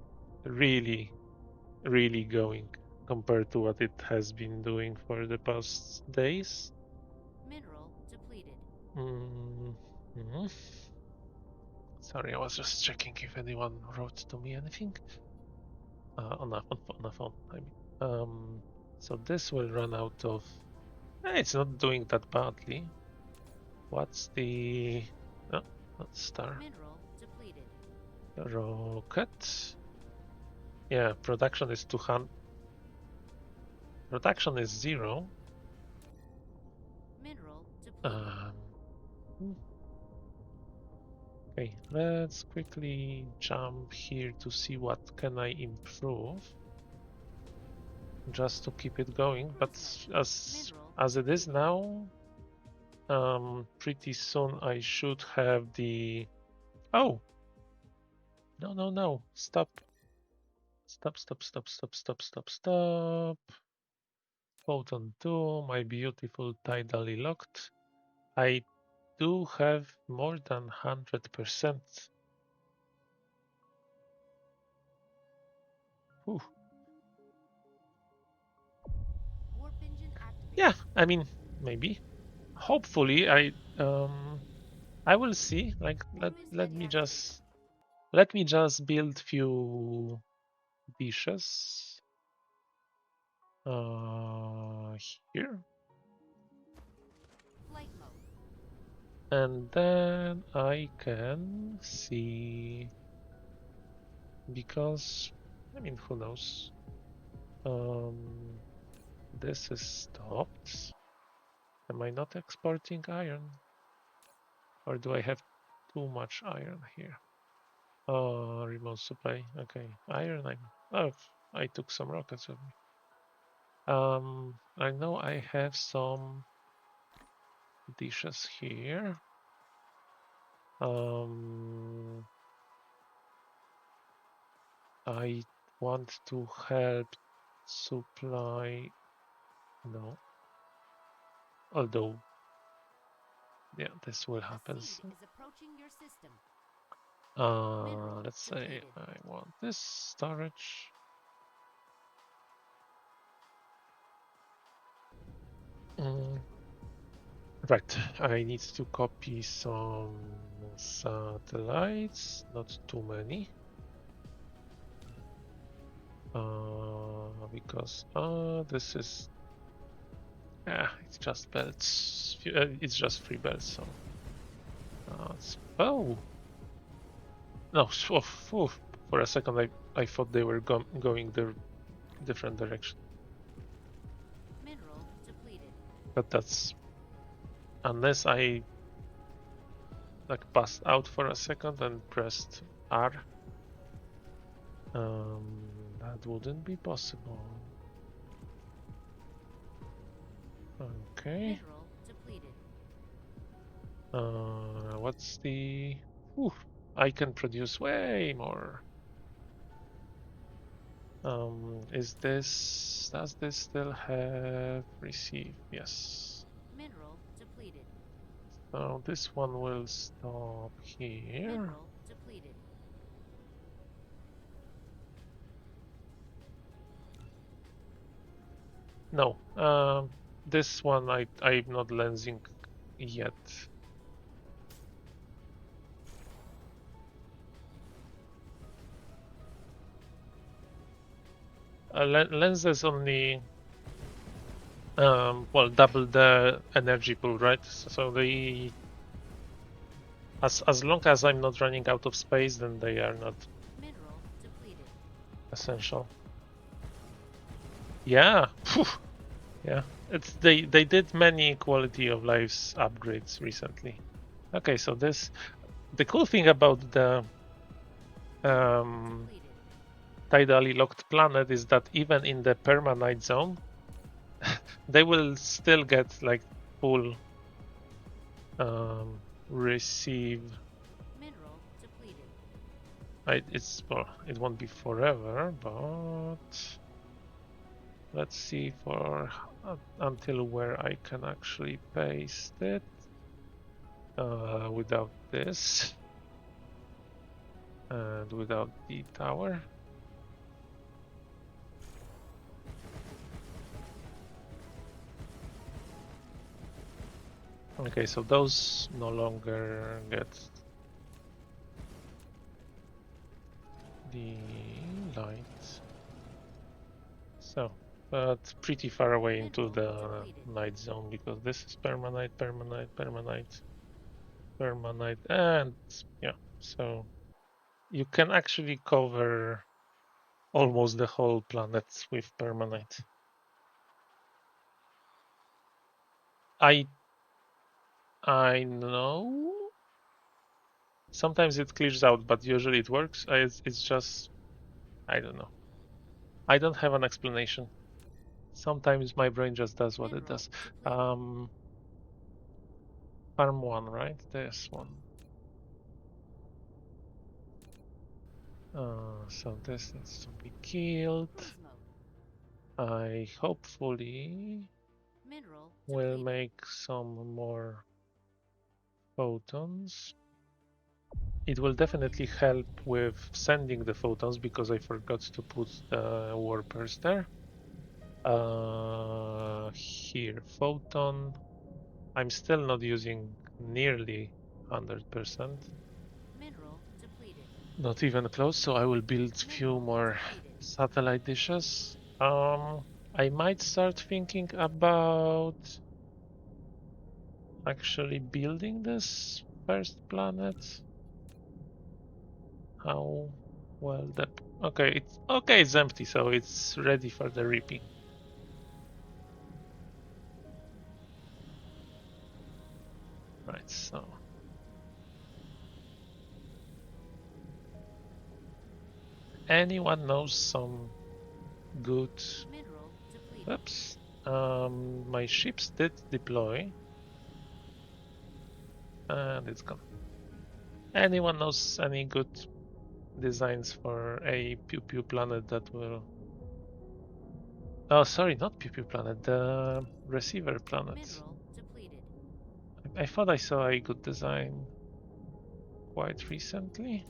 [SPEAKER 2] really, really going compared to what it has been doing for the past days.
[SPEAKER 1] Mineral depleted.
[SPEAKER 2] Mm-hmm. Sorry, I was just checking if anyone wrote to me anything. On a phone, I mean. So this will run out of. It's not doing that badly. What's the star?
[SPEAKER 1] Mineral depleted.
[SPEAKER 2] Rocket. Yeah, production is 200. Production is 0.
[SPEAKER 1] Mineral depleted.
[SPEAKER 2] Okay, let's quickly jump here to see what can I improve, just to keep it going. But as it is now, pretty soon I should have the. Oh, no! Stop! Photon 2, my beautiful tidally locked. I do have more than 100%. Whew.
[SPEAKER 1] Warp engine activated.
[SPEAKER 2] Yeah, I mean, maybe. Hopefully, I will see. Like, let me just build few dishes here,
[SPEAKER 1] Flight mode.
[SPEAKER 2] and then I can see, because I mean, who knows? This is stopped. Am I not exporting iron? Or do I have too much iron here? Oh, remote supply. Okay, iron. I took some rockets with me. I know I have some dishes here. I want to help supply. No, although, yeah, this will happen.
[SPEAKER 1] Is approaching your system.
[SPEAKER 2] Let's say I want this storage. Right, I need to copy some satellites, not too many. Because this is, it's just belts. It's just 3 belts, so. Oh! No, for a second I thought they were going the different direction.
[SPEAKER 1] Mineral depleted.
[SPEAKER 2] But that's, unless I like passed out for a second and pressed R, that wouldn't be possible. Okay.
[SPEAKER 1] Mineral depleted.
[SPEAKER 2] What's the? I can produce way more. Is this? Does this still have receive? Yes.
[SPEAKER 1] Mineral depleted.
[SPEAKER 2] So this one will stop here.
[SPEAKER 1] Mineral depleted.
[SPEAKER 2] No. This one I'm not lensing yet. Lenses only well, double the energy pool, right? So they, as long as I'm not running out of space, then they are not
[SPEAKER 1] Mineral depleted.
[SPEAKER 2] essential. Yeah, phew, yeah. It's they did many quality of lives upgrades recently. Okay, so this, the cool thing about the
[SPEAKER 1] Depleted.
[SPEAKER 2] tidally locked planet is that even in the permanite zone, they will still get like full receive.
[SPEAKER 1] Mineral depleted.
[SPEAKER 2] It's, well, it won't be forever, but let's see for until where I can actually paste it without this and without the tower. Okay, so those no longer get the light. So, but pretty far away into
[SPEAKER 1] Mineral
[SPEAKER 2] the
[SPEAKER 1] depleted.
[SPEAKER 2] night zone because this is permanite, permanite, permanite, permanite, and yeah. So you can actually cover almost the whole planet with permanite. I know. Sometimes it clears out, but usually it works. It's just, I don't know. I don't have an explanation. Sometimes my brain just does what it
[SPEAKER 1] Mineral
[SPEAKER 2] does.
[SPEAKER 1] depleted.
[SPEAKER 2] Farm one, right? This one. So this needs to be killed.
[SPEAKER 1] Freeze mode.
[SPEAKER 2] I hopefully
[SPEAKER 1] Mineral
[SPEAKER 2] will
[SPEAKER 1] depleted.
[SPEAKER 2] make some more photons. It will definitely help with sending the photons because I forgot to put the warpers there. Here, photon. I'm still not using nearly 100%.
[SPEAKER 1] Mineral depleted.
[SPEAKER 2] Not even close, so I will build few
[SPEAKER 1] Mineral
[SPEAKER 2] more
[SPEAKER 1] depleted.
[SPEAKER 2] satellite dishes. I might start thinking about actually building this first planet. How well the, okay, it's empty, so it's ready for the reaping. Right, so anyone knows some good,
[SPEAKER 1] Mineral depleted.
[SPEAKER 2] oops, my ships did deploy and it's gone. Anyone knows any good designs for a pew pew planet that will, oh sorry, not pew pew planet, the receiver planet.
[SPEAKER 1] Mineral depleted.
[SPEAKER 2] I thought I saw a good design quite recently.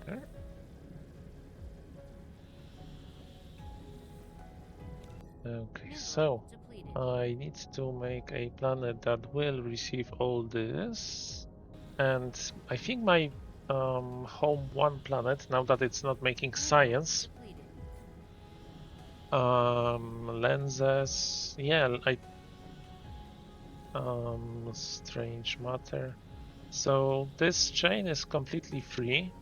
[SPEAKER 2] There. Okay,
[SPEAKER 1] Mineral
[SPEAKER 2] so
[SPEAKER 1] depleted.
[SPEAKER 2] I need to make a planet that will receive all this. And I think my home one planet, now that it's not making
[SPEAKER 1] Mineral
[SPEAKER 2] science,
[SPEAKER 1] depleted.
[SPEAKER 2] lenses, yeah, strange matter. So this chain is completely free.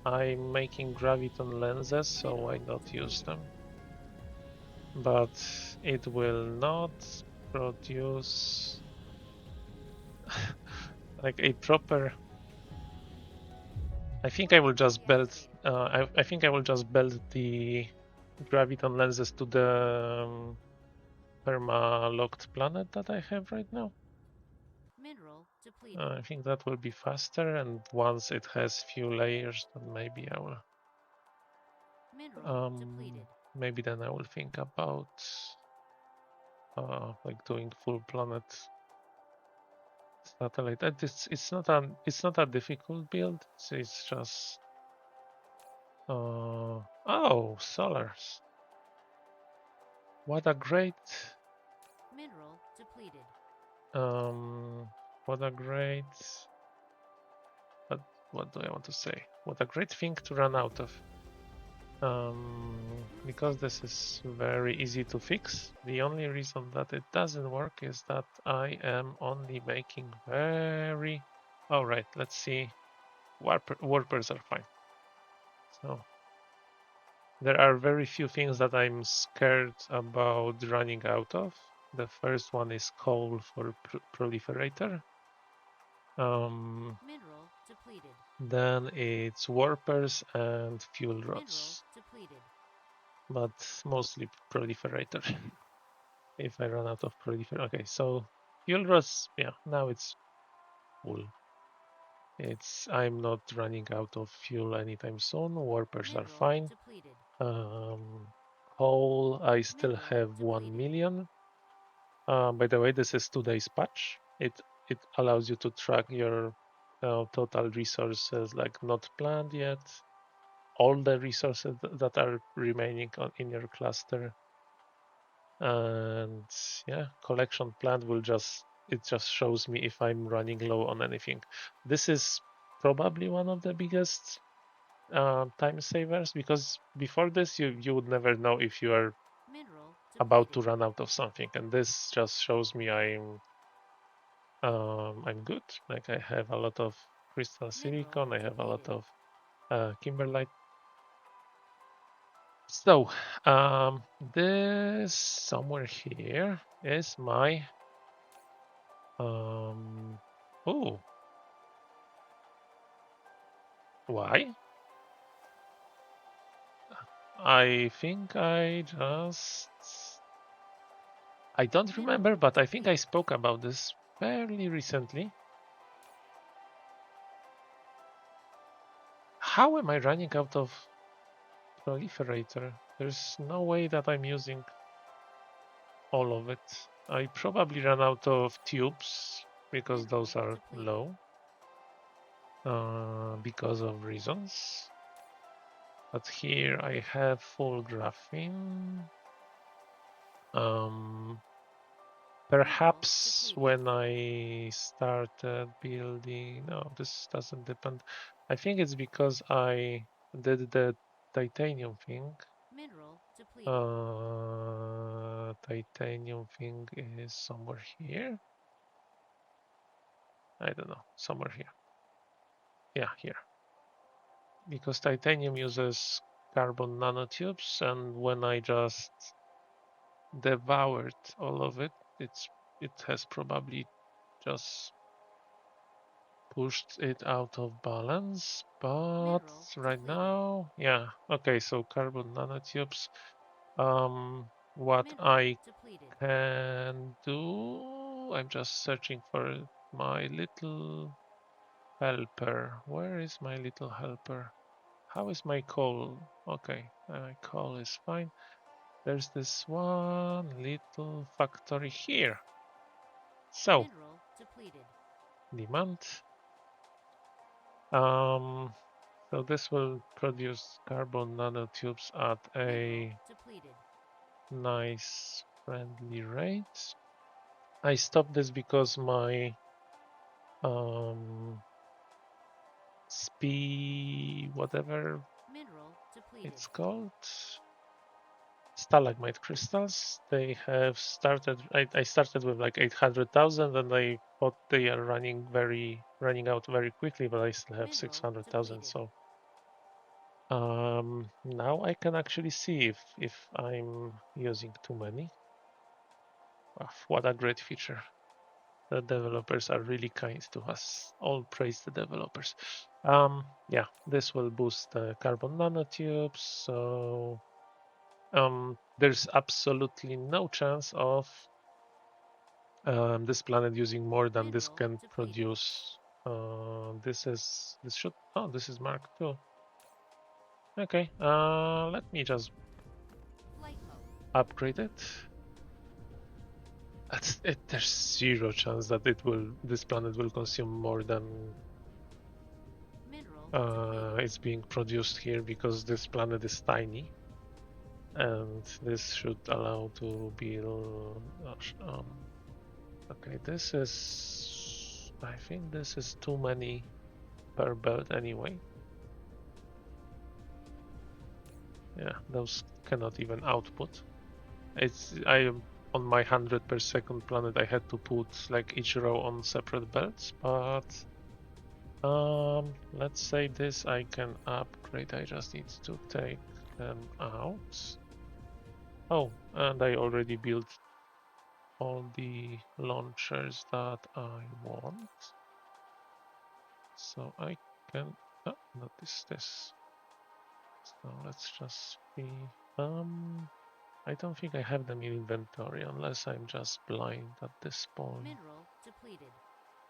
[SPEAKER 2] I'm making graviton lenses, so why
[SPEAKER 1] Mineral
[SPEAKER 2] not use
[SPEAKER 1] depleted.
[SPEAKER 2] them? But it will not produce like a proper. I think I will just build.
[SPEAKER 1] Deactivated.
[SPEAKER 2] I think I will just build the graviton lenses to the perma-locked planet that I have right now.
[SPEAKER 1] Mineral depleted.
[SPEAKER 2] I think that will be faster, and once it has few layers, then maybe I will.
[SPEAKER 1] Mineral depleted.
[SPEAKER 2] Maybe then I will think about like doing full planet satellite. It's not a difficult build. It's just oh, solars. What a great
[SPEAKER 1] Mineral depleted.
[SPEAKER 2] um what a great, but what do I want to say? What a great thing to run out of. Because this is very easy to fix. The only reason that it doesn't work is that I am only making very... All right, let's see. Warpers are fine. So there are very few things that I'm scared about running out of. The first one is coal for proliferator.
[SPEAKER 1] Mineral depleted.
[SPEAKER 2] Then it's warpers and fuel
[SPEAKER 1] Mineral
[SPEAKER 2] rods,
[SPEAKER 1] depleted.
[SPEAKER 2] but mostly proliferator. If I run out of proliferator, okay. So fuel rods, yeah. Now it's full. I'm not running out of fuel anytime soon. Warpers are
[SPEAKER 1] Mineral
[SPEAKER 2] fine.
[SPEAKER 1] depleted.
[SPEAKER 2] Coal, I still
[SPEAKER 1] Mineral
[SPEAKER 2] have 1
[SPEAKER 1] depleted.
[SPEAKER 2] million. By the way, this is 2 days patch. It allows you to track your total resources, like not planned yet, all the resources that are remaining in your cluster, and yeah, collection planned will just shows me if I'm running low on anything. This is probably one of the biggest time savers, because before this you would never know if you are
[SPEAKER 1] Mineral
[SPEAKER 2] about to
[SPEAKER 1] depleted.
[SPEAKER 2] run out of something, and this just shows me I'm good. Like I have a lot of crystal
[SPEAKER 1] Mineral
[SPEAKER 2] silicon, I have a lot
[SPEAKER 1] depleted.
[SPEAKER 2] of kimberlite. So this somewhere here is my oh, why? I think I don't
[SPEAKER 1] Mineral
[SPEAKER 2] remember, but I think I
[SPEAKER 1] depleted.
[SPEAKER 2] spoke about this fairly recently. How am I running out of proliferator? There's no way that I'm using all of it. I probably ran out of tubes because
[SPEAKER 1] Mineral
[SPEAKER 2] those are
[SPEAKER 1] depleted.
[SPEAKER 2] low because of reasons. But here I have full graphene. Perhaps when I started building, no, this doesn't depend. I think it's because I did the titanium thing.
[SPEAKER 1] Mineral depleted.
[SPEAKER 2] Titanium thing is somewhere here. I don't know, somewhere here. Yeah, here. Because titanium uses carbon nanotubes, and when I just devoured all of it, it has probably just pushed it out of balance. But
[SPEAKER 1] Mineral
[SPEAKER 2] right
[SPEAKER 1] depleted.
[SPEAKER 2] now, yeah, okay, so carbon nanotubes. What
[SPEAKER 1] Mineral
[SPEAKER 2] I
[SPEAKER 1] depleted.
[SPEAKER 2] can do, I'm just searching for my little helper. Where is my little helper? How is my coal? Okay, my coal is fine. There's this one little factory here. So,
[SPEAKER 1] Mineral depleted.
[SPEAKER 2] demand. Um, so this will produce carbon nanotubes at
[SPEAKER 1] Mineral
[SPEAKER 2] a
[SPEAKER 1] depleted.
[SPEAKER 2] nice friendly rate. I stopped this because my um whatever
[SPEAKER 1] Mineral depleted.
[SPEAKER 2] it's called, stalagmite crystals, they have started. I started with like 800,000, and I thought they are running out very quickly, but I still have
[SPEAKER 1] Mineral
[SPEAKER 2] 600,000.
[SPEAKER 1] depleted.
[SPEAKER 2] So now I can actually see if I'm using too many. What a great feature. The developers are really kind to us. All praise the developers. Yeah, this will boost the carbon nanotubes. So there's absolutely no chance of this planet using more than this
[SPEAKER 1] Mineral
[SPEAKER 2] can
[SPEAKER 1] depleted.
[SPEAKER 2] produce. This is Mark II. Okay, let me just
[SPEAKER 1] Flight mode.
[SPEAKER 2] upgrade it. There's zero chance that this planet will consume more than
[SPEAKER 1] Mineral depleted.
[SPEAKER 2] it's being produced here, because this planet is tiny, and this should allow to build. Okay, this is. I think this is too many per belt anyway. Yeah, those cannot even output. I am on my 100 per second planet. I had to put like each row on separate belts, but let's say this I can upgrade. I just need to take them out. Oh, and I already built all the launchers that I want. So I can not this. So let's just see. I don't think I have them in inventory unless I'm just blind at this point.
[SPEAKER 1] Mineral depleted.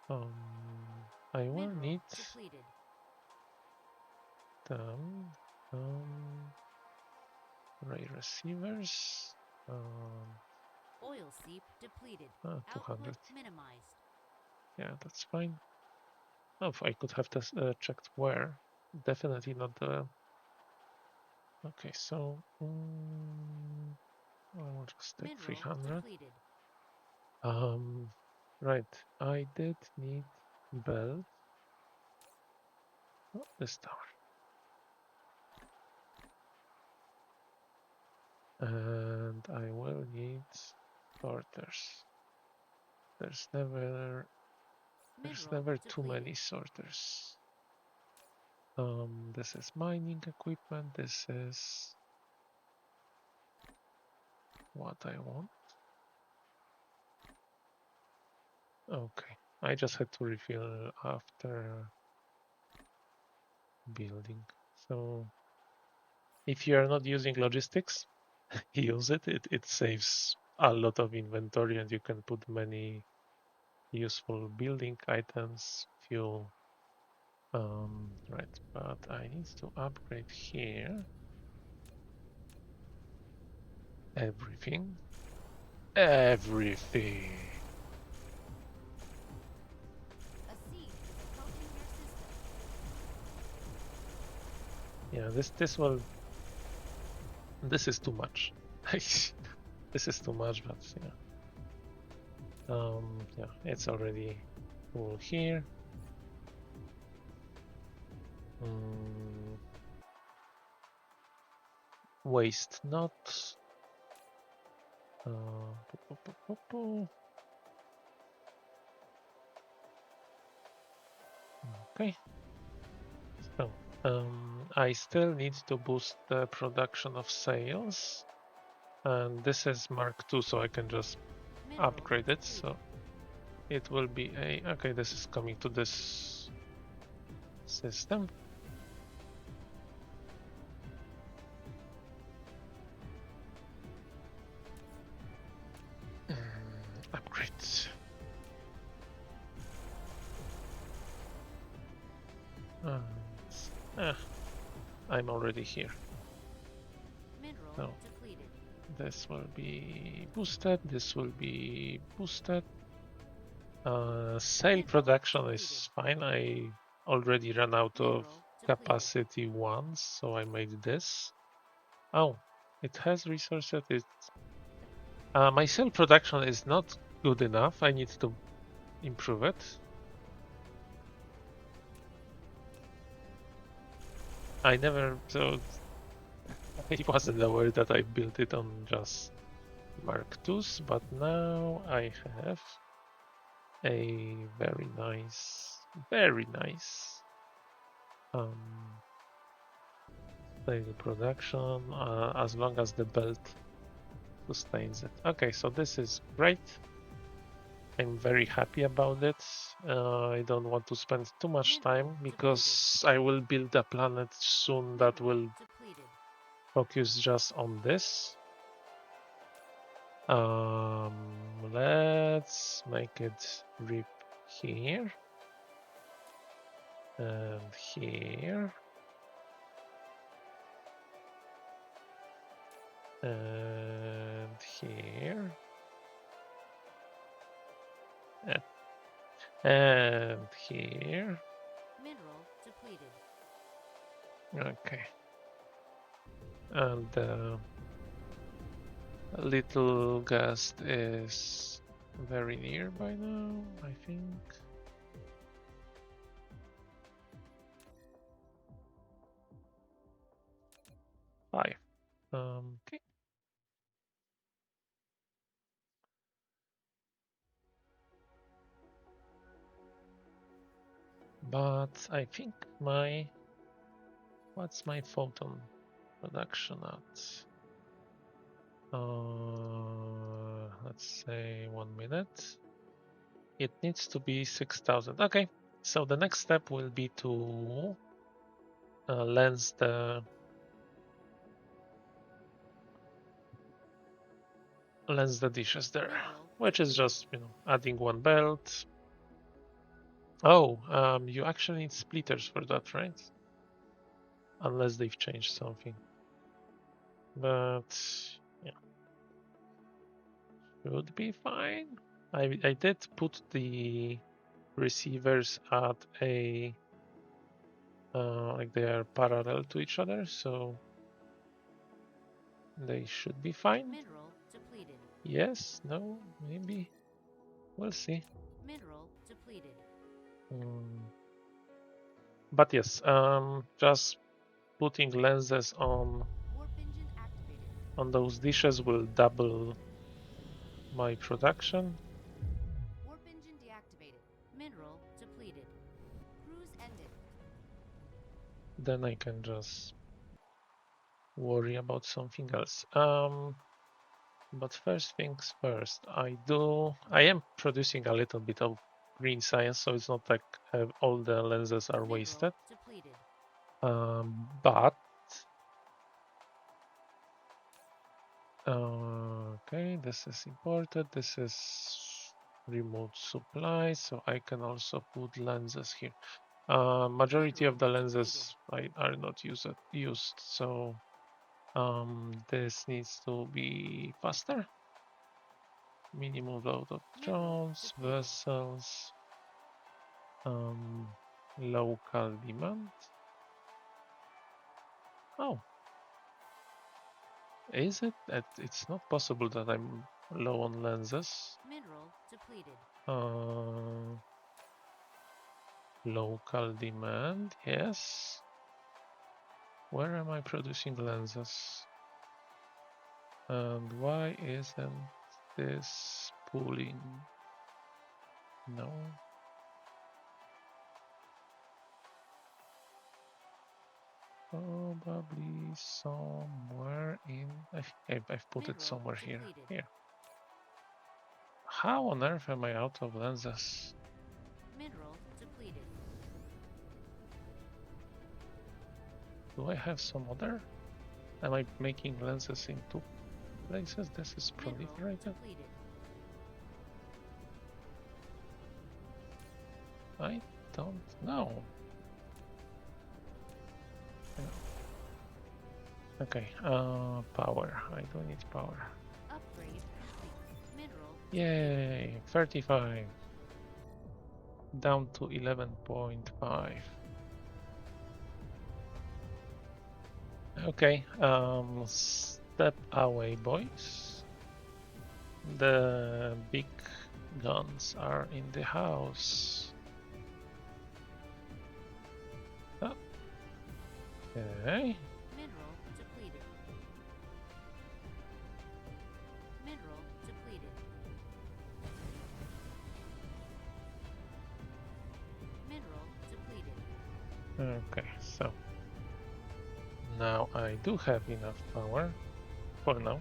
[SPEAKER 2] I will
[SPEAKER 1] Mineral
[SPEAKER 2] need
[SPEAKER 1] depleted.
[SPEAKER 2] them. Ray receivers.
[SPEAKER 1] Oil seep depleted.
[SPEAKER 2] 200.
[SPEAKER 1] Output minimized.
[SPEAKER 2] Yeah, that's fine. Oh, if I could have checked where. Definitely not the. Okay, so I will just take
[SPEAKER 1] Mineral
[SPEAKER 2] 300.
[SPEAKER 1] depleted.
[SPEAKER 2] Right. I did need belt. Oh, this tower. And I will need sorters. There's never too many sorters. This is mining equipment. This is what I want. Okay, I just had to refill after building. So if you are not using logistics, use it. It saves a lot of inventory and you can put many useful building items, fuel. Right, but I need to upgrade here. Everything. Everything.
[SPEAKER 1] A seed is approaching your system.
[SPEAKER 2] Yeah, this is too much. This is too much, but yeah. Yeah, it's already full here. Waste not. Okay. So I still need to boost the production of sales, and this is Mark II, so I can just upgrade it. So it will be okay. This is coming to this system. Upgrades. I'm already here.
[SPEAKER 1] Mineral depleted.
[SPEAKER 2] This will be boosted. This will be boosted. Sale production is fine. I already ran out of capacity once, so I made this. Oh, it has resources. My sale production is not good enough. I need to improve it. I wasn't aware that I built it on just Mark IIs, but now I have a very nice stable production as long as the belt sustains it. Okay, so this is great. I'm very happy about it. I don't want to spend too much time because I will build a planet soon that will focus just on this. Let's make it rip here and here and here and here.
[SPEAKER 1] Mineral depleted.
[SPEAKER 2] Okay. And the little guest is very near by now, I think. 5. Okay. But I think what's my photon production at? Let's say 1 minute. It needs to be 6,000. Okay, so the next step will be to lens the dishes there, which is just adding one belt. Oh, you actually need splitters for that, right? Unless they've changed something. But yeah, should be fine. I did put the receivers at a like they are parallel to each other, so they should be fine.
[SPEAKER 1] Mineral depleted.
[SPEAKER 2] Yes, no, maybe. We'll see.
[SPEAKER 1] Mineral depleted.
[SPEAKER 2] But yes, just putting lenses on
[SPEAKER 1] Warp engine activated.
[SPEAKER 2] those dishes will double my production.
[SPEAKER 1] Warp engine deactivated. Mineral depleted. Cruise ended.
[SPEAKER 2] Then I can just worry about something else. But first things first, I am producing a little bit of green science, so it's not like all the lenses are wasted.
[SPEAKER 1] Depleted.
[SPEAKER 2] But okay, this is imported. This is remote supply, so I can also put lenses here. Majority of the lenses are not used, so this needs to be faster. Minimum load of drones, vessels, local demand. Oh, is it? It's not possible that I'm low on lenses.
[SPEAKER 1] Mineral depleted.
[SPEAKER 2] Local demand, yes. Where am I producing lenses? And why isn't this pulling? No. Probably somewhere in. I've put it somewhere here. Here. How on earth am I out of lenses?
[SPEAKER 1] Mineral depleted.
[SPEAKER 2] Do I have some other? Am I making lenses in two places? This is proliferated. I don't know. Okay, power. I don't need power.
[SPEAKER 1] Upgrade complete. Mineral.
[SPEAKER 2] Yay, 35. Down to 11.5. Okay, step away, boys. The big guns are in the house. Oh. Okay.
[SPEAKER 1] Mineral depleted. Mineral depleted. Mineral depleted.
[SPEAKER 2] Okay, so now I do have enough power for now.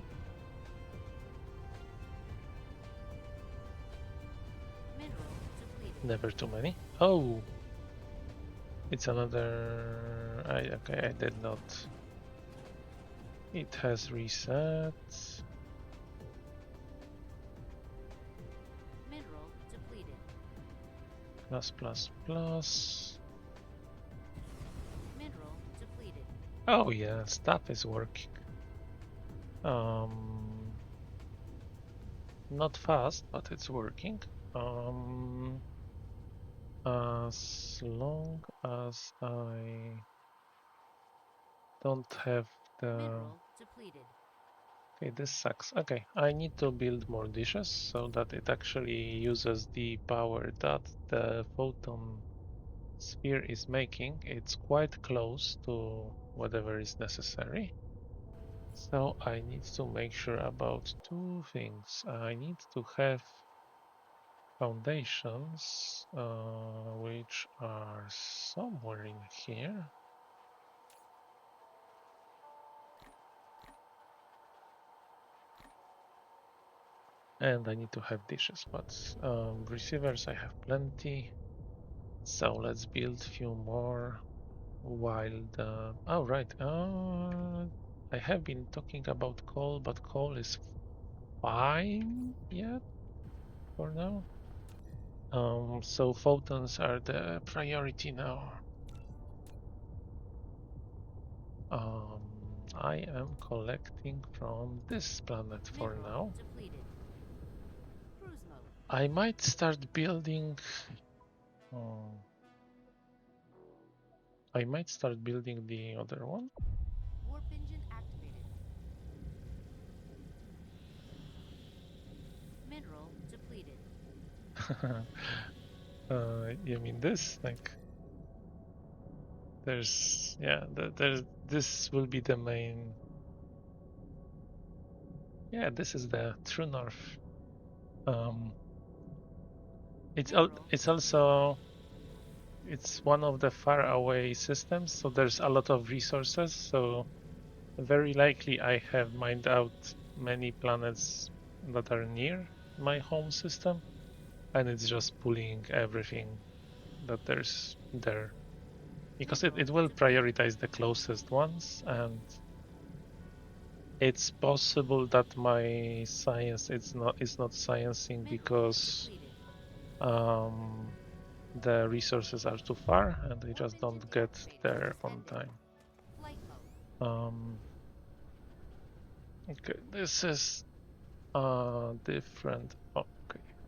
[SPEAKER 1] Mineral depleted.
[SPEAKER 2] Never too many. Oh, it's another. Okay, I did not. It has reset.
[SPEAKER 1] Mineral depleted.
[SPEAKER 2] Plus, plus, plus.
[SPEAKER 1] Mineral depleted.
[SPEAKER 2] Oh yeah, stuff is working. Not fast, but it's working. As long as I don't have the...
[SPEAKER 1] Mineral depleted.
[SPEAKER 2] Okay, this sucks. Okay, I need to build more dishes so that it actually uses the power that the photon sphere is making. It's quite close to whatever is necessary. So I need to make sure about two things. I need to have foundations, which are somewhere in here. And I need to have dishes, but receivers I have plenty. So let's build few more while the... Oh, right. I have been talking about coal, but coal is fine yet for now. So photons are the priority now. I am collecting from this planet for
[SPEAKER 1] Mineral
[SPEAKER 2] now.
[SPEAKER 1] depleted. Cruise mode.
[SPEAKER 2] I might start building... I might start building the other one.
[SPEAKER 1] Warp engine activated. Mineral depleted.
[SPEAKER 2] You mean this? Like, there's... Yeah, there's... This will be the main... Yeah, this is the true north. It's also... It's one of the far away systems, so there's a lot of resources, so very likely I have mined out many planets that are near my home system, and it's just pulling everything that there's there. Because it will prioritize the closest ones, and it's possible that my science is not sciencing because the resources are too far and I just don't get there on time. Okay, this is a different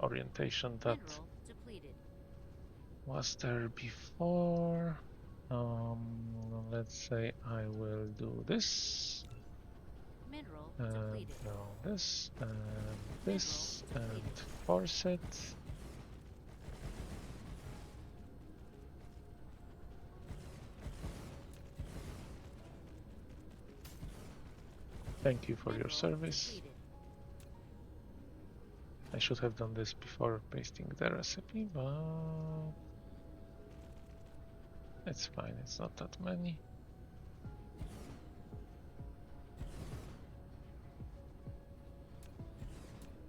[SPEAKER 2] orientation that was there before. Let's say I will do this. And now this and this and force it. Thank you for your service. I should have done this before pasting the recipe, but it's fine, it's not that many.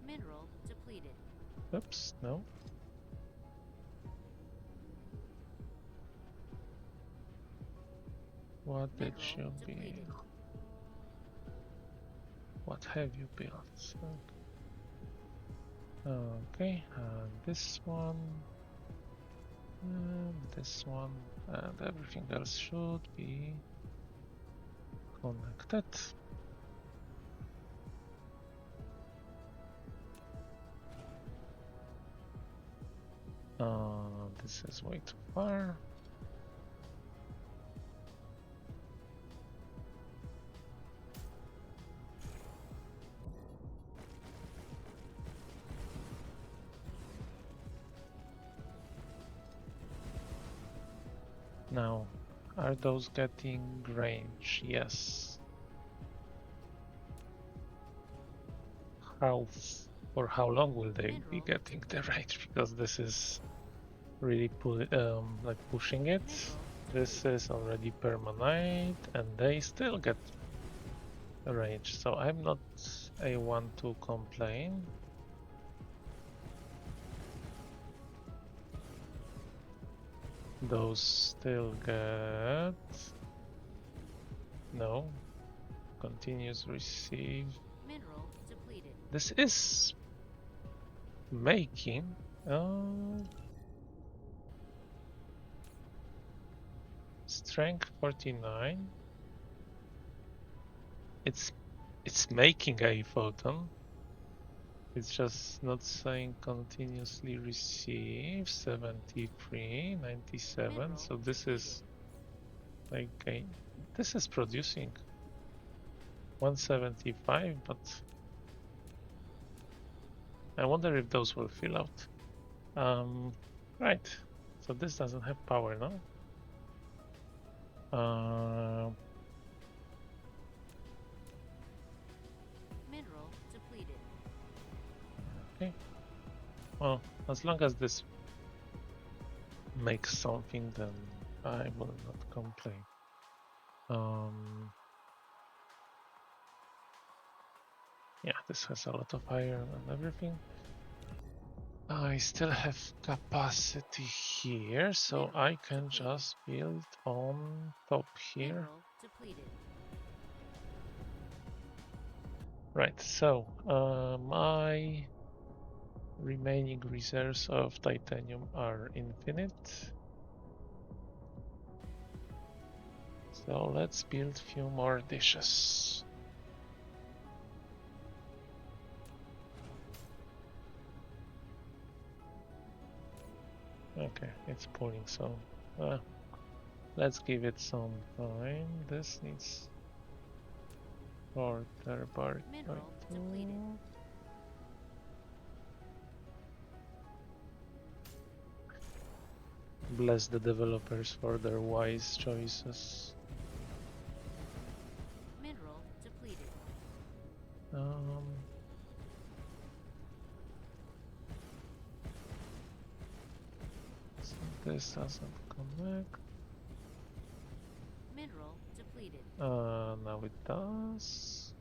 [SPEAKER 1] Mineral depleted.
[SPEAKER 2] Oops, no. What did you build? What have you built? Okay, and this one, and this one, and everything else should be connected. This is way too far. Now, are those getting range? Yes. For how long will they be getting the range? Because this is really like pushing it. This is already permanite, and they still get a range. So I'm not a one to complain. Those still get... No. Continuous receive.
[SPEAKER 1] Mineral depleted.
[SPEAKER 2] This is making... Strength 49. It's making a photon. It's just not saying continuously receive. 73, 97. So this is like this is producing 175, but I wonder if those will fill out. Right. So this doesn't have power now. Well, as long as this makes something, then I will not complain. Yeah, this has a lot of iron and everything. I still have capacity here, so I can just build on top here.
[SPEAKER 1] Mineral depleted.
[SPEAKER 2] Right, so my remaining reserves of titanium are infinite. So let's build a few more dishes. Okay, it's pulling, so let's give it some time. This needs order bar.
[SPEAKER 1] Mineral depleted.
[SPEAKER 2] Bless the developers for their wise choices.
[SPEAKER 1] Mineral depleted.
[SPEAKER 2] So this doesn't connect.
[SPEAKER 1] Mineral depleted.
[SPEAKER 2] Now it does.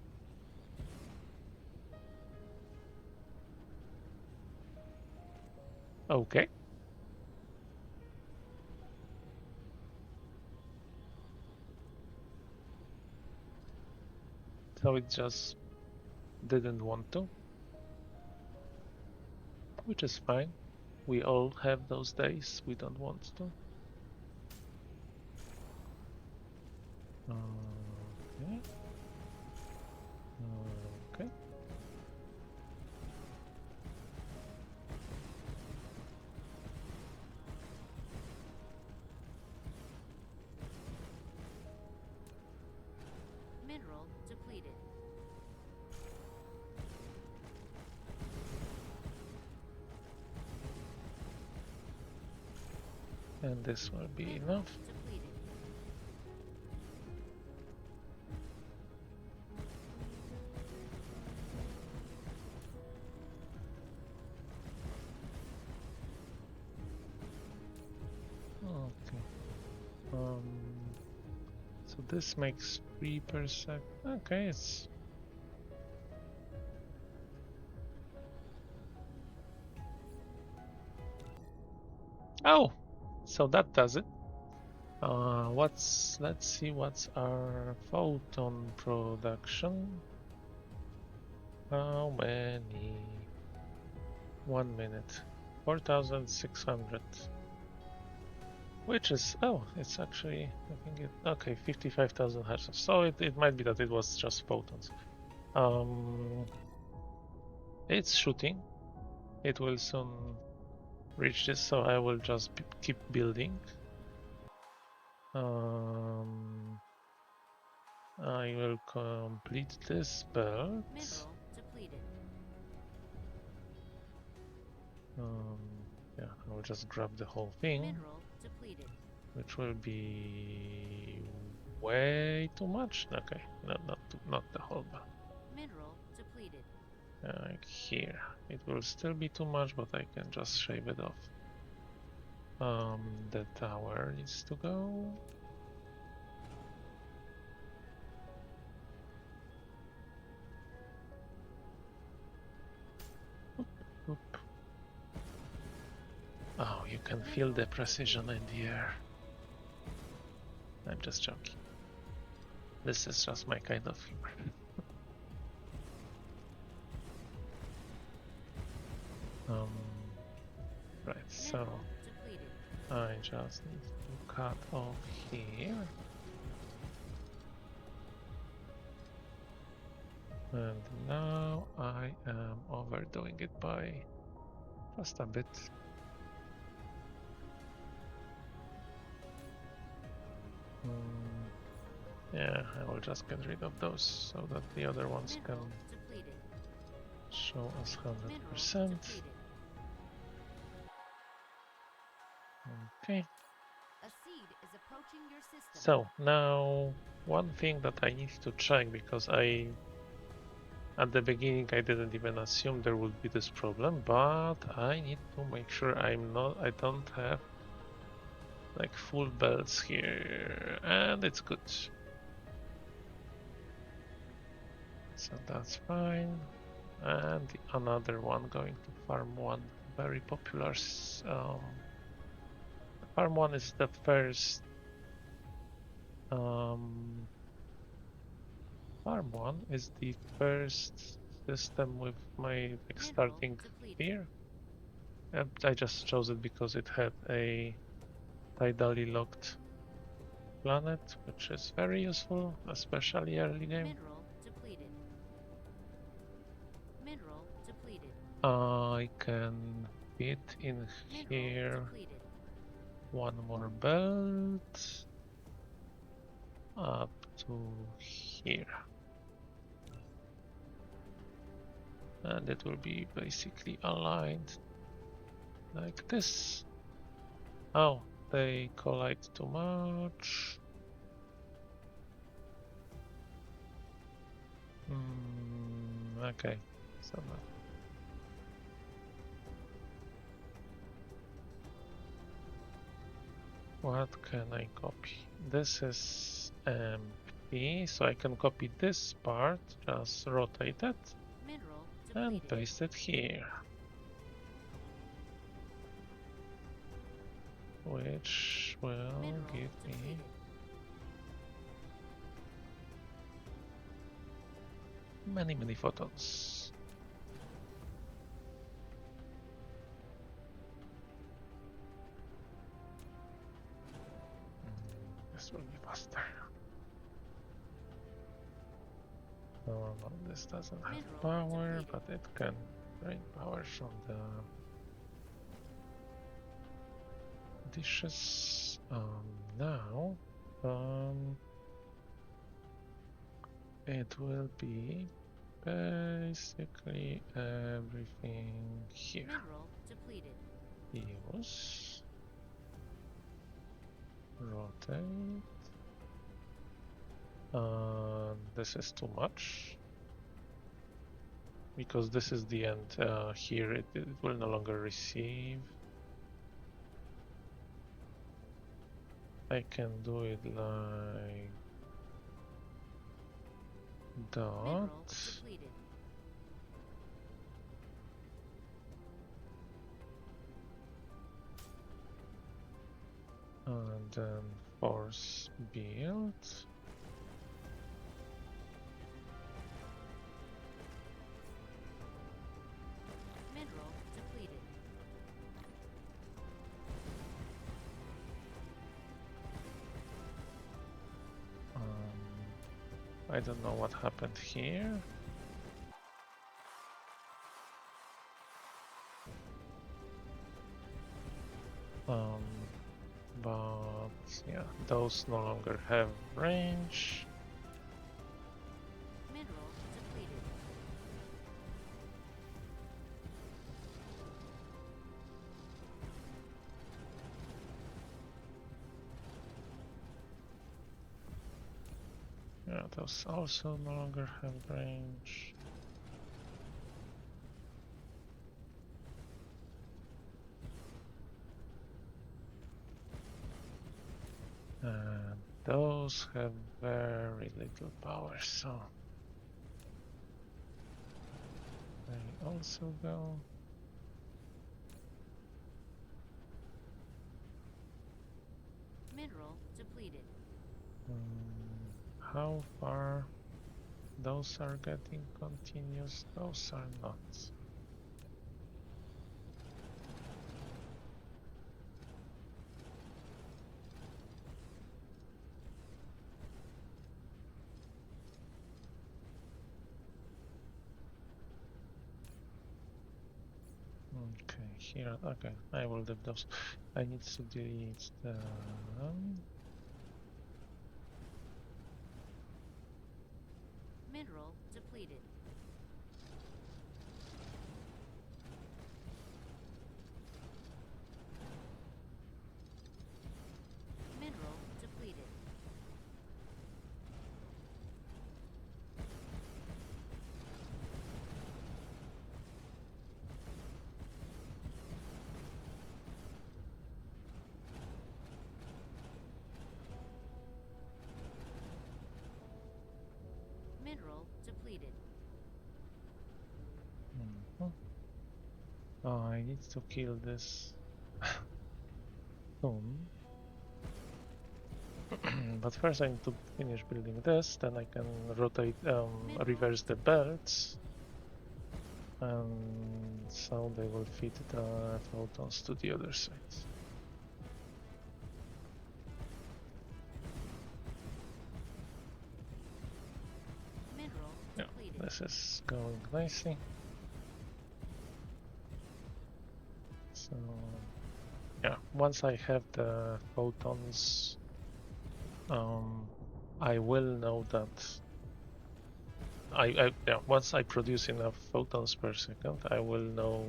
[SPEAKER 2] Okay. So it just didn't want to, which is fine. We all have those days we don't want to. Okay. Okay.
[SPEAKER 1] Mineral depleted.
[SPEAKER 2] And this will be
[SPEAKER 1] Mineral
[SPEAKER 2] enough.
[SPEAKER 1] depleted.
[SPEAKER 2] Okay. So this makes 3%. Okay, it's oh, so that does it. Let's see what's our photon production. How many? 1 minute. 4,600. Which is, oh, it's actually, I think it, okay, 55,000 hertz. So it might be that it was just photons. It's shooting. It will soon reach this, so I will just keep building. I will complete this belt.
[SPEAKER 1] Mineral depleted.
[SPEAKER 2] Yeah, I will just grab the whole thing.
[SPEAKER 1] Mineral depleted.
[SPEAKER 2] Which will be way too much. Okay, not the whole belt.
[SPEAKER 1] Mineral depleted.
[SPEAKER 2] Like here, it will still be too much, but I can just shave it off. The tower needs to go. Oop, oop. Oh, you can feel the precision in the air. I'm just joking. This is just my kind of humor. Right, so I just need to cut off here. And now I am overdoing it by just a bit. Yeah, I will just get rid of those so that the other ones can show us 100%. Okay.
[SPEAKER 1] A seed is approaching your system.
[SPEAKER 2] So now one thing that I need to check, because I At the beginning, I didn't even assume there would be this problem, but I need to make sure I don't have like full belts here, and it's good. So that's fine. And another one going to farm one, very popular. Farm one is the first. Farm one is the first system with my like starting here. And I just chose it because it had a tidally locked planet, which is very useful, especially early game.
[SPEAKER 1] Mineral depleted. Mineral depleted.
[SPEAKER 2] I can fit in here one more belt up to here. And it will be basically aligned like this. Oh, they collide too much. Okay, so what can I copy? This is empty, so I can copy this part, just rotate it and paste it here. Which will give me many photons. This will be faster. No, this doesn't have power, but it can drain power from the dishes. Now, it will be basically everything here.
[SPEAKER 1] Mineral depleted.
[SPEAKER 2] Use, rotate. This is too much because this is the end. Here it will no longer receive. I can do it like dot. And then force build.
[SPEAKER 1] Mineral depleted.
[SPEAKER 2] I don't know what happened here. But yeah, those no longer have range.
[SPEAKER 1] Mineral depleted.
[SPEAKER 2] Yeah, those also no longer have range. And those have very little power, so they also go.
[SPEAKER 1] Mineral depleted.
[SPEAKER 2] How far those are getting continuous, those are not. Okay, here, okay, I will do those. I need to delete them.
[SPEAKER 1] Mineral depleted. Mineral depleted.
[SPEAKER 2] I need to kill this soon. But first I need to finish building this, then I can rotate, reverse the belts. And so they will feed the photons to the other side.
[SPEAKER 1] Mineral
[SPEAKER 2] Yeah,
[SPEAKER 1] depleted.
[SPEAKER 2] this is going nicely. So yeah, once I have the photons, I will know that once I produce enough photons per second, I will know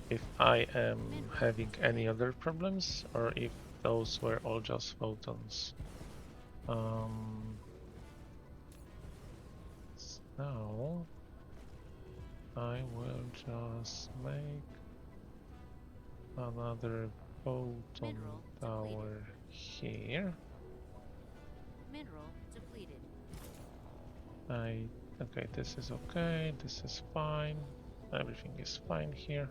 [SPEAKER 2] if I am having any other problems or if those were all just photons. So I will just make another photon tower here.
[SPEAKER 1] Mineral depleted.
[SPEAKER 2] Okay, this is okay, this is fine, everything is fine here.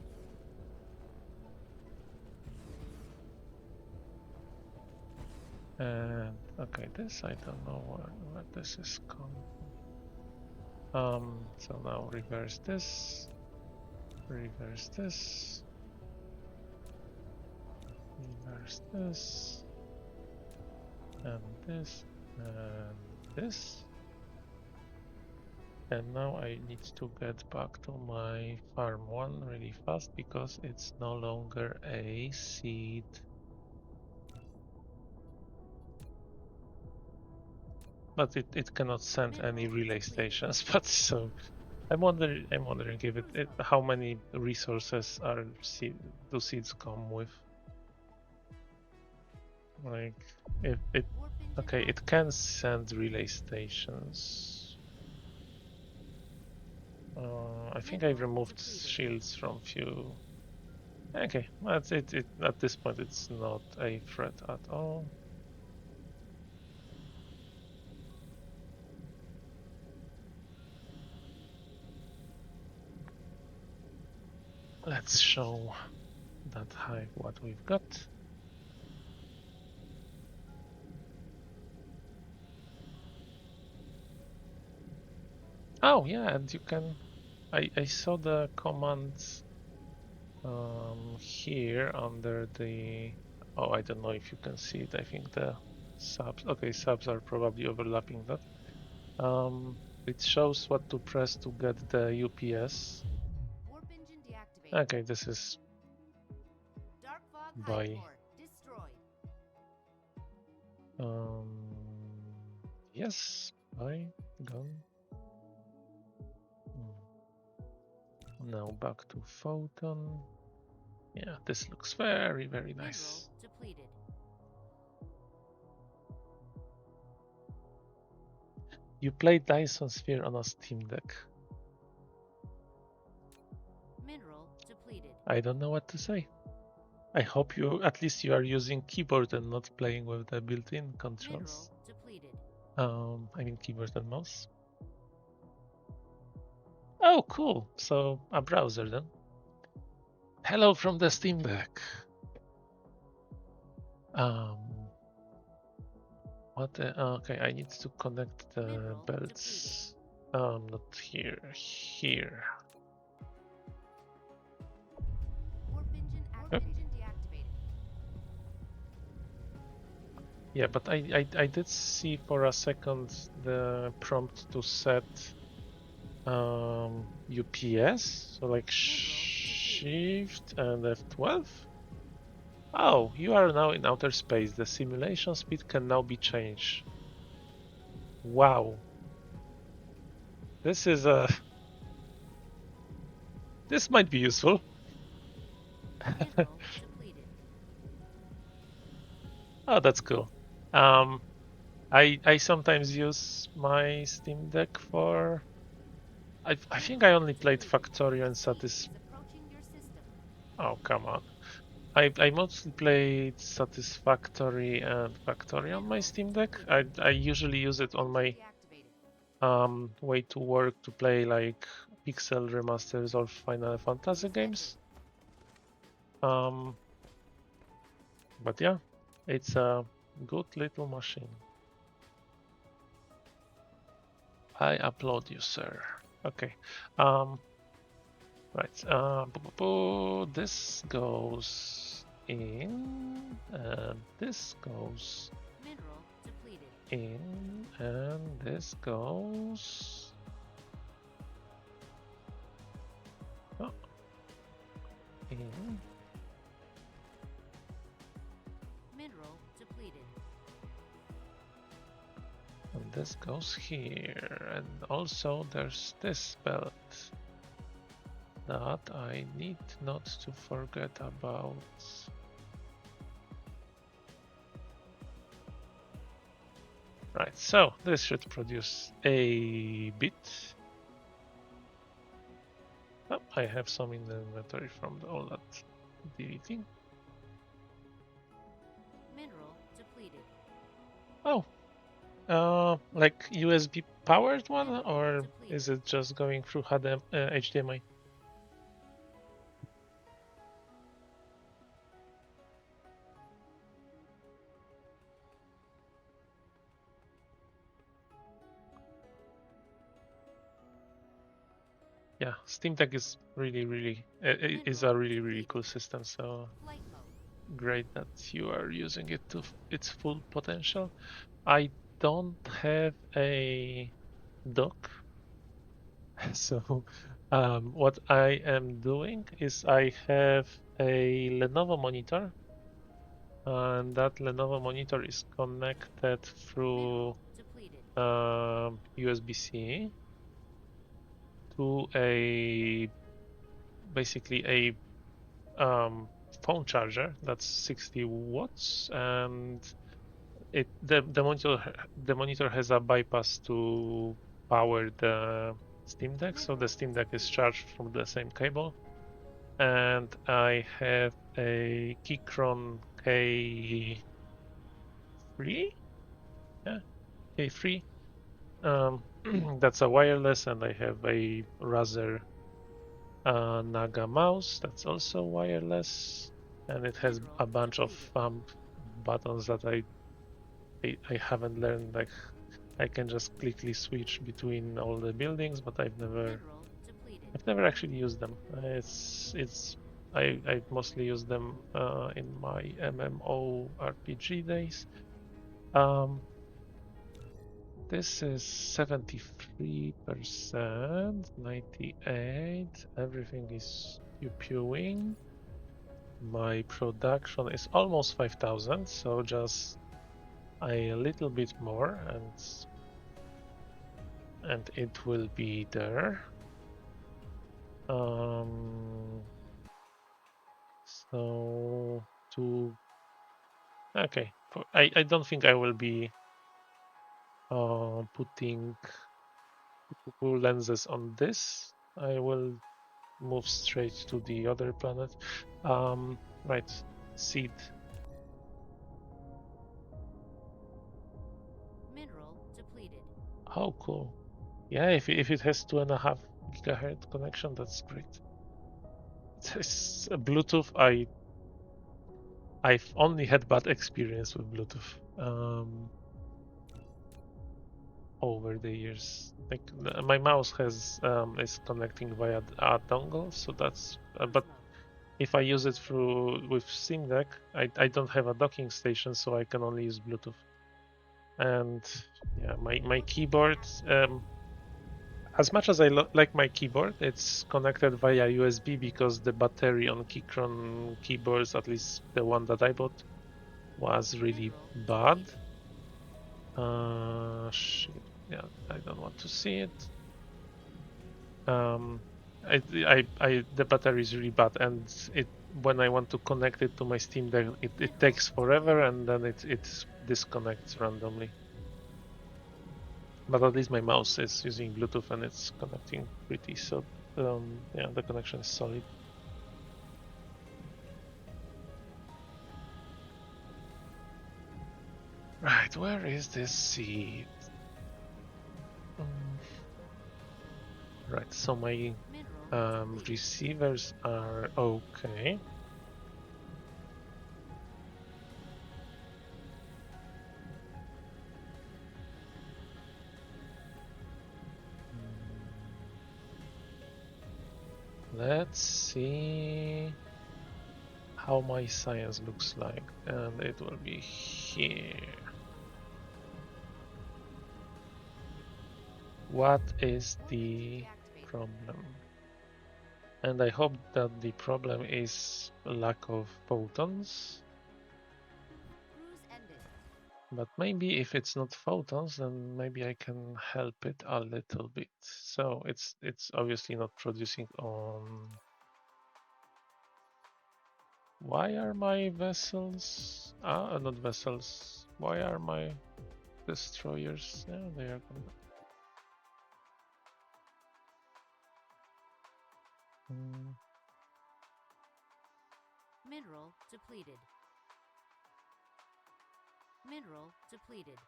[SPEAKER 2] And okay, this I don't know where this is coming from. So now reverse this, reverse this, reverse this, and this, and this. And now I need to get back to my farm one really fast because it's no longer a seed. But it cannot send any relay stations. But so I'm wondering if how many resources are do seeds come with? Like if it okay, it can send relay stations. I think I've removed shields from few. Okay, that's it. At this point, it's not a threat at all. Let's show that hive what we've got. Oh yeah, and you can. I saw the commands here under the. Oh, I don't know if you can see it. I think the subs. Okay, subs are probably overlapping that. It shows what to press to get the UPS.
[SPEAKER 1] Warp engine deactivated.
[SPEAKER 2] Okay, this is
[SPEAKER 1] Dark fog
[SPEAKER 2] by
[SPEAKER 1] destroyed.
[SPEAKER 2] yes, by gone. Now back to photon. Yeah, this looks very, very nice.
[SPEAKER 1] Depleted.
[SPEAKER 2] You played Dyson Sphere on a Steam Deck.
[SPEAKER 1] Mineral depleted.
[SPEAKER 2] I don't know what to say. I hope you at least you are using keyboard and not playing with the built-in controls.
[SPEAKER 1] Mineral depleted.
[SPEAKER 2] I mean keyboard and mouse. Oh, cool. So a browser then. Hello from the Steam Deck. What? Okay, I need to connect the belts. Not here. Here.
[SPEAKER 1] Warp engine deactivated.
[SPEAKER 2] Yeah, but I did see for a second the prompt to set UPS, so like shift and F12. Oh, you are now in outer space. The simulation speed can now be changed. Wow. This is a... This might be useful. Oh, that's cool. I sometimes use my Steam Deck for... I think I only played Factorio and Oh, come on. I mostly played Satisfactory and Factory on my Steam Deck. I usually use it on my way to work to play like pixel remasters or Final Fantasy games. But yeah, it's a good little machine. I applaud you, sir. Okay. Right. This goes in, and this goes
[SPEAKER 1] Mineral depleted.
[SPEAKER 2] in, and this goes. Oh, in.
[SPEAKER 1] Mineral depleted.
[SPEAKER 2] And this goes here. And also there's this belt that I need not to forget about. Right, so this should produce a bit. Oh, I have some in the inventory from all that deleting.
[SPEAKER 1] Mineral depleted.
[SPEAKER 2] Oh, like USB powered one, or is it just going through HDMI? Yeah, Steam Deck is really is a really cool system. So
[SPEAKER 1] Flight mode.
[SPEAKER 2] great that you are using it to its full potential. I don't have a dock, so what I am doing is I have a Lenovo monitor, and that Lenovo monitor is connected through
[SPEAKER 1] Mineral depleted.
[SPEAKER 2] USB-C to a basically a phone charger that's 60 watts, and the monitor has a bypass to power the Steam Deck, so the Steam Deck is charged from the same cable. And I have a Keychron K3, yeah, K3. That's a wireless, and I have a Razer Naga mouse that's also wireless, and it has a bunch of buttons that I haven't learned. Like I can just quickly switch between all the buildings, but
[SPEAKER 1] Mineral depleted.
[SPEAKER 2] I've never actually used them. I mostly use them in my MMO RPG days. Um, this is 73%, 98. Everything is pew-pewing. My production is almost 5,000, so just a little bit more, and it will be there. So okay, I don't think I will be putting full lenses on this. I will move straight to the other planet. Right, seed.
[SPEAKER 1] Mineral depleted.
[SPEAKER 2] How cool. Yeah, if it has 2.5 gigahertz connection, that's great. It's Bluetooth. I've only had bad experience with Bluetooth over the years. Like my mouse has is connecting via a dongle, so that's. But if I use it with Steam Deck, I don't have a docking station, so I can only use Bluetooth. And yeah, my keyboard. As much as I like my keyboard, it's connected via USB because the battery on Keychron keyboards, at least the one that I bought, was really bad. Shit. Yeah, I don't want to see it. The battery is really bad, and when I want to connect it to my Steam Deck, it takes forever, and then it disconnects randomly. But at least my mouse is using Bluetooth and it's connecting pretty, so yeah, the connection is solid. Right, where is this seed? Right, so my receivers are okay. Let's see how my science looks like, and it will be here. What is the problem? And I hope that the problem is lack of photons. But maybe if it's not photons, then maybe I can help it a little bit. So it's obviously not producing on. Why are my vessels? Not vessels. Why are my destroyers? Yeah, they are.
[SPEAKER 1] Mineral depleted. Mineral depleted.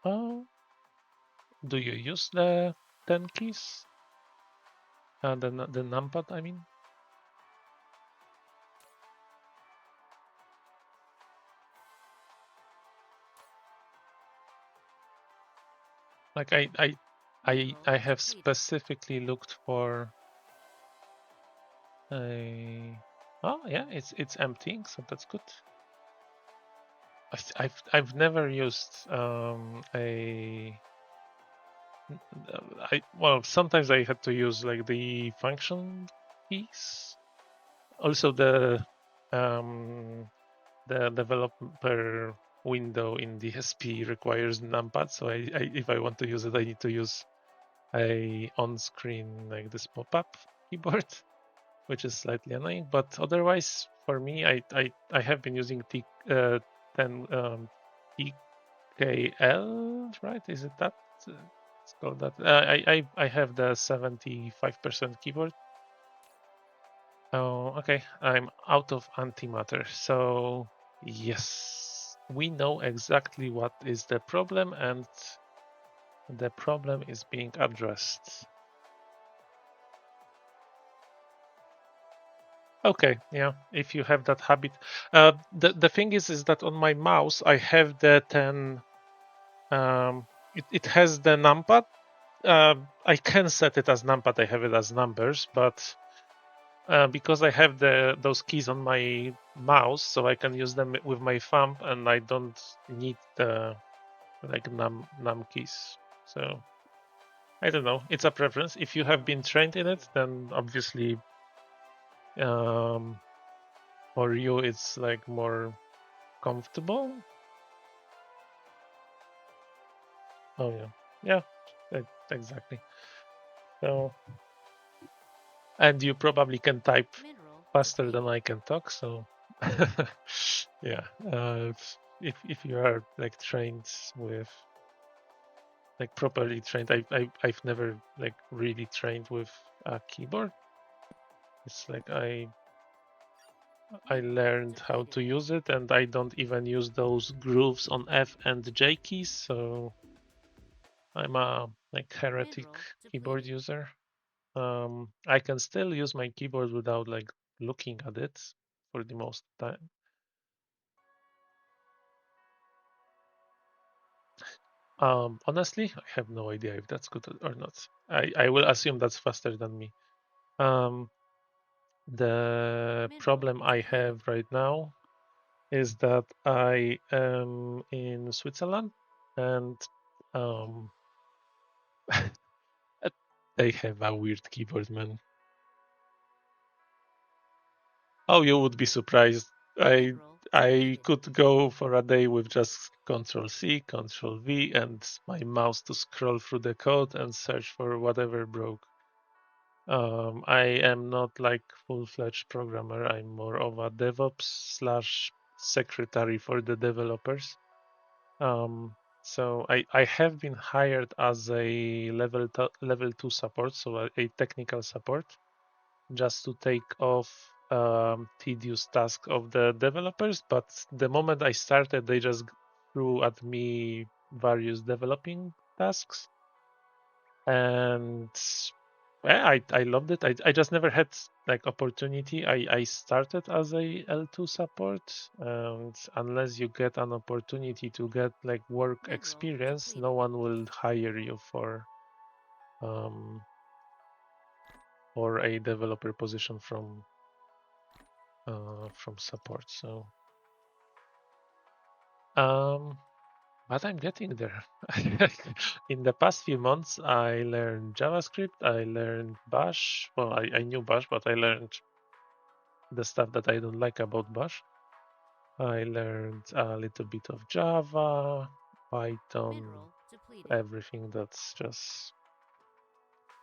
[SPEAKER 2] Oh, do you use the 10 keys? The numpad, I mean. Like I have specifically looked for a. Oh yeah, it's emptying, so that's good. I've never used a. Well, sometimes I had to use like the function keys. Also the developer window in DSP requires numpad, so if I want to use it, I need to use a on-screen like this pop-up keyboard, which is slightly annoying. But otherwise, for me, I have been using 10 TKL, right? Is it that? It's called that. I have the 75% keyboard. Oh, okay. I'm out of antimatter. So yes, we know exactly what is the problem, and the problem is being addressed. Okay, yeah, if you have that habit. The thing is that on my mouse I have the 10. It has the numpad. I can set it as numpad. I have it as numbers, but because I have those keys on my mouse, so I can use them with my thumb, and I don't need the like num keys. So I don't know. It's a preference. If you have been trained in it, then obviously for you it's like more comfortable. Oh yeah, exactly. So and you probably can type faster than I can talk. So yeah, if you are like trained with like properly trained, I've never like really trained with a keyboard. It's like I learned how to use it, and I don't even use those grooves on F and J keys. So I'm a like heretic keyboard user. I can still use my keyboard without like looking at it for the most time. Honestly, I have no idea if that's good or not. I will assume that's faster than me. Um, the problem I have right now is that I am in Switzerland, and um, they have a weird keyboard, man. Oh, you would be surprised. I could go for a day with just Control C, Control V, and my mouse to scroll through the code and search for whatever broke. I am not like full-fledged programmer. I'm more of a DevOps slash secretary for the developers. So I have been hired as a level 2 support, so a technical support, just to take off tedious task of the developers. But the moment I started, they just threw at me various developing tasks, and Yeah, I loved it. I just never had like opportunity. I started as a L2 support, and unless you get an opportunity to get like work
[SPEAKER 1] Mineral
[SPEAKER 2] experience, no
[SPEAKER 1] depleted.
[SPEAKER 2] one will hire you um for a developer position from support. So but I'm getting there. In the past few months, I learned JavaScript, I learned Bash. Well, I knew Bash, but I learned the stuff that I don't like about Bash. I learned a little bit of Java, Python,
[SPEAKER 1] Mineral depleted.
[SPEAKER 2] everything that's just.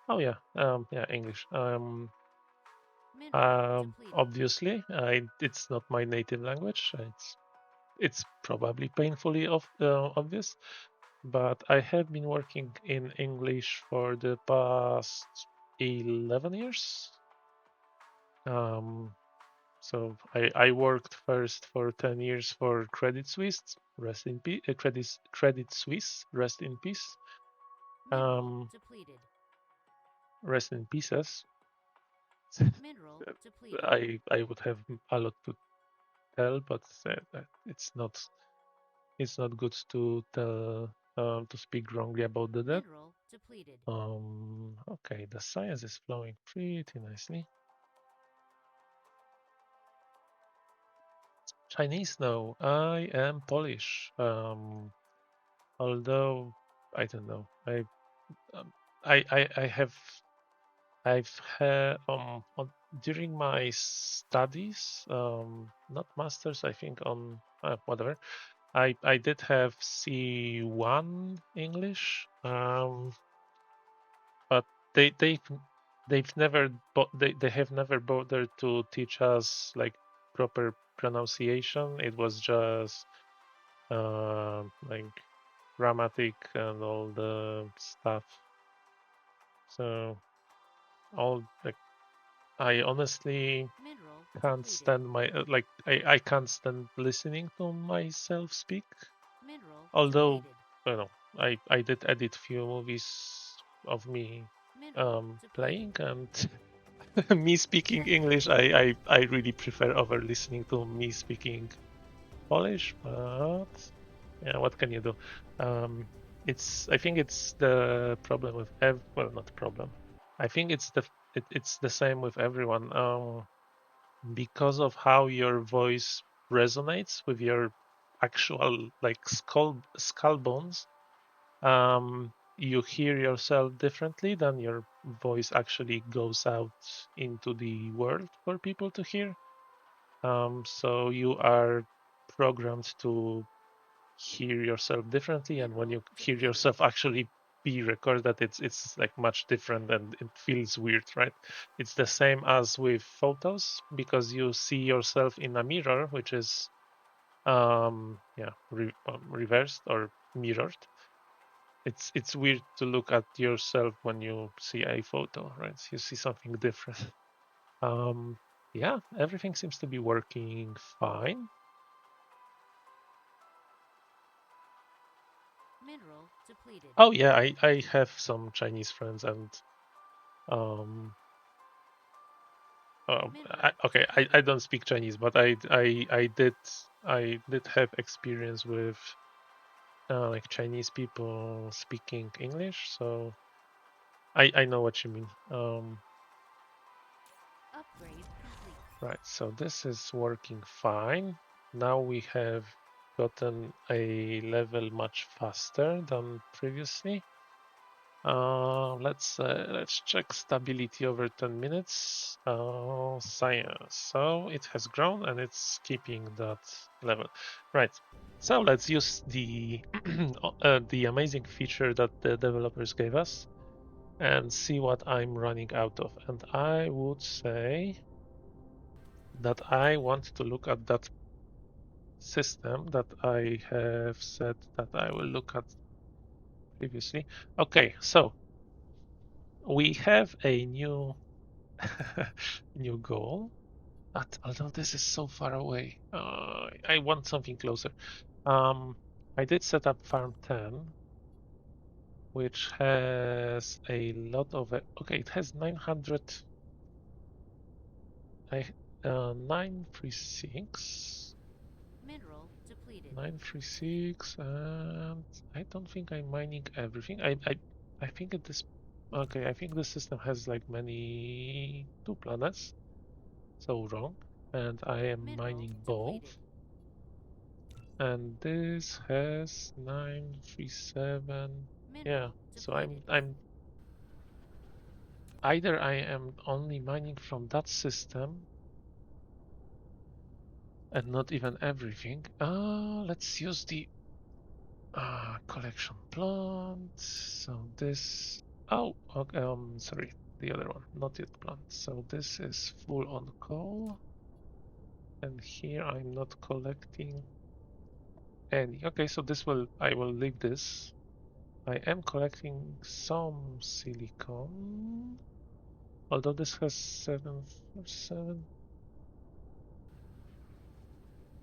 [SPEAKER 2] Oh yeah, yeah, English.
[SPEAKER 1] Mineral depleted.
[SPEAKER 2] Obviously, it's not my native language. It's probably painfully obvious, but I have been working in English for the past 11 years. Um, so I worked first for 10 years for Credit Suisse, rest in peace. Credit Suisse, rest in peace.
[SPEAKER 1] Mineral
[SPEAKER 2] Um,
[SPEAKER 1] depleted.
[SPEAKER 2] rest in pieces.
[SPEAKER 1] Mineral depleted.
[SPEAKER 2] I would have a lot to tell, but it's not good to tell to speak wrongly about the dead.
[SPEAKER 1] Mineral depleted.
[SPEAKER 2] Okay, the science is flowing pretty nicely. Chinese, no. I am Polish. Although I don't know. Um, I have I've had during my studies, not masters, I think on whatever. I did have C1 English, but they they've they've never they have never bothered to teach us like proper pronunciation. It was just like grammatic and all the stuff. So all like I honestly
[SPEAKER 1] Mineral
[SPEAKER 2] can't
[SPEAKER 1] depleted.
[SPEAKER 2] stand my like I can't stand listening to myself speak.
[SPEAKER 1] Mineral
[SPEAKER 2] Although
[SPEAKER 1] depleted.
[SPEAKER 2] you know I did edit few movies of me
[SPEAKER 1] Mineral depleted.
[SPEAKER 2] playing and me speaking English I really prefer over listening to me speaking Polish, but yeah, what can you do? It's I think it's the problem with well, not the problem. I think it's the same with everyone. Because of how your voice resonates with your actual like skull bones, you hear yourself differently than your voice actually goes out into the world for people to hear. So you are programmed to hear yourself differently, and when
[SPEAKER 1] Mineral
[SPEAKER 2] you hear
[SPEAKER 1] depleted.
[SPEAKER 2] yourself actually be recorded, it's like much different and it feels weird, right? It's the same as with photos because you see yourself in a mirror, which is reversed or mirrored. It's weird to look at yourself when you see a photo, right? You see something different. Um, yeah, everything seems to be working fine.
[SPEAKER 1] Mineral depleted.
[SPEAKER 2] Oh yeah, I have some Chinese friends and um
[SPEAKER 1] Mineral
[SPEAKER 2] okay, I
[SPEAKER 1] depleted.
[SPEAKER 2] don't speak Chinese, but I did have experience with like Chinese people speaking English, so I know what you mean.
[SPEAKER 1] Upgrade complete.
[SPEAKER 2] Right, so this is working fine. Now we have gotten a level much faster than previously. Let's check stability over 10 minutes. Science. So it has grown and it's keeping that level. Right. So let's use the amazing feature that the developers gave us and see what I'm running out of. And I would say that I want to look at that system that I have said that I will look at previously. Okay, so we have a new new goal. But although this is so far away, I want something closer. I did set up farm 10. which has a lot of okay, it has 900. 936.
[SPEAKER 1] Mineral depleted.
[SPEAKER 2] 936, and I don't think I'm mining everything. I think it is okay. I think the system has like many two planets, so wrong. And I am
[SPEAKER 1] Mineral
[SPEAKER 2] mining
[SPEAKER 1] depleted.
[SPEAKER 2] both. And this has 937. Yeah,
[SPEAKER 1] Mineral
[SPEAKER 2] so
[SPEAKER 1] depleted.
[SPEAKER 2] I'm either I am only mining from that system and not even everything. Let's use the collection plant. So this, oh, okay, sorry, the other one, not yet plant. So this is full on coal. And here I'm not collecting any. Okay, so this will, I will leave this. I am collecting some silicon, although this has 747.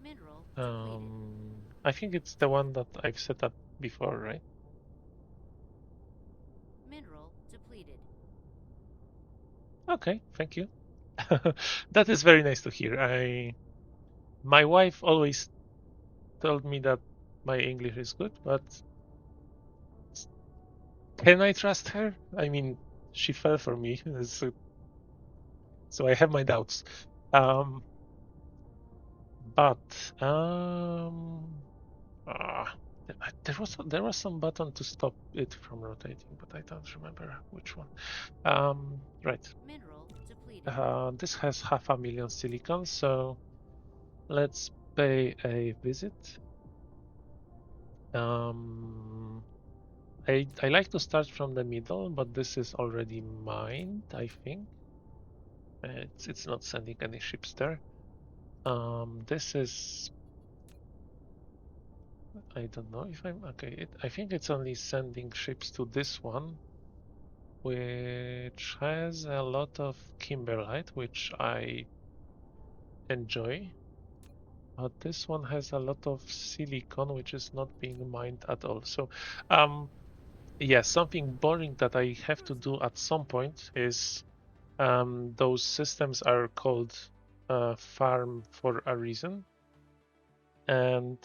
[SPEAKER 1] Mineral depleted.
[SPEAKER 2] I think it's the one that I've set up before, right?
[SPEAKER 1] Mineral depleted.
[SPEAKER 2] Okay, thank you. That is very nice to hear. My wife always told me that my English is good, but can I trust her? I mean, she fell for me, so I have my doubts. Um, but ah, there was some button to stop it from rotating, but I don't remember which one. Right.
[SPEAKER 1] Mineral depleted.
[SPEAKER 2] This has 500,000 silicon, so let's pay a visit. Um, I like to start from the middle, but this is already mined, I think. It's not sending any ships there. This is, I don't know if I'm okay. I think it's only sending ships to this one, which has a lot of kimberlite, which I enjoy. But this one has a lot of silicon, which is not being mined at all. So, yeah, something boring that I have to do at some point is those systems are called farm for a reason. And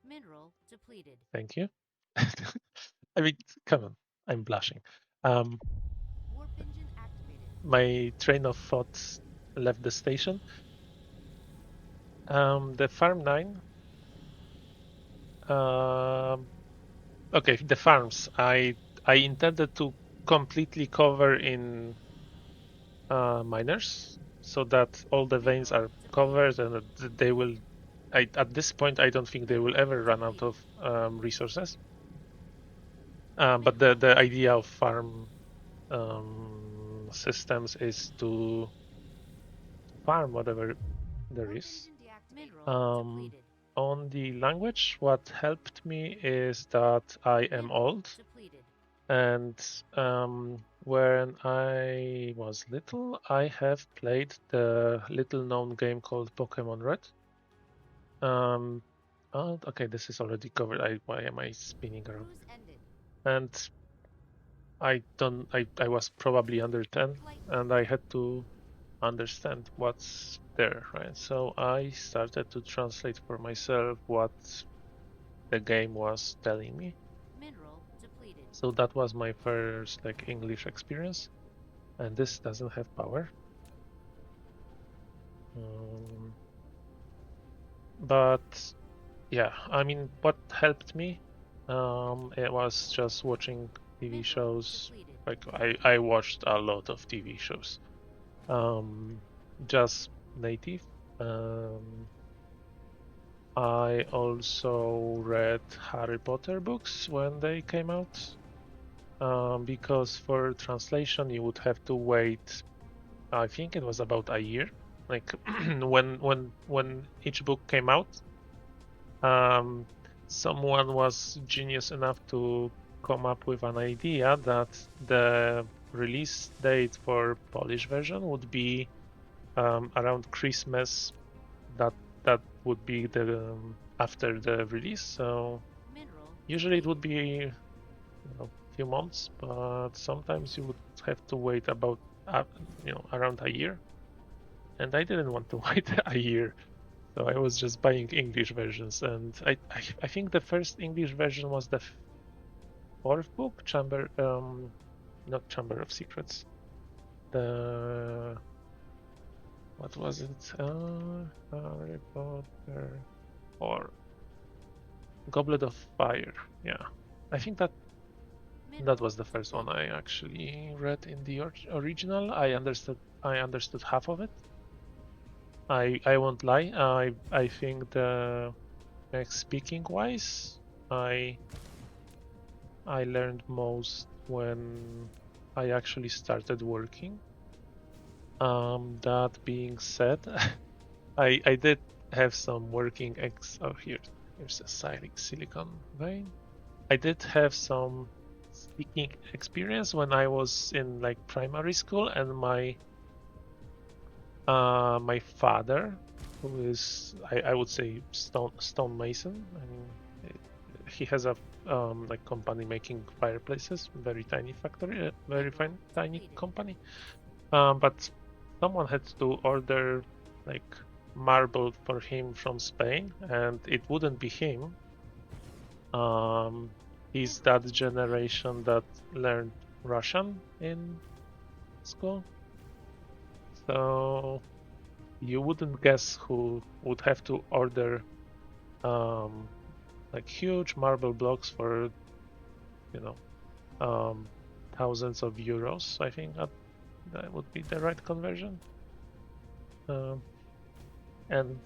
[SPEAKER 1] Mineral depleted.
[SPEAKER 2] thank you. I mean, come on, I'm blushing. Um,
[SPEAKER 1] Warp engine activated.
[SPEAKER 2] my train of thought left the station. The farm 9. Um, okay, the farms. I intended to completely cover in miners so that all the veins
[SPEAKER 1] Mineral
[SPEAKER 2] are
[SPEAKER 1] depleted.
[SPEAKER 2] covered and they will. At this point, I don't think they will
[SPEAKER 1] Mineral
[SPEAKER 2] ever run out
[SPEAKER 1] depleted.
[SPEAKER 2] of resources. But the
[SPEAKER 1] Mineral
[SPEAKER 2] the idea of
[SPEAKER 1] depleted.
[SPEAKER 2] farm systems is to farm whatever there
[SPEAKER 1] Warp
[SPEAKER 2] is.
[SPEAKER 1] engine deactivated. Mineral
[SPEAKER 2] Um,
[SPEAKER 1] depleted.
[SPEAKER 2] on the language, what helped me is that I am
[SPEAKER 1] Mineral
[SPEAKER 2] old,
[SPEAKER 1] depleted.
[SPEAKER 2] and when I was little, I have played the little-known game called Pokemon Red. Um, oh, okay, this is already covered. Why am I spinning around?
[SPEAKER 1] Cruise ended.
[SPEAKER 2] And I was probably under 10,
[SPEAKER 1] Flight
[SPEAKER 2] and I had to understand what's there, right? So I started to translate for myself what the game was telling me.
[SPEAKER 1] mineral depleted.
[SPEAKER 2] So that was my first like English experience, and this doesn't have power. But yeah, I mean, what helped me, it was just watching TV
[SPEAKER 1] Mineral
[SPEAKER 2] shows.
[SPEAKER 1] depleted.
[SPEAKER 2] Like I watched a lot of TV shows. Um, just native. Um, I also read Harry Potter books when they came out, because for translation you would have to wait. I think it was about a year. Like when each book came out, um, someone was genius enough to come up with an idea that the release date for Polish version would be around Christmas. That would be the after the release. So
[SPEAKER 1] Mineral
[SPEAKER 2] Usually it would be few months, but sometimes you would have to wait about around a year, and I didn't want to wait a year, so I was just buying English versions, and I think the first English version was the fourth book, not Chamber of Secrets, the what was it? Harry Potter or Goblet of Fire. Yeah, I think that
[SPEAKER 1] Mineral
[SPEAKER 2] was the first one
[SPEAKER 1] depleted.
[SPEAKER 2] I actually read in the original. I understood half of it. I won't lie. I think the speaking wise, I I learned most when I actually started working. That being said, I did have some working oh here's a silicon vein. I did have some speaking experience when I was in like primary school, and my father, who is I would say stonemason. I mean, he has a like company making fireplaces, very tiny factory, very
[SPEAKER 1] Mineral
[SPEAKER 2] fine tiny
[SPEAKER 1] depleted.
[SPEAKER 2] company. But someone had to order like marble for him from Spain, and it wouldn't be him. Um, he's
[SPEAKER 1] Mineral
[SPEAKER 2] that
[SPEAKER 1] depleted.
[SPEAKER 2] generation that learned Russian in school, so you wouldn't guess who would have to order um, like huge marble blocks for you know um, thousands of euros. I think that would be the right conversion. Um, and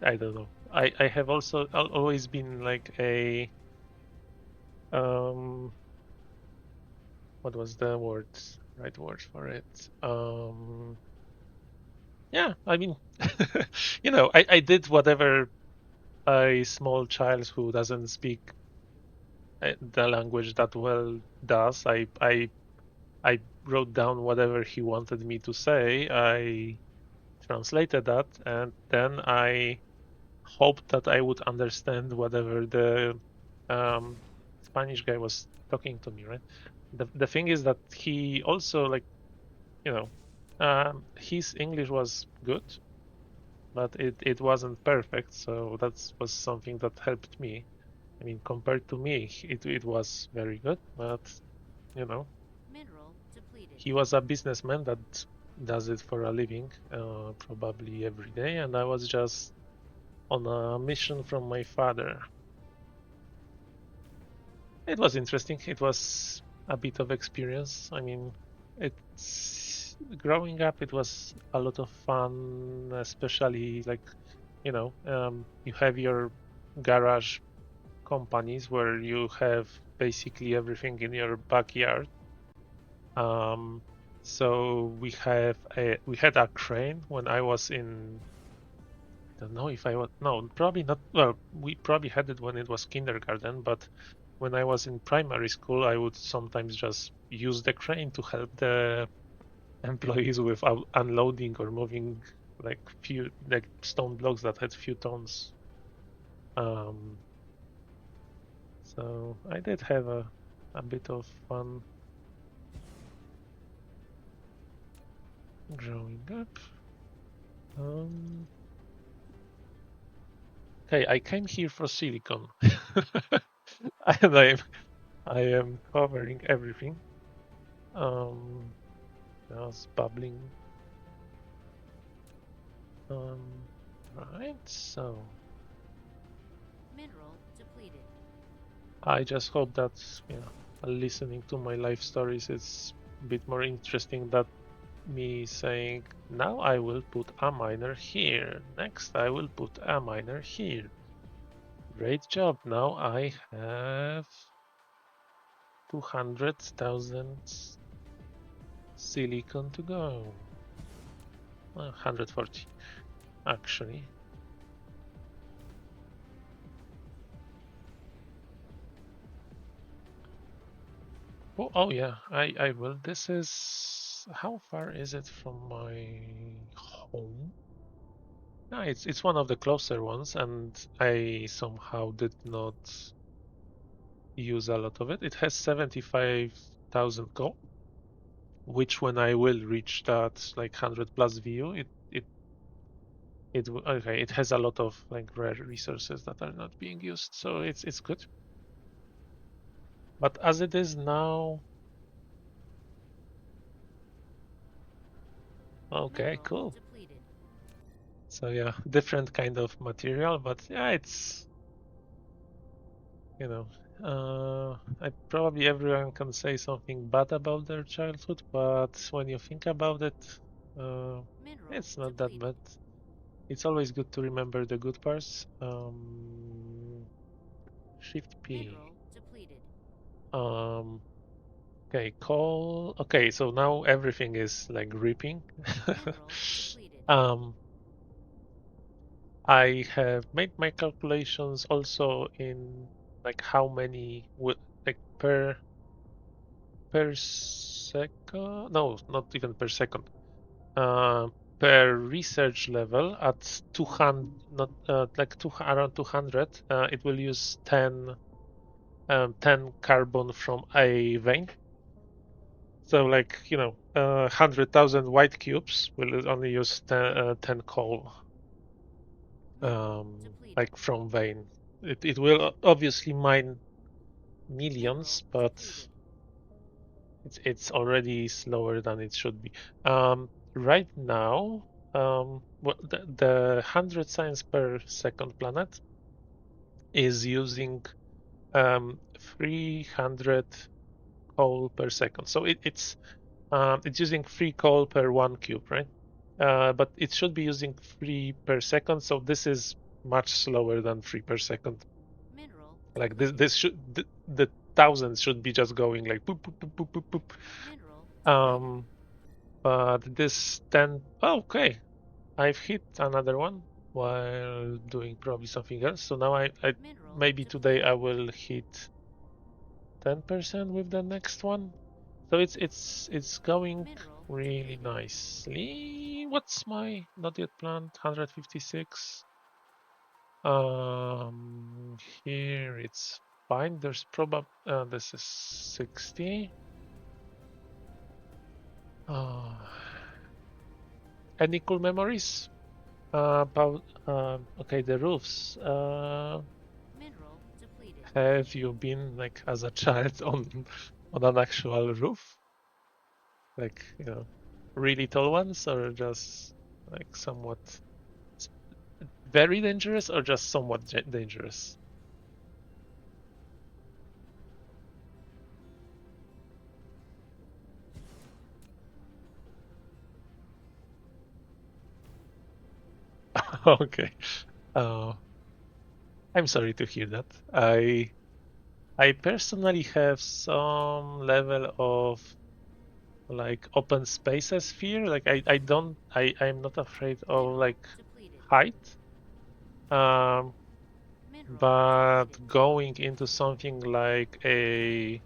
[SPEAKER 2] I don't know. I have also always been like a um, what was the right word for it? Yeah, I mean, I did whatever a small child who doesn't speak the language that well does. I wrote down whatever he wanted me to say. I translated that, and then I hoped that I would understand whatever the um, Spanish guy was talking to me. Right. The thing is that he also like you know his English was good, but it wasn't perfect. So that was something that helped me. I mean, compared to me, it was very good, but you know,
[SPEAKER 1] Mineral depleted.
[SPEAKER 2] he was a businessman that does it for a living, probably every day, and I was just on a mission from my father. It was interesting. It was a bit of experience. I mean, it's growing up. It was a lot of fun, especially like, you have your garage companies where you have basically everything in your backyard. Um, so we had a crane when I was in. I don't know if I was no, probably not. Well, we probably had it when it was kindergarten, but when I was in primary school, I would sometimes just use the crane to help the employees with unloading or moving like few like stone blocks that had few tons. Um, so I did have a bit of fun growing up. Um, okay, I came here for silicon, and I am covering everything. Um, just bubbling. Um, right. So
[SPEAKER 1] Mineral depleted.
[SPEAKER 2] I just hope that listening to my life stories is a bit more interesting than me saying now I will put a miner here. Next I will put a miner here. Great job. Now I have 200,000 silicon to go. 140 actually. Oh yeah, I will. This is how far is it from my home? No, it's one of the closer ones, and I somehow did not. use a lot of it. It has 75,000 gold, which when I will reach that like 100 plus VU, okay, it has a lot of like rare resources that are not being used, so it's good. But as it is now, okay,
[SPEAKER 1] Mineral
[SPEAKER 2] cool.
[SPEAKER 1] depleted.
[SPEAKER 2] So yeah, different kind of material, but yeah, it's you know, I probably everyone can say something bad about their childhood, but when you think about it, uh,
[SPEAKER 1] Mineral
[SPEAKER 2] it's not that
[SPEAKER 1] depleted.
[SPEAKER 2] bad. It's always good to remember the good parts. Shift P.
[SPEAKER 1] Mineral depleted.
[SPEAKER 2] Um, okay, call. Okay, so now everything is like ripping.
[SPEAKER 1] Mineral depleted.
[SPEAKER 2] um, I have made my calculations also in like how many would like per second. No, not even per second. Uh, per research level at 200, not like around 200, it will use 10 carbon from a vein. So like, 100,000 white cubes will only use 10 coal,
[SPEAKER 1] Mineral depleted.
[SPEAKER 2] like from vein. It will obviously mine millions,
[SPEAKER 1] Mineral
[SPEAKER 2] but
[SPEAKER 1] depleted.
[SPEAKER 2] it's already slower than it should be. Right now, the 100 science per second planet is using 300 coal per second. So it's using 3 coal per 1 cube, right? But it should be using 3 per second, so this is much slower than 3 per second.
[SPEAKER 1] Mineral
[SPEAKER 2] Like
[SPEAKER 1] depleted.
[SPEAKER 2] this should the thousands should be just going like boop boop boop boop boop
[SPEAKER 1] Mineral
[SPEAKER 2] boop.
[SPEAKER 1] depleted.
[SPEAKER 2] But this 10. Oh, okay, I've hit another one while doing probably something else. So now I
[SPEAKER 1] Mineral
[SPEAKER 2] maybe today
[SPEAKER 1] depleted.
[SPEAKER 2] I will hit 10% with the next one. So it's going
[SPEAKER 1] Mineral
[SPEAKER 2] really
[SPEAKER 1] depleted.
[SPEAKER 2] nicely. What's my not yet planned? 156. Here it's fine. There's probably this is 60. Uh, any cool memories about okay, the roofs.
[SPEAKER 1] Mineral depleted.
[SPEAKER 2] Have you been like as a child on an actual roof? Like, really tall ones, or just like somewhat very dangerous, or just somewhat dangerous? Okay. Uh, I'm sorry to hear that. I personally have some level of like open spaces fear. Like I'm not afraid of
[SPEAKER 1] Mineral
[SPEAKER 2] like
[SPEAKER 1] depleted.
[SPEAKER 2] height. Um,
[SPEAKER 1] Mineral
[SPEAKER 2] but
[SPEAKER 1] depleted.
[SPEAKER 2] going into something like a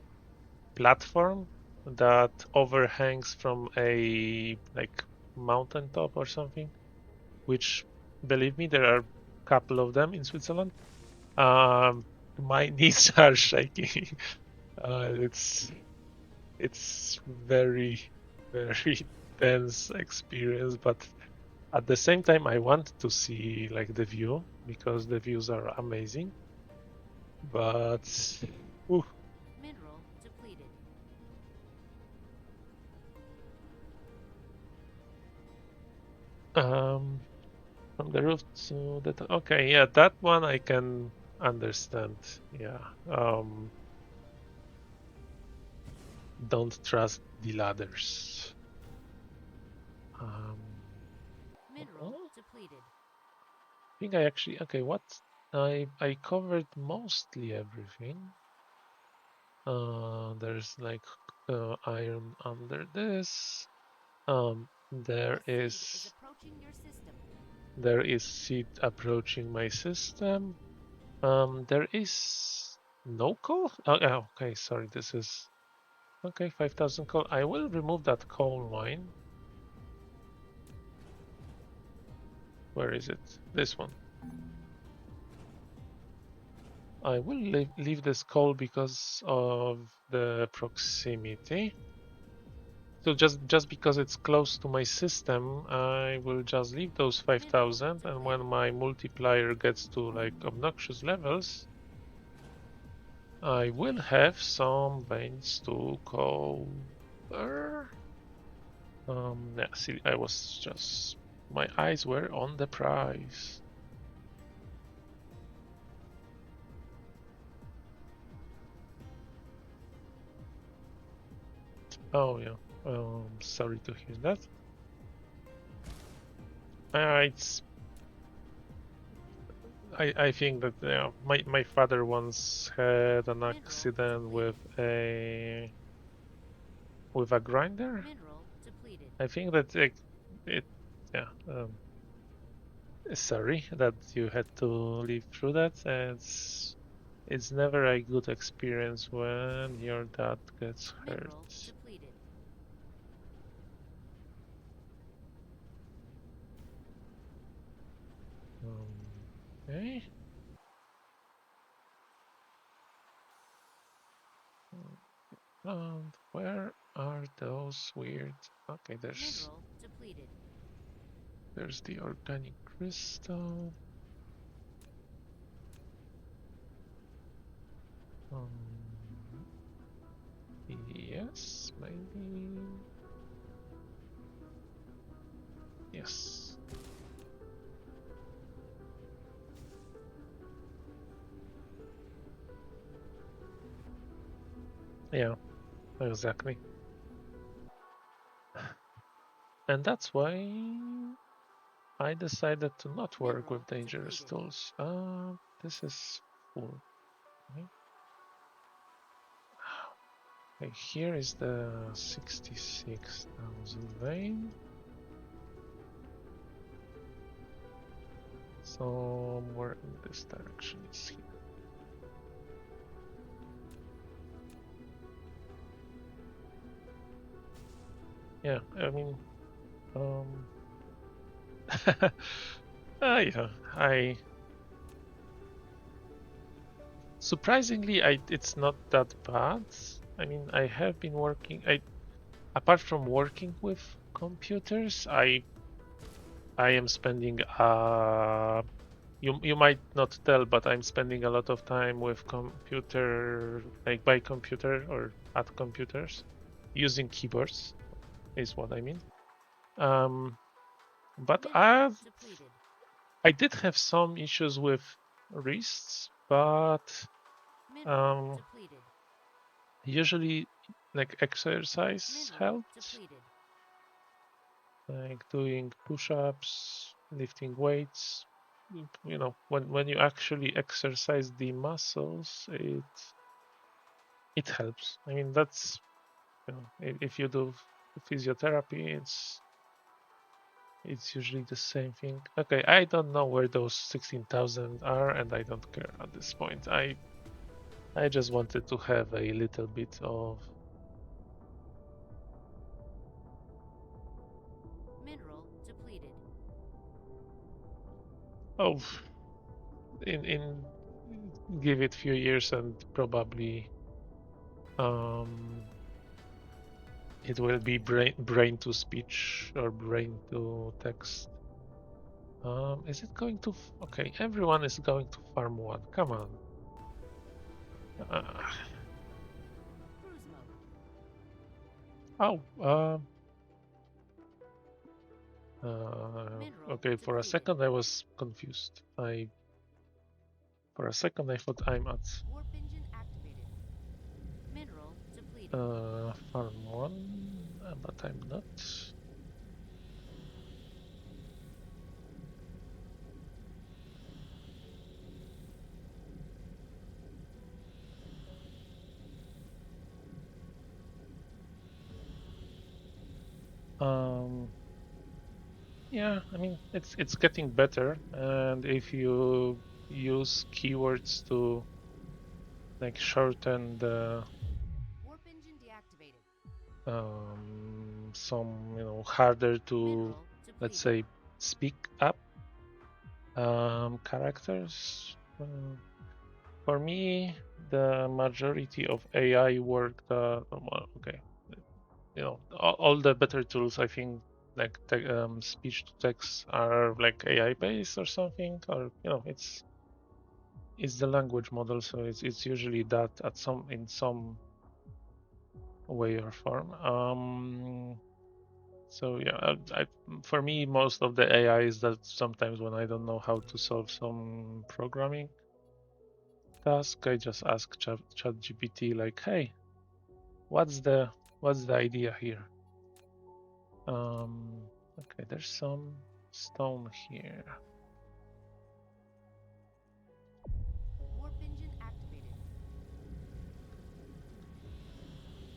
[SPEAKER 2] platform that overhangs from a like mountaintop or something, which believe me, there are a couple of them in Switzerland. Um, my knees are shaking. It's very very tense experience, but at the same time, I want to see like the view because the views are amazing. But ooh,
[SPEAKER 1] Mineral depleted.
[SPEAKER 2] um, from the roof to the okay, yeah, that one I can understand. Yeah, don't trust the ladders. Um,
[SPEAKER 1] Mineral
[SPEAKER 2] I
[SPEAKER 1] depleted.
[SPEAKER 2] think I actually okay. What I covered mostly everything. There's like iron under this.
[SPEAKER 1] A seed is approaching your system.
[SPEAKER 2] There is seed approaching my system. There is no coal. Oh, yeah, okay. Sorry, this is okay. 5,000 coal. I will remove that coal mine. Where is it? This one. I will leave this coal because of the proximity. So just because it's close to my system, I will just leave those 5,000, and when my multiplier gets to like obnoxious levels, I will have some veins to cover. Yeah, see, I was just, my eyes were on the prize. Oh yeah, sorry to hear that. It's I think that my father once had an accident with a grinder. I think that it yeah. Sorry that you had to live through that. It's never a good experience when your dad gets hurt. Okay. And where are those weird? Okay, there's the organic crystal. Um, yes, maybe. Yes. Yeah, exactly. And that's why I decided to not work with dangerous tools. This is full. Okay. Okay, here is the 66,000 vein. Somewhere in this direction is here. Yeah, I mean, um, yeah, I surprisingly, it's not that bad. I mean, I have been working. Apart from working with computers, I am spending you might not tell, but I'm spending a lot of time with computer, like by computer or at computers, using keyboards is what I mean. But I did have some issues with wrists, but um, usually like exercise helped, like doing push-ups, lifting weights. You know, when you actually exercise the muscles, it helps. I mean, that's, you know, if you do physiotherapy, it's usually the same thing. Okay, I don't know where those 16,000 are, and I don't care at this point. I just wanted to have a little bit of. Oh, in give it few years and probably um it will be brain to speech or brain to text. Is it going to? Okay, everyone is going to farm one. Come on. Uh, oh, okay. For a second, I was confused. For a second, I thought I'm at farm one, but I'm not. Um, yeah, I mean it's getting better, and if you use keywords to like shorten the some, you know, harder to, let's say, speak up characters, For me, the majority of AI work, well, okay, all the better tools, I think, like speech to text are like AI based or something, or it's the language model, so it's usually that in some way or form. So yeah, for me, most of the AI is that sometimes when I don't know how to solve some programming task, I just ask ChatGPT like, hey, what's the idea here? Okay, there's some stone here.
[SPEAKER 3] Warp engine activated.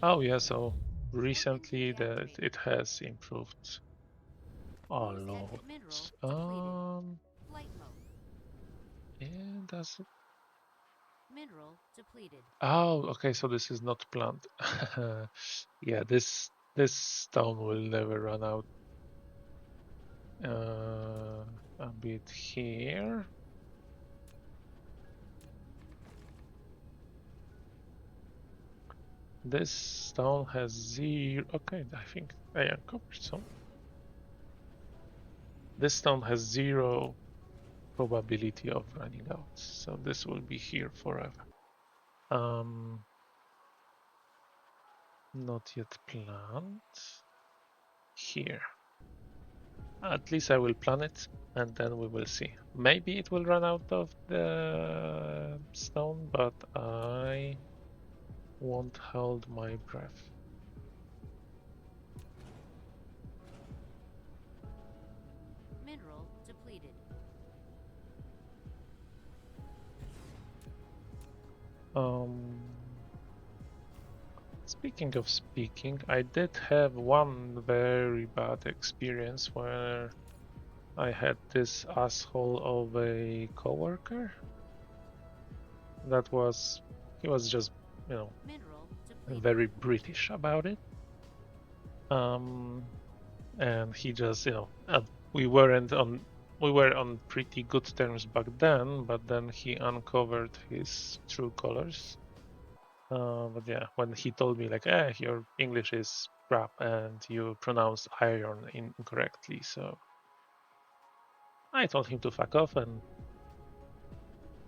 [SPEAKER 2] Oh yeah, so recently that it has improved a lot.
[SPEAKER 3] Mineral depleted. Flight mode.
[SPEAKER 2] Yeah, does it?
[SPEAKER 3] Mineral depleted.
[SPEAKER 2] Oh, okay, so this is not planned. Yeah, this stone will never run out. A bit here. This stone has zero. Okay, I think I uncovered some. This stone has zero probability of running out, so this will be here forever. Um, Not yet planned. Here. At least I will plan it, and then we will see. Maybe it will run out of the stone, but I won't hold my breath.
[SPEAKER 3] Mineral depleted.
[SPEAKER 2] Speaking of speaking, I did have one very bad experience where I had this asshole of a coworker. He was just,
[SPEAKER 3] Mineral depleted.
[SPEAKER 2] very British about it. And he just, we weren't on we were on pretty good terms back then, but then he uncovered his true colors. But yeah, when he told me like, your English is crap and you pronounce iron incorrectly, so I told him to fuck off, and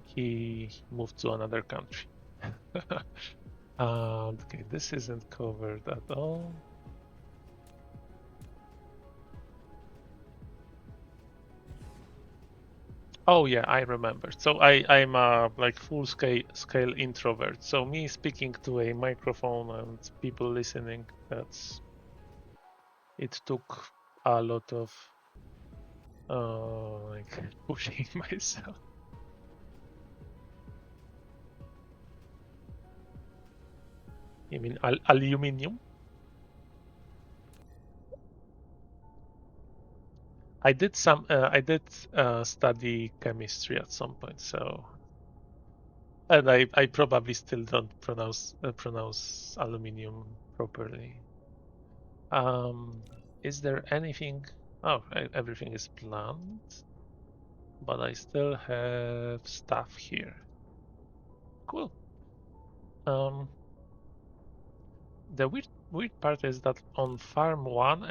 [SPEAKER 2] he moved to another country. Okay, this isn't covered at all. Oh yeah, I remember. So I'm a like full scale introvert. So me speaking to a microphone and people listening, it took a lot of like pushing myself. You mean aluminium? I did study chemistry at some point, so and I probably still don't pronounce aluminium properly. Um, is there anything? Oh, everything is planned, but I still have stuff here. Cool. Um, the weird part is that on farm one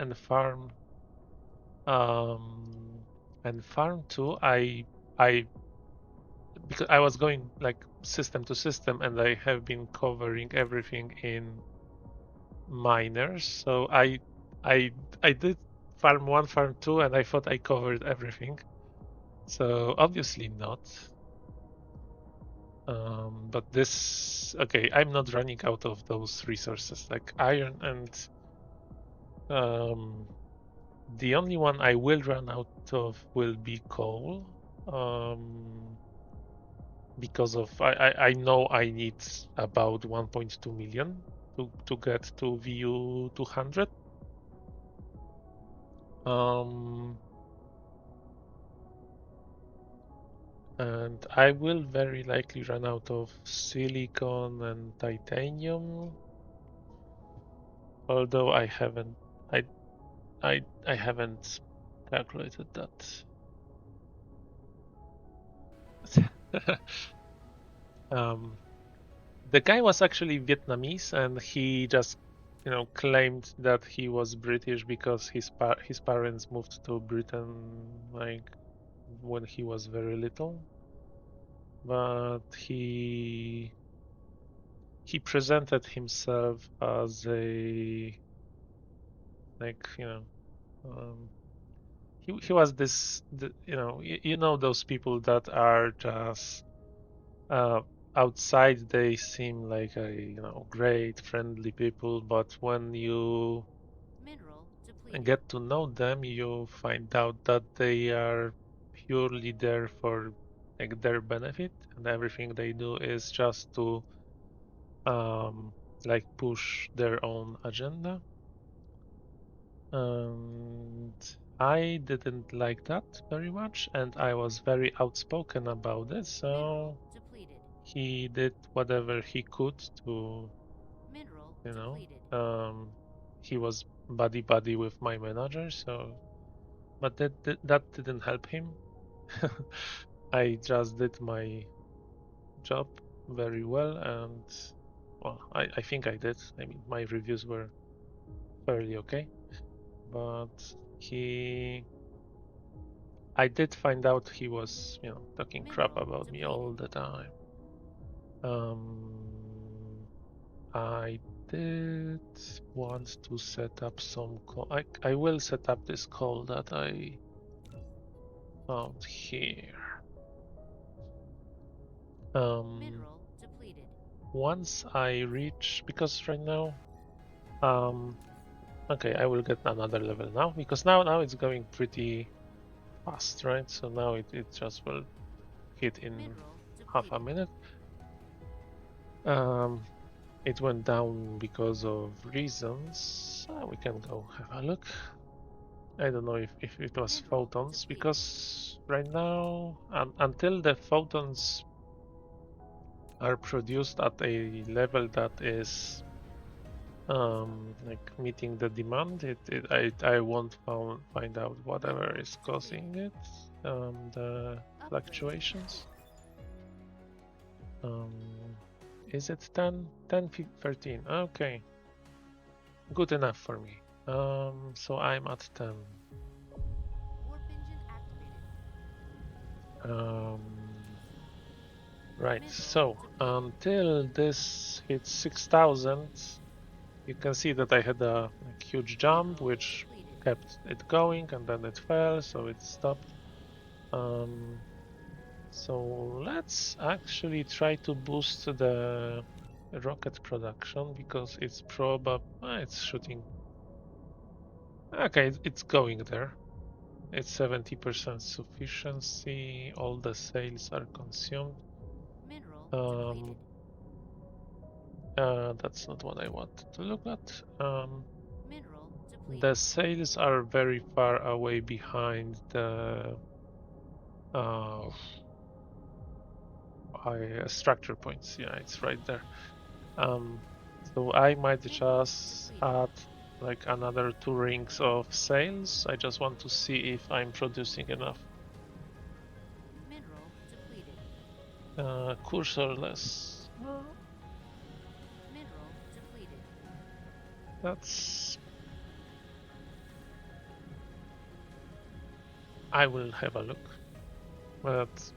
[SPEAKER 2] um and farm two, I because I was going like system to system, and I have been covering everything in miners. So I I did farm one, farm two, and I thought I covered everything. So obviously not. But this, okay, I'm not running out of those resources like iron, and um, the only one I will run out of will be coal. Um, because of I know I need about 1.2 million to get to VU 200. Um, and I will very likely run out of silicon and titanium, although I I haven't calculated that. The guy was actually Vietnamese, and he just, claimed that he was British because his parents moved to Britain like when he was very little. But he presented himself as a, like, he was this, those people that are just, uh, outside they seem like a, great friendly people, but when you
[SPEAKER 3] Mineral depleted.
[SPEAKER 2] get to know them, you find out that they are purely there for like their benefit, and everything they do is just to, um, like, push their own agenda. And I didn't like that very much, and I was very outspoken about it.
[SPEAKER 3] Mineral
[SPEAKER 2] So
[SPEAKER 3] depleted.
[SPEAKER 2] he did whatever he could to,
[SPEAKER 3] Mineral
[SPEAKER 2] you know,
[SPEAKER 3] depleted.
[SPEAKER 2] um, he was buddy buddy with my manager. So, but that didn't help him. I just did my job very well, and well, I think I did. I mean, my reviews were fairly okay, but he I did find out he was, talking crap
[SPEAKER 3] Mineral
[SPEAKER 2] about me
[SPEAKER 3] depleted.
[SPEAKER 2] all the time. Um, I did want to set up some call. I will set up this call that I found here. Um,
[SPEAKER 3] Mineral depleted.
[SPEAKER 2] Once I reach, because right now, um, okay, I will get another level now because now it's going pretty fast, right? So now it just will hit in
[SPEAKER 3] Mineral
[SPEAKER 2] half a
[SPEAKER 3] depleted.
[SPEAKER 2] minute. Um, It went down because of reasons. We can go have a look. I don't know if it was
[SPEAKER 3] Mineral
[SPEAKER 2] photons,
[SPEAKER 3] depleted.
[SPEAKER 2] because right now, until the photons are produced at a level that is, like, meeting the demand, I won't find out whatever
[SPEAKER 3] Mineral
[SPEAKER 2] is
[SPEAKER 3] depleted.
[SPEAKER 2] causing it, the
[SPEAKER 3] Upgrade.
[SPEAKER 2] fluctuations. Um, is it 10, 13? Okay, good enough for me. So I'm at 10.
[SPEAKER 3] Warp engine activated.
[SPEAKER 2] Right,
[SPEAKER 3] Mineral
[SPEAKER 2] so
[SPEAKER 3] depleted.
[SPEAKER 2] until this hits 6,000, you can see that I had a like, huge jump,
[SPEAKER 3] Mineral
[SPEAKER 2] which
[SPEAKER 3] depleted.
[SPEAKER 2] kept it going, and then it fell, so it stopped. Um, so let's actually try to boost the rocket production, because it's probably, it's shooting. Okay, it's going there. It's 70% sufficiency. All the sales are consumed.
[SPEAKER 3] Mineral
[SPEAKER 2] Um,
[SPEAKER 3] depleted.
[SPEAKER 2] that's not what I wanted to look at.
[SPEAKER 3] Mineral
[SPEAKER 2] The
[SPEAKER 3] depleted.
[SPEAKER 2] sales are very far away behind the uh, structure points. Yeah, it's right there. Um, so I might
[SPEAKER 3] Mineral
[SPEAKER 2] just
[SPEAKER 3] depleted.
[SPEAKER 2] add like another 2 rings of sales. I just want to see if I'm producing enough.
[SPEAKER 3] Mineral depleted.
[SPEAKER 2] Cursorless.
[SPEAKER 3] Mineral depleted.
[SPEAKER 2] That's. I will have a look, but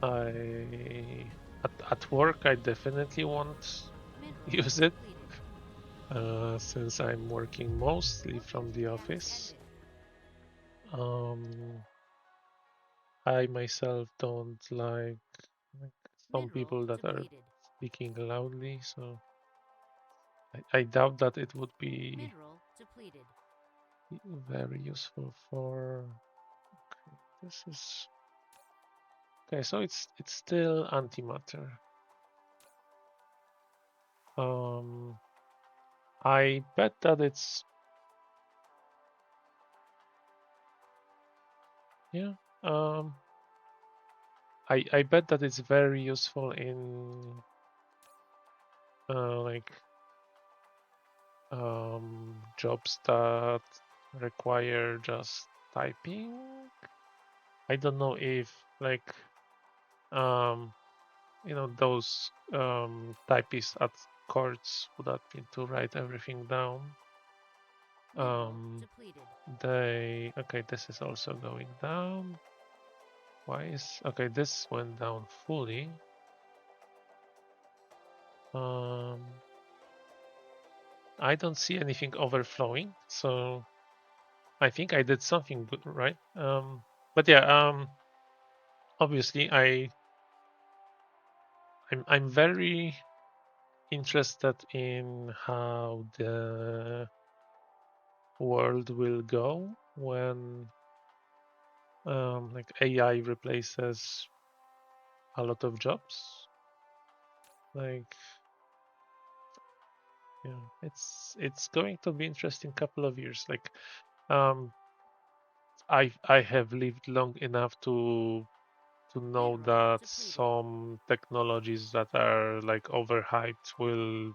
[SPEAKER 2] I at work I definitely won't
[SPEAKER 3] Mineral
[SPEAKER 2] use it,
[SPEAKER 3] depleted.
[SPEAKER 2] since I'm working mostly
[SPEAKER 3] Warp
[SPEAKER 2] from
[SPEAKER 3] engine
[SPEAKER 2] the
[SPEAKER 3] damage
[SPEAKER 2] office.
[SPEAKER 3] ended.
[SPEAKER 2] Um, I myself don't like some
[SPEAKER 3] Mineral
[SPEAKER 2] people that are
[SPEAKER 3] depleted.
[SPEAKER 2] speaking loudly, so I doubt that it would be
[SPEAKER 3] Mineral depleted.
[SPEAKER 2] very useful for. Okay, this is okay. So it's still antimatter. Um, I bet that it's, yeah. Um, I bet that it's very useful in, like, jobs that require just typing. I don't know if, like, those typists at courts who that need to write everything down. Okay, this is also going down. Why is okay? This went down fully. I don't see anything overflowing, so I think I did something good, right? But yeah, obviously I'm very interested in how the world will go when like AI replaces a lot of jobs. Like, yeah, it's going to be interesting couple of years. Like, I have lived long enough to know that some technologies that are like overhyped will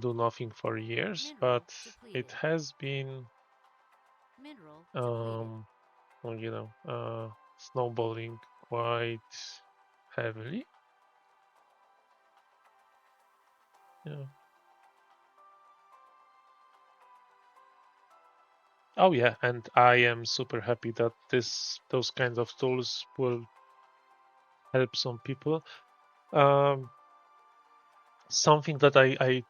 [SPEAKER 2] do nothing for years, but it has been snowballing quite heavily. Yeah. Oh yeah, and I am super happy that those kinds of tools will help some people. Something that I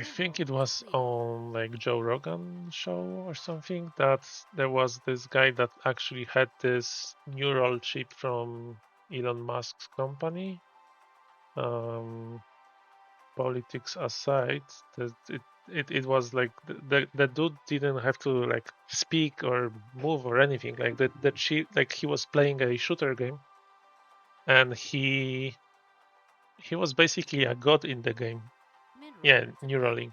[SPEAKER 2] think it was on like Joe Rogan show or something, that there was this guy that actually had this neural chip from Elon Musk's company. Politics aside, it was like the dude didn't have to like speak or move or anything. Like the chip, like he was playing a shooter game, and he was basically a god in the game. Yeah, Neuralink.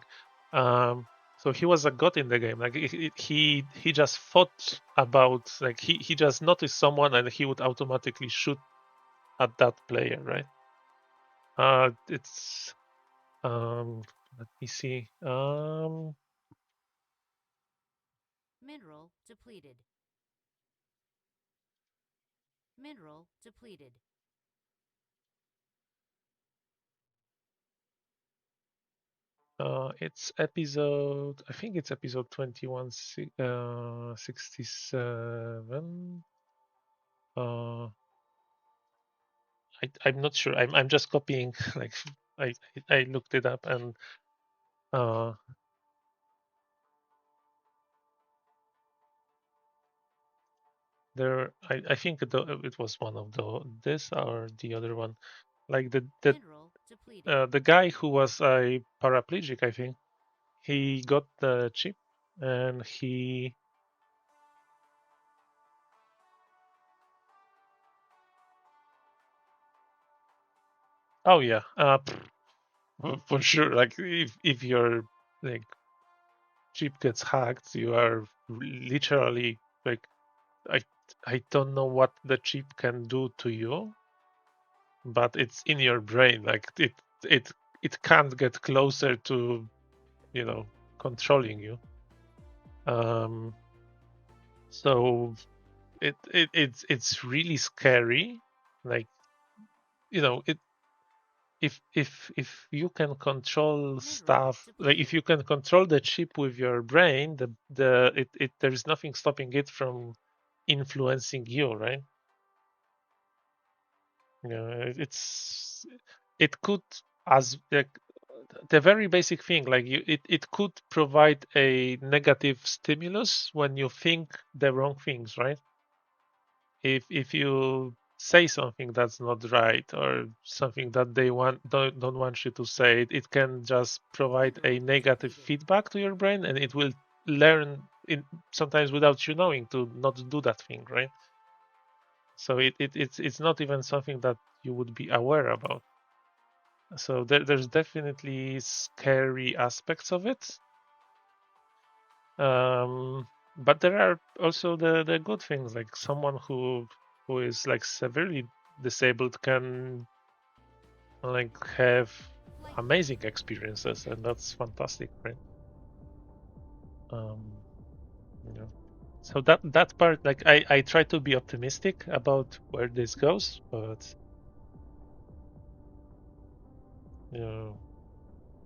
[SPEAKER 2] So he was a god in the game. Like he just thought about, like he just noticed someone and he would automatically shoot at that player, right? It's let me see.
[SPEAKER 3] Mineral depleted. Mineral depleted.
[SPEAKER 2] It's episode. I think it's episode 2167. I'm not sure. I'm just copying. Like I looked it up and there. I think it was one of this or the other one. Like the guy who was a paraplegic. I think he got the chip and he. Oh yeah. For sure. Like if your like chip gets hacked, you are literally like I I don't know what the chip can do to you, but it's in your brain. Like it can't get closer to controlling you. So it's really scary. Like it if you can control stuff, like if you can control the chip with your brain, there is nothing stopping it from influencing you, right? It could, as like the very basic thing, like it could provide a negative stimulus when you think the wrong things, right? If you say something that's not right or something that they don't want you to say, it can just provide a negative feedback to your brain, and it will learn sometimes without you knowing to not do that thing, right? So it's not even something that you would be aware about. So there's definitely scary aspects of it. But there are also the good things, like someone who is like severely disabled can like have amazing experiences, and that's fantastic, right? Um, so that part, like I try to be optimistic about where this goes, but Yeah.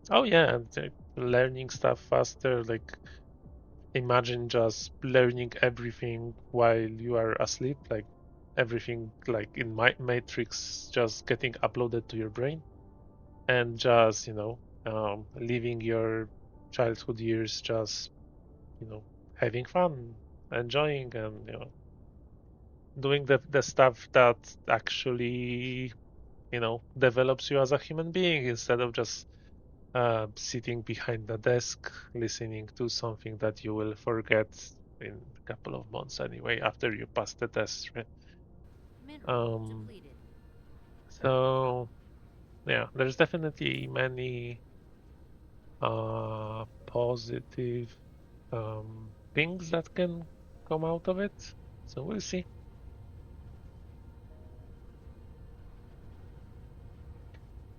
[SPEAKER 2] Oh yeah, and learning stuff faster. Like imagine just learning everything while you are asleep, like everything like in my Matrix just getting uploaded to your brain, and just living your childhood years just having fun, enjoying, and doing the stuff that actually develops you as a human being instead of just sitting behind the desk listening to something that you will forget in a couple of months anyway after you pass the test, right?
[SPEAKER 3] Mineral
[SPEAKER 2] um
[SPEAKER 3] depleted.
[SPEAKER 2] so yeah, there's definitely many positive things that can come out of it, so we'll see.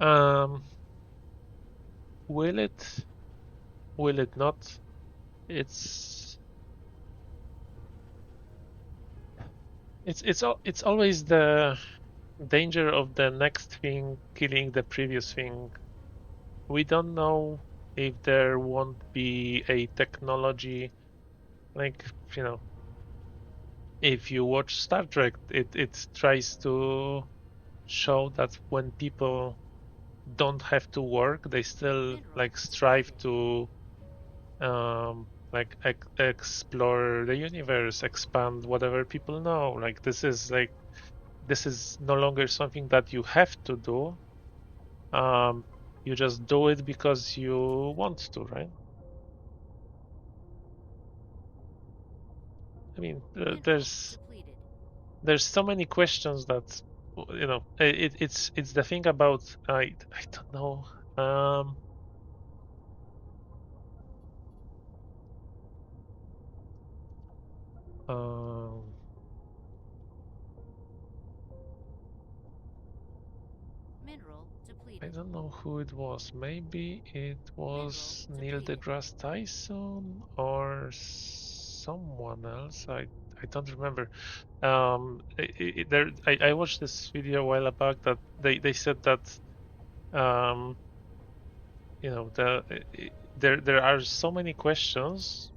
[SPEAKER 2] um will it, will it not? it's it's always the danger of the next thing killing the previous thing. We don't know if there won't be a technology like, you know, if you watch Star Trek, it tries to show that when people don't have to work, they still
[SPEAKER 3] Mineral
[SPEAKER 2] like strive
[SPEAKER 3] depleted.
[SPEAKER 2] to like explore the universe, expand whatever people know. Like this is no longer something that you have to do. You just do it because you want to, right? I mean,
[SPEAKER 3] Mineral depleted.
[SPEAKER 2] there's so many questions that it's the thing about I don't know. Um, um,
[SPEAKER 3] Mineral
[SPEAKER 2] I
[SPEAKER 3] depleted.
[SPEAKER 2] don't know who it was. Maybe it
[SPEAKER 3] Mineral
[SPEAKER 2] was Neil
[SPEAKER 3] depleted.
[SPEAKER 2] deGrasse Tyson or someone else. I don't remember. I watched this video a while back that they said that um there are so many questions.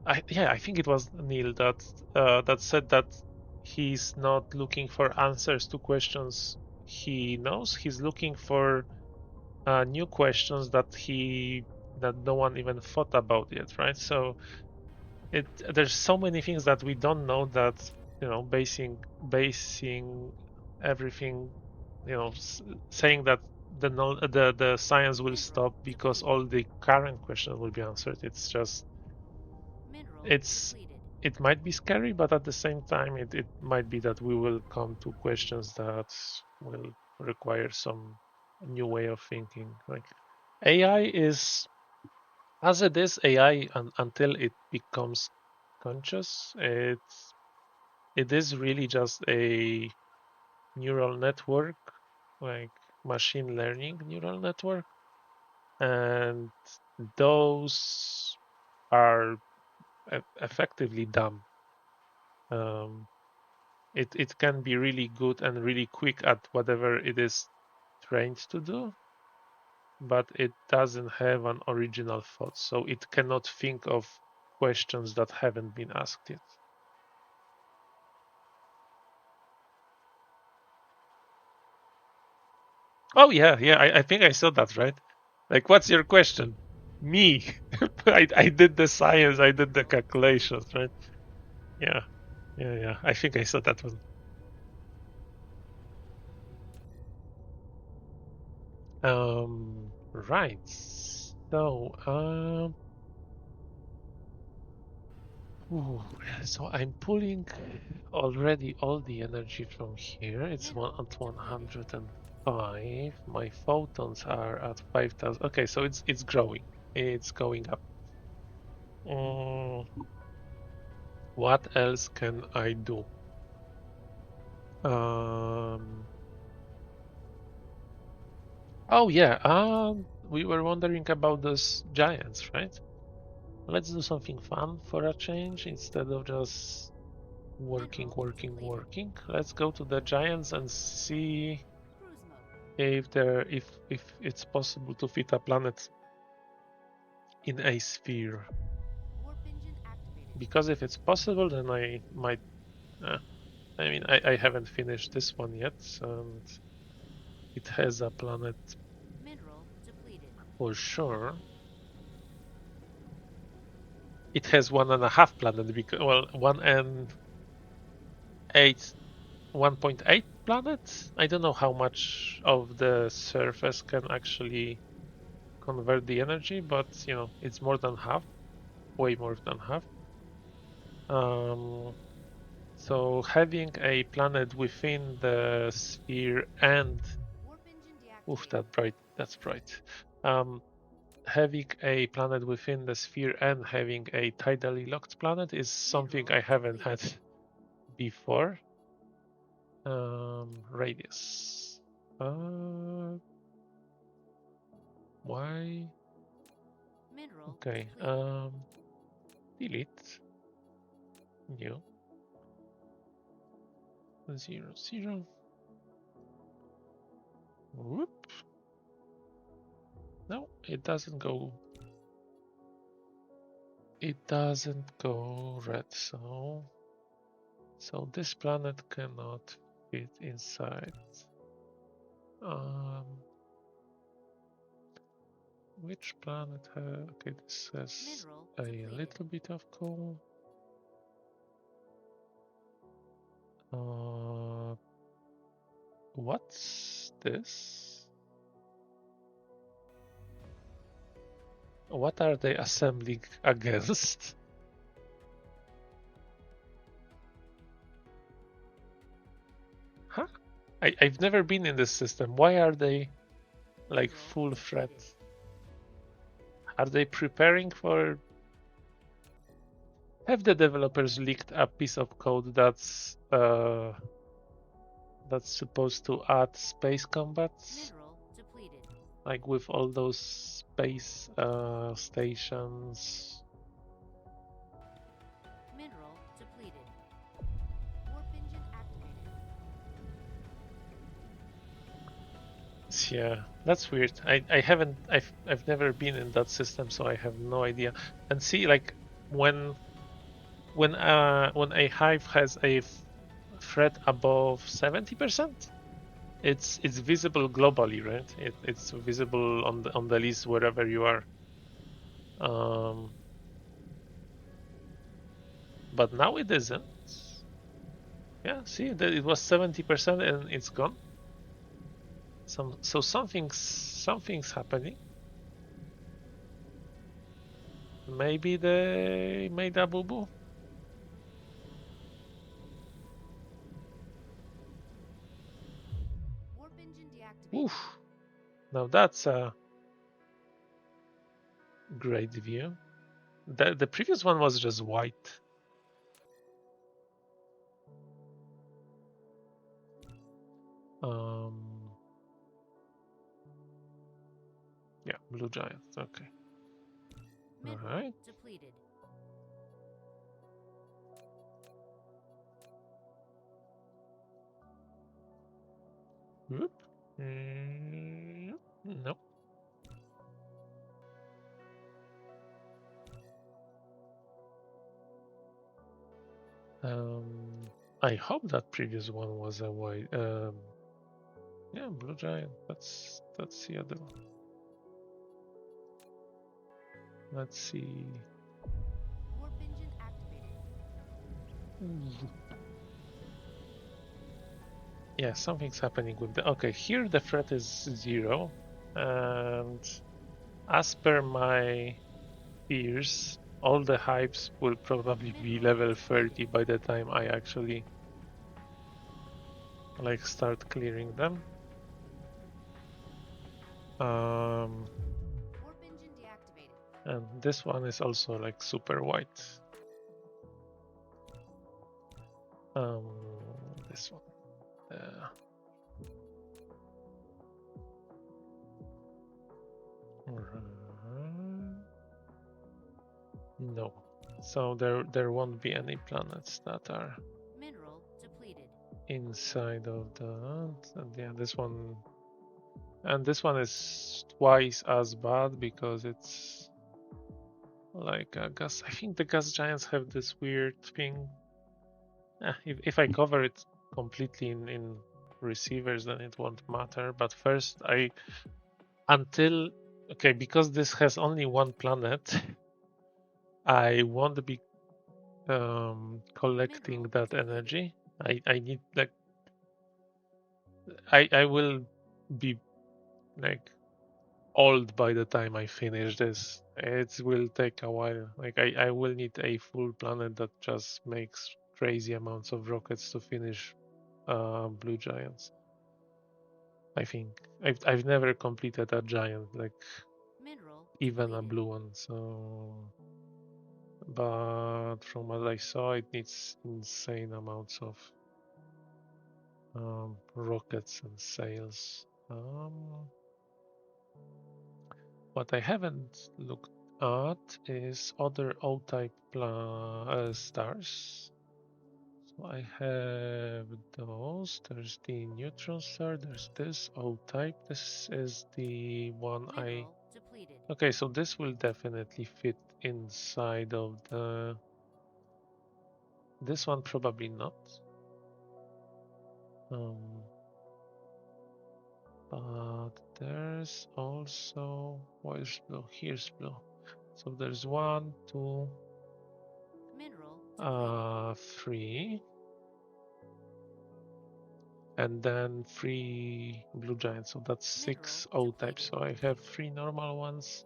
[SPEAKER 2] I think it was Neil that said that he's not looking for answers to questions he knows. He's looking for new questions that no one even thought about yet, right? So it there's so many things that we don't know that basing everything, saying that the science will
[SPEAKER 3] Mineral
[SPEAKER 2] stop because
[SPEAKER 3] depleted.
[SPEAKER 2] all the current questions will be answered.
[SPEAKER 3] Mineral
[SPEAKER 2] It's
[SPEAKER 3] depleted.
[SPEAKER 2] it might be scary, but at the same time, it might be that we will come to questions that will require some new way of thinking. Like AI is, as it is, AI until it becomes conscious, it is really just a neural network, like machine learning neural network, and those are effectively dumb. Um, it can be really good and really quick at whatever it is trained to do, but it doesn't have an original thought, so it cannot think of questions that haven't been asked yet. Oh yeah, yeah, I think I saw that, right? Like, what's your question? Me. I did the science, I did the calculations, right? Yeah, yeah, yeah. I think I saw that one. Right. So, ooh, so I'm pulling already all the energy from here. It's one
[SPEAKER 3] Mineral
[SPEAKER 2] at
[SPEAKER 3] depleted.
[SPEAKER 2] 105. My photons are at 5,000. Okay, so it's growing. It's going up. Mm, what else can I do? Um, oh yeah. We were wondering about those giants, right? Let's do something fun for a change instead of just working,
[SPEAKER 3] Mineral
[SPEAKER 2] working,
[SPEAKER 3] depleted.
[SPEAKER 2] working. Let's go to the giants and see
[SPEAKER 3] Cruise mode.
[SPEAKER 2] if it's possible to fit a planet in a sphere.
[SPEAKER 3] Warp engine activated.
[SPEAKER 2] Because if it's possible, then I might. I mean, I haven't finished this one yet, and it has a planet
[SPEAKER 3] Mineral depleted.
[SPEAKER 2] for sure. It has 1.5 planet because, well, 1.8 planets. I don't know how much of the surface can actually convert the energy, but you know, it's more than half, way more than half. So having a planet within the sphere and
[SPEAKER 3] Warp engine deactivated.
[SPEAKER 2] that's bright. Having a planet within the sphere and having a tidally locked planet is something I haven't had before. Radius. Why?
[SPEAKER 3] Mineral
[SPEAKER 2] Okay.
[SPEAKER 3] depleted.
[SPEAKER 2] Delete. New. 0, 0. Whoop. No, it doesn't go. It doesn't go red, so this planet cannot fit inside. Which planet has? Okay, this has a little bit of coal. What's this? What are they assembling against? Huh? I've never been in this system. Why are they like full threat? Are they preparing for? Have the developers leaked a piece of code that's supposed to add space combats? Like with all those space stations.
[SPEAKER 3] Mineral depleted. Warp engine activated.
[SPEAKER 2] Yeah, that's weird. I've never been in that system, so I have no idea. And see, like when a hive has a threat above 70%, it's visible globally, right? It's visible on the list wherever you are. But now it isn't. Yeah, see, it was 70% and it's gone. So something's happening. Maybe they made a boo-boo.
[SPEAKER 3] Warp engine deactivated.
[SPEAKER 2] Oof. Now that's a great view. The previous one was just white. Yeah, blue giant. Okay. All right.
[SPEAKER 3] Depleted.
[SPEAKER 2] Whoop. No. I hope that previous one was a white. Yeah, blue giant. That's the other one. Let's see.
[SPEAKER 3] Warp engine activated.
[SPEAKER 2] Yeah, something's happening with the. Okay, here the threat is 0, and as per my fears, all the hypes will probably be level 30 by the time I actually like start clearing them.
[SPEAKER 3] Warp engine deactivated.
[SPEAKER 2] And this one is also like super white. This one. No. So there won't be any planets that are
[SPEAKER 3] Mineral depleted.
[SPEAKER 2] inside of the. Yeah, this one And this one is twice as bad because it's like a gas. I think the gas giants have this weird thing. If I cover it completely in receivers, then it won't matter. But first, because this has only one planet, I won't be collecting that energy. I need like I will be like old by the time I finish this. It will take a while. Like I will need a full planet that just makes crazy amounts of rockets to finish blue giants. I think I've never completed a giant, like
[SPEAKER 3] Mineral
[SPEAKER 2] even a
[SPEAKER 3] depleted.
[SPEAKER 2] blue one. So, but from what I saw, it needs insane amounts of rockets and sails. What I haven't looked at is other O-type stars. So I have those. There's the neutron star. There's this O-type. This is the one
[SPEAKER 3] Mineral depleted.
[SPEAKER 2] Okay, so this will definitely fit inside of the... This one probably not. But there's also... Where's blue? Here's blue. So there's 1, 2,
[SPEAKER 3] Mineral depleted.
[SPEAKER 2] 3, and then 3 blue giants. So that's 6 O types. So I have 3 normal ones,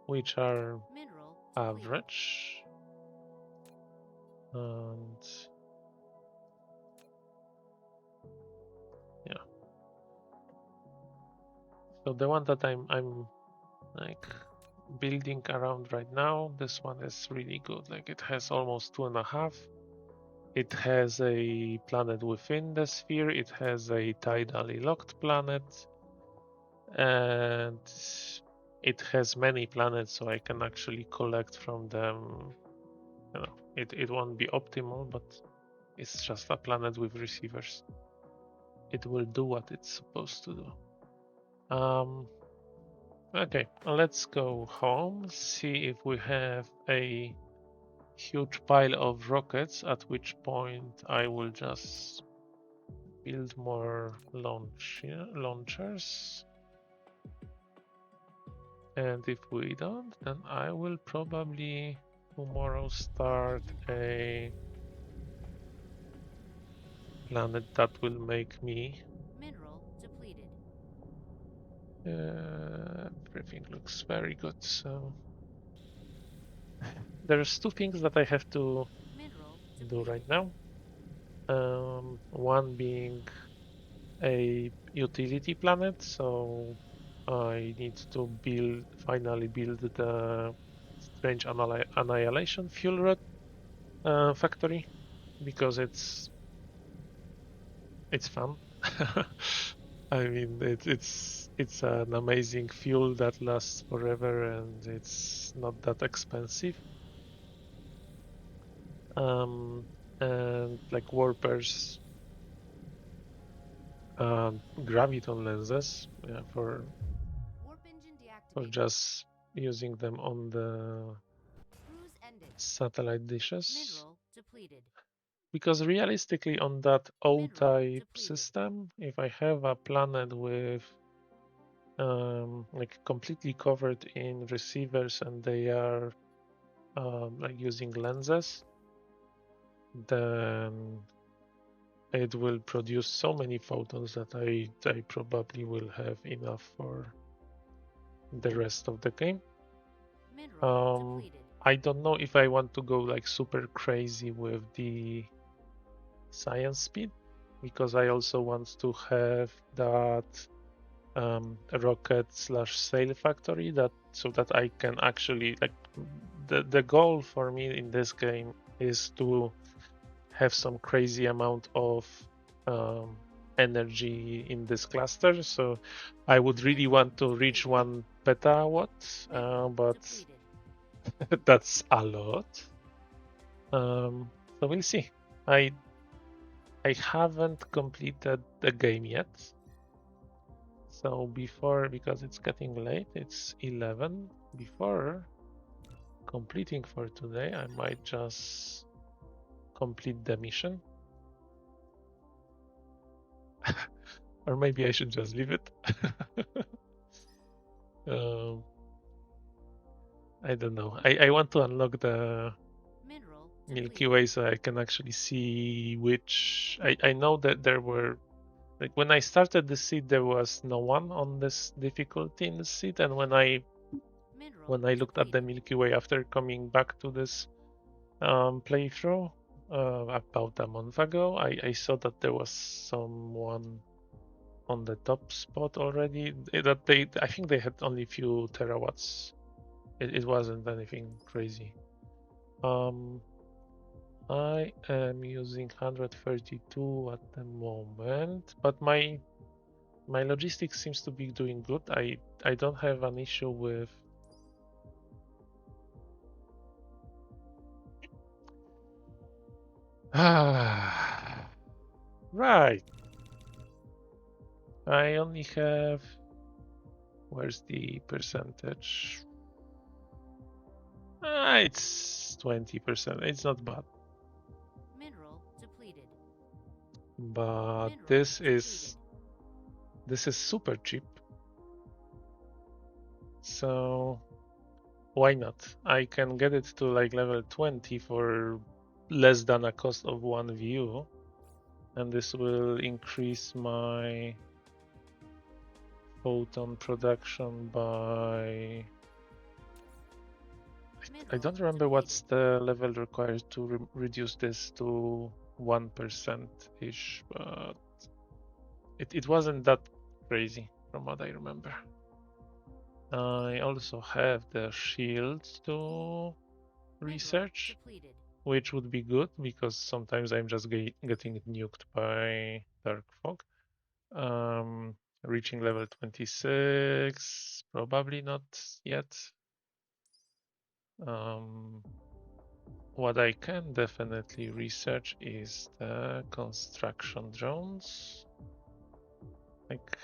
[SPEAKER 2] which are
[SPEAKER 3] Mineral depleted.
[SPEAKER 2] average. And yeah. So the one that I'm like building around right now, this one is really good. Like it has almost 2.5. It has a planet within the sphere. It has a tidally locked planet, and it has many planets, so I can actually collect from them. You know, it won't be optimal, but it's just a planet with receivers. It will do what it's supposed to do. Okay, let's go home, see if we have a huge pile of rockets, at which point I will just build more launchers. And if we don't, then I will probably tomorrow start a planet that will make me...
[SPEAKER 3] Mineral depleted.
[SPEAKER 2] Everything looks very good. So there's 2 things that I have to do right now. One being a utility planet, so I need to finally build the Strange Annihilation fuel rod factory, because it's fun. I mean, it's an amazing fuel that lasts forever, and it's not that expensive. And like warpers, graviton lenses, for
[SPEAKER 3] Warp engine deactivated.
[SPEAKER 2] just using them on the
[SPEAKER 3] Cruise ended.
[SPEAKER 2] satellite dishes.
[SPEAKER 3] Mineral depleted.
[SPEAKER 2] Because realistically, on that O-type
[SPEAKER 3] depleted.
[SPEAKER 2] system, if I have a planet with like completely covered in receivers and they are like using lenses, then it will produce so many photons that I probably will have enough for the rest of the game.
[SPEAKER 3] Mineral depleted.
[SPEAKER 2] I don't know if I want to go like super crazy with the science speed, because I also want to have that rocket/sail factory, so that I can actually, like, the goal for me in this game is to have some crazy amount of energy in this cluster. So I would really want to reach 1 petawatt, but that's a lot. So we'll see. I haven't completed the game yet, So before, because it's getting late, it's 11. Before completing for today, I might just complete the mission. Or maybe I should just leave it. I don't know. I want to unlock the Milky Way so I can actually see which. I know that there were, like, when I started the seed, there was no one on this difficulty in the seed, and when I looked at the Milky Way after coming back to this playthrough about a month ago, I saw that there was someone on the top spot already. That I think they had only a few terawatts. It wasn't anything crazy. I am using 132 at the moment, but my logistics seems to be doing good. I don't have an issue with right. I only have, where's the percentage? It's 20%. It's not bad.
[SPEAKER 3] Mineral depleted.
[SPEAKER 2] But
[SPEAKER 3] Mineral
[SPEAKER 2] this
[SPEAKER 3] depleted.
[SPEAKER 2] is super cheap. So why not? I can get it to like level 20 for less than a cost of one view, and this will increase my photon production by, I don't remember what's the level required to reduce this to 1% ish, but it wasn't that crazy from what I remember. I also have the shield to research, which would be good because sometimes I'm just getting nuked by Dark Fog. Reaching level 26, probably not yet. What I can definitely research is the construction drones. Like,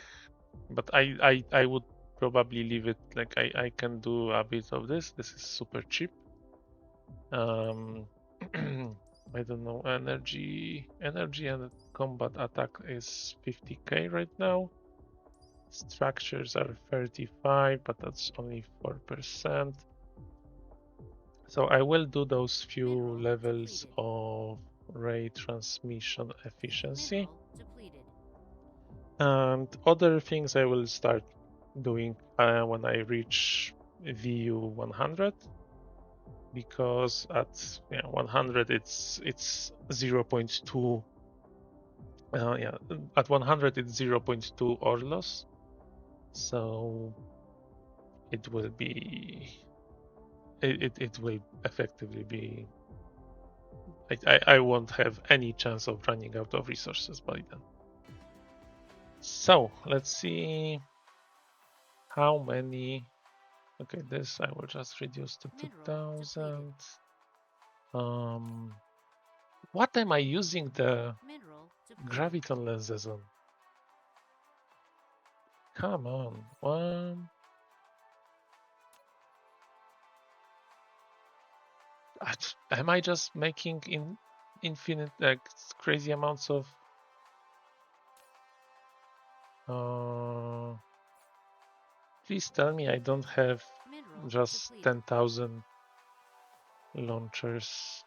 [SPEAKER 2] but I would probably leave it. Like, I can do a bit of this. This is super cheap. I don't know, energy and combat attack is 50k right now. Structures are 35, but that's only 4%. So I will do those few levels of ray transmission efficiency. And other things I will start doing when I reach VU 100. Because at 100 it's 0.2. At 100 it's 0.2 Orlos, so it will be it will effectively be. I won't have any chance of running out of resources by then. So let's see how many. Okay, this I will just reduce to 2000. What am I using the graviton lenses on? Come on, one. Am I just making infinite, like, crazy amounts of? Please tell me I don't have just 10,000 launchers.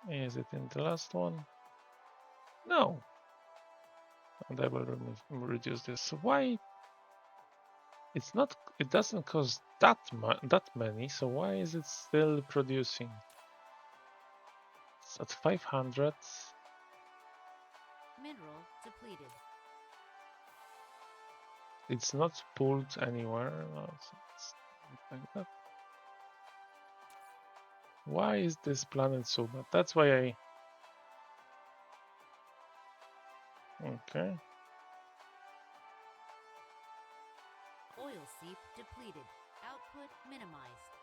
[SPEAKER 2] Is it in the last one? No. And I will reduce this. So why? It's not. It doesn't cost that many. So why is it still producing? It's at 500.
[SPEAKER 3] Mineral depleted.
[SPEAKER 2] It's not pulled anywhere. No, it's like that. Why is this planet so bad? That's why I. Okay.
[SPEAKER 3] Oil seep depleted. Output minimized.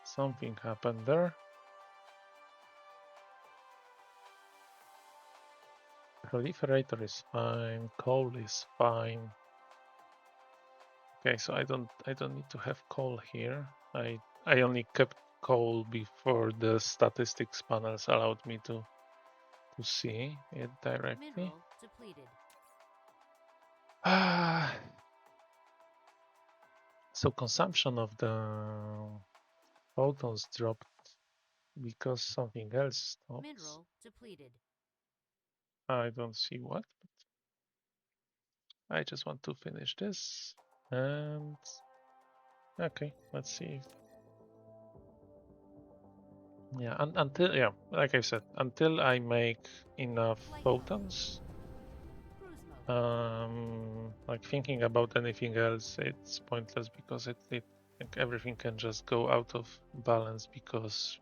[SPEAKER 2] Something happened there. Proliferator is fine. Coal is fine. Okay, so I don't need to have coal here. I only kept coal before the statistics panels allowed me to see it directly.
[SPEAKER 3] Mineral depleted.
[SPEAKER 2] So consumption of the photons dropped because something else stopped.
[SPEAKER 3] Mineral depleted.
[SPEAKER 2] I don't see what, but I just want to finish this. And okay, let's see. Yeah, until like I said, until I make enough photons, like thinking about anything else, it's pointless because it like everything can just go out of balance because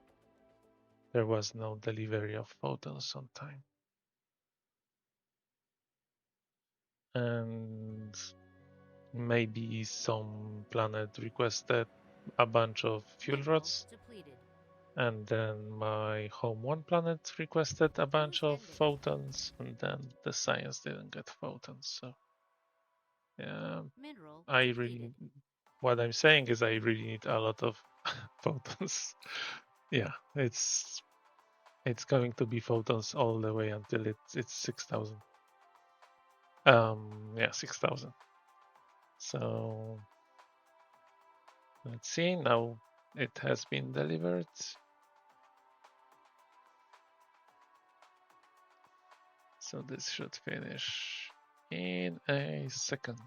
[SPEAKER 2] there was no delivery of photons on time. And maybe some planet requested a bunch of fuel rods, and then my home one planet requested a bunch of photons, and then the science didn't get photons. So yeah, what I'm saying is I really need a lot of photons. Yeah, it's going to be photons all the way until it's 6,000. Yeah, 6,000. So let's see, now it has been delivered. So this should finish in a second.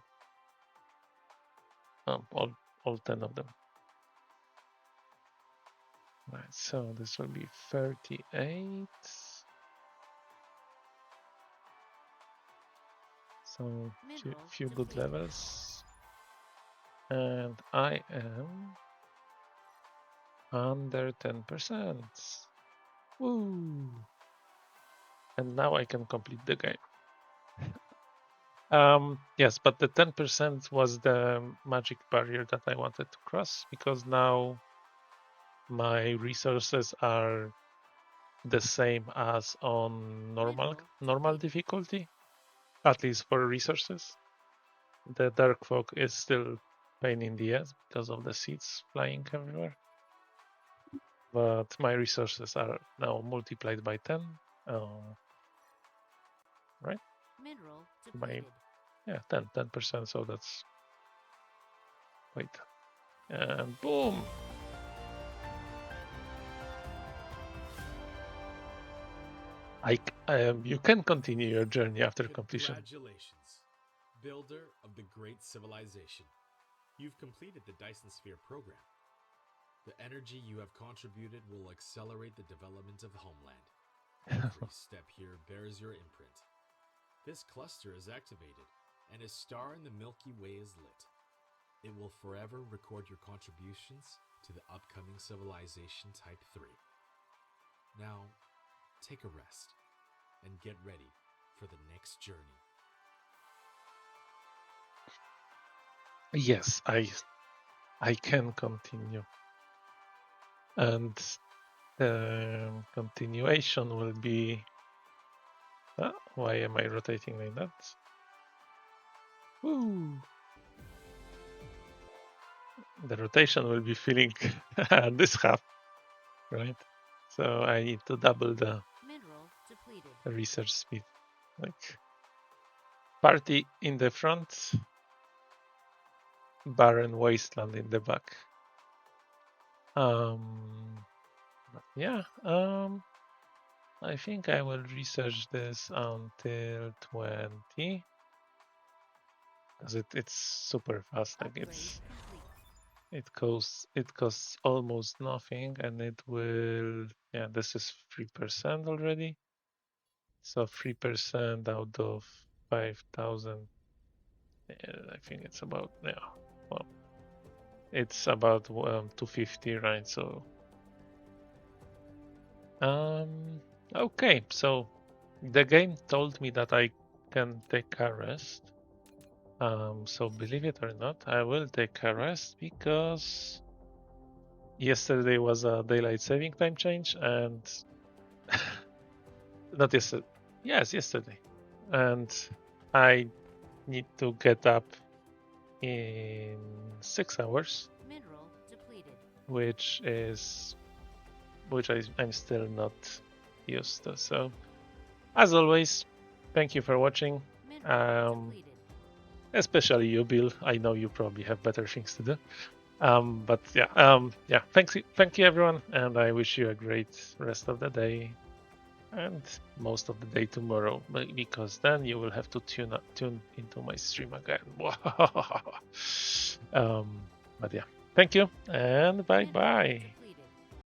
[SPEAKER 2] All 10 of them. Right, so this will be 38. So few good levels. And I am under 10%. Woo! And now I can complete the game. Yes, but the 10% was the magic barrier that I wanted to cross, because now my resources are the same as on normal difficulty, at least for resources. The dark fog is still pain in the ass because of the seeds flying everywhere. But my resources are now multiplied by 10. Right?
[SPEAKER 3] Mineral depleted.
[SPEAKER 2] 10%, so that's... Wait. And boom! You can continue your journey after completion.
[SPEAKER 4] Congratulations, builder of the great civilization. You've completed the Dyson Sphere program. The energy you have contributed will accelerate the development of the homeland. Every step here bears your imprint. This cluster is activated, and a star in the Milky Way is lit. It will forever record your contributions to the upcoming civilization Type 3. Now, take a rest and get ready for the next journey.
[SPEAKER 2] Yes, I can continue. And the continuation will be... why am I rotating like that? Woo! The rotation will be filling this half, right? So I need to double the research speed. Like, party in the front, barren wasteland in the back. I think I will research this until 20, because it's super fast. Like it costs almost nothing, and it will... Yeah, this is 3% already. So 3% out of 5,000. I think it's about... well, it's about 250, right? So okay, so the game told me that I can take a rest. So believe it or not, I will take a rest, because yesterday was a daylight saving time change, and not yesterday. Yes, yesterday. and I need to get up in 6 hours,
[SPEAKER 3] Mineral depleted.
[SPEAKER 2] which I'm still not used to. So, as always, thank you for watching.
[SPEAKER 3] Mineral depleted.
[SPEAKER 2] Especially you, Bill. I know you probably have better things to do. But yeah, thank you everyone, and I wish you a great rest of the day and most of the day tomorrow, because then you will have to tune into my stream again. But yeah, thank you and bye bye.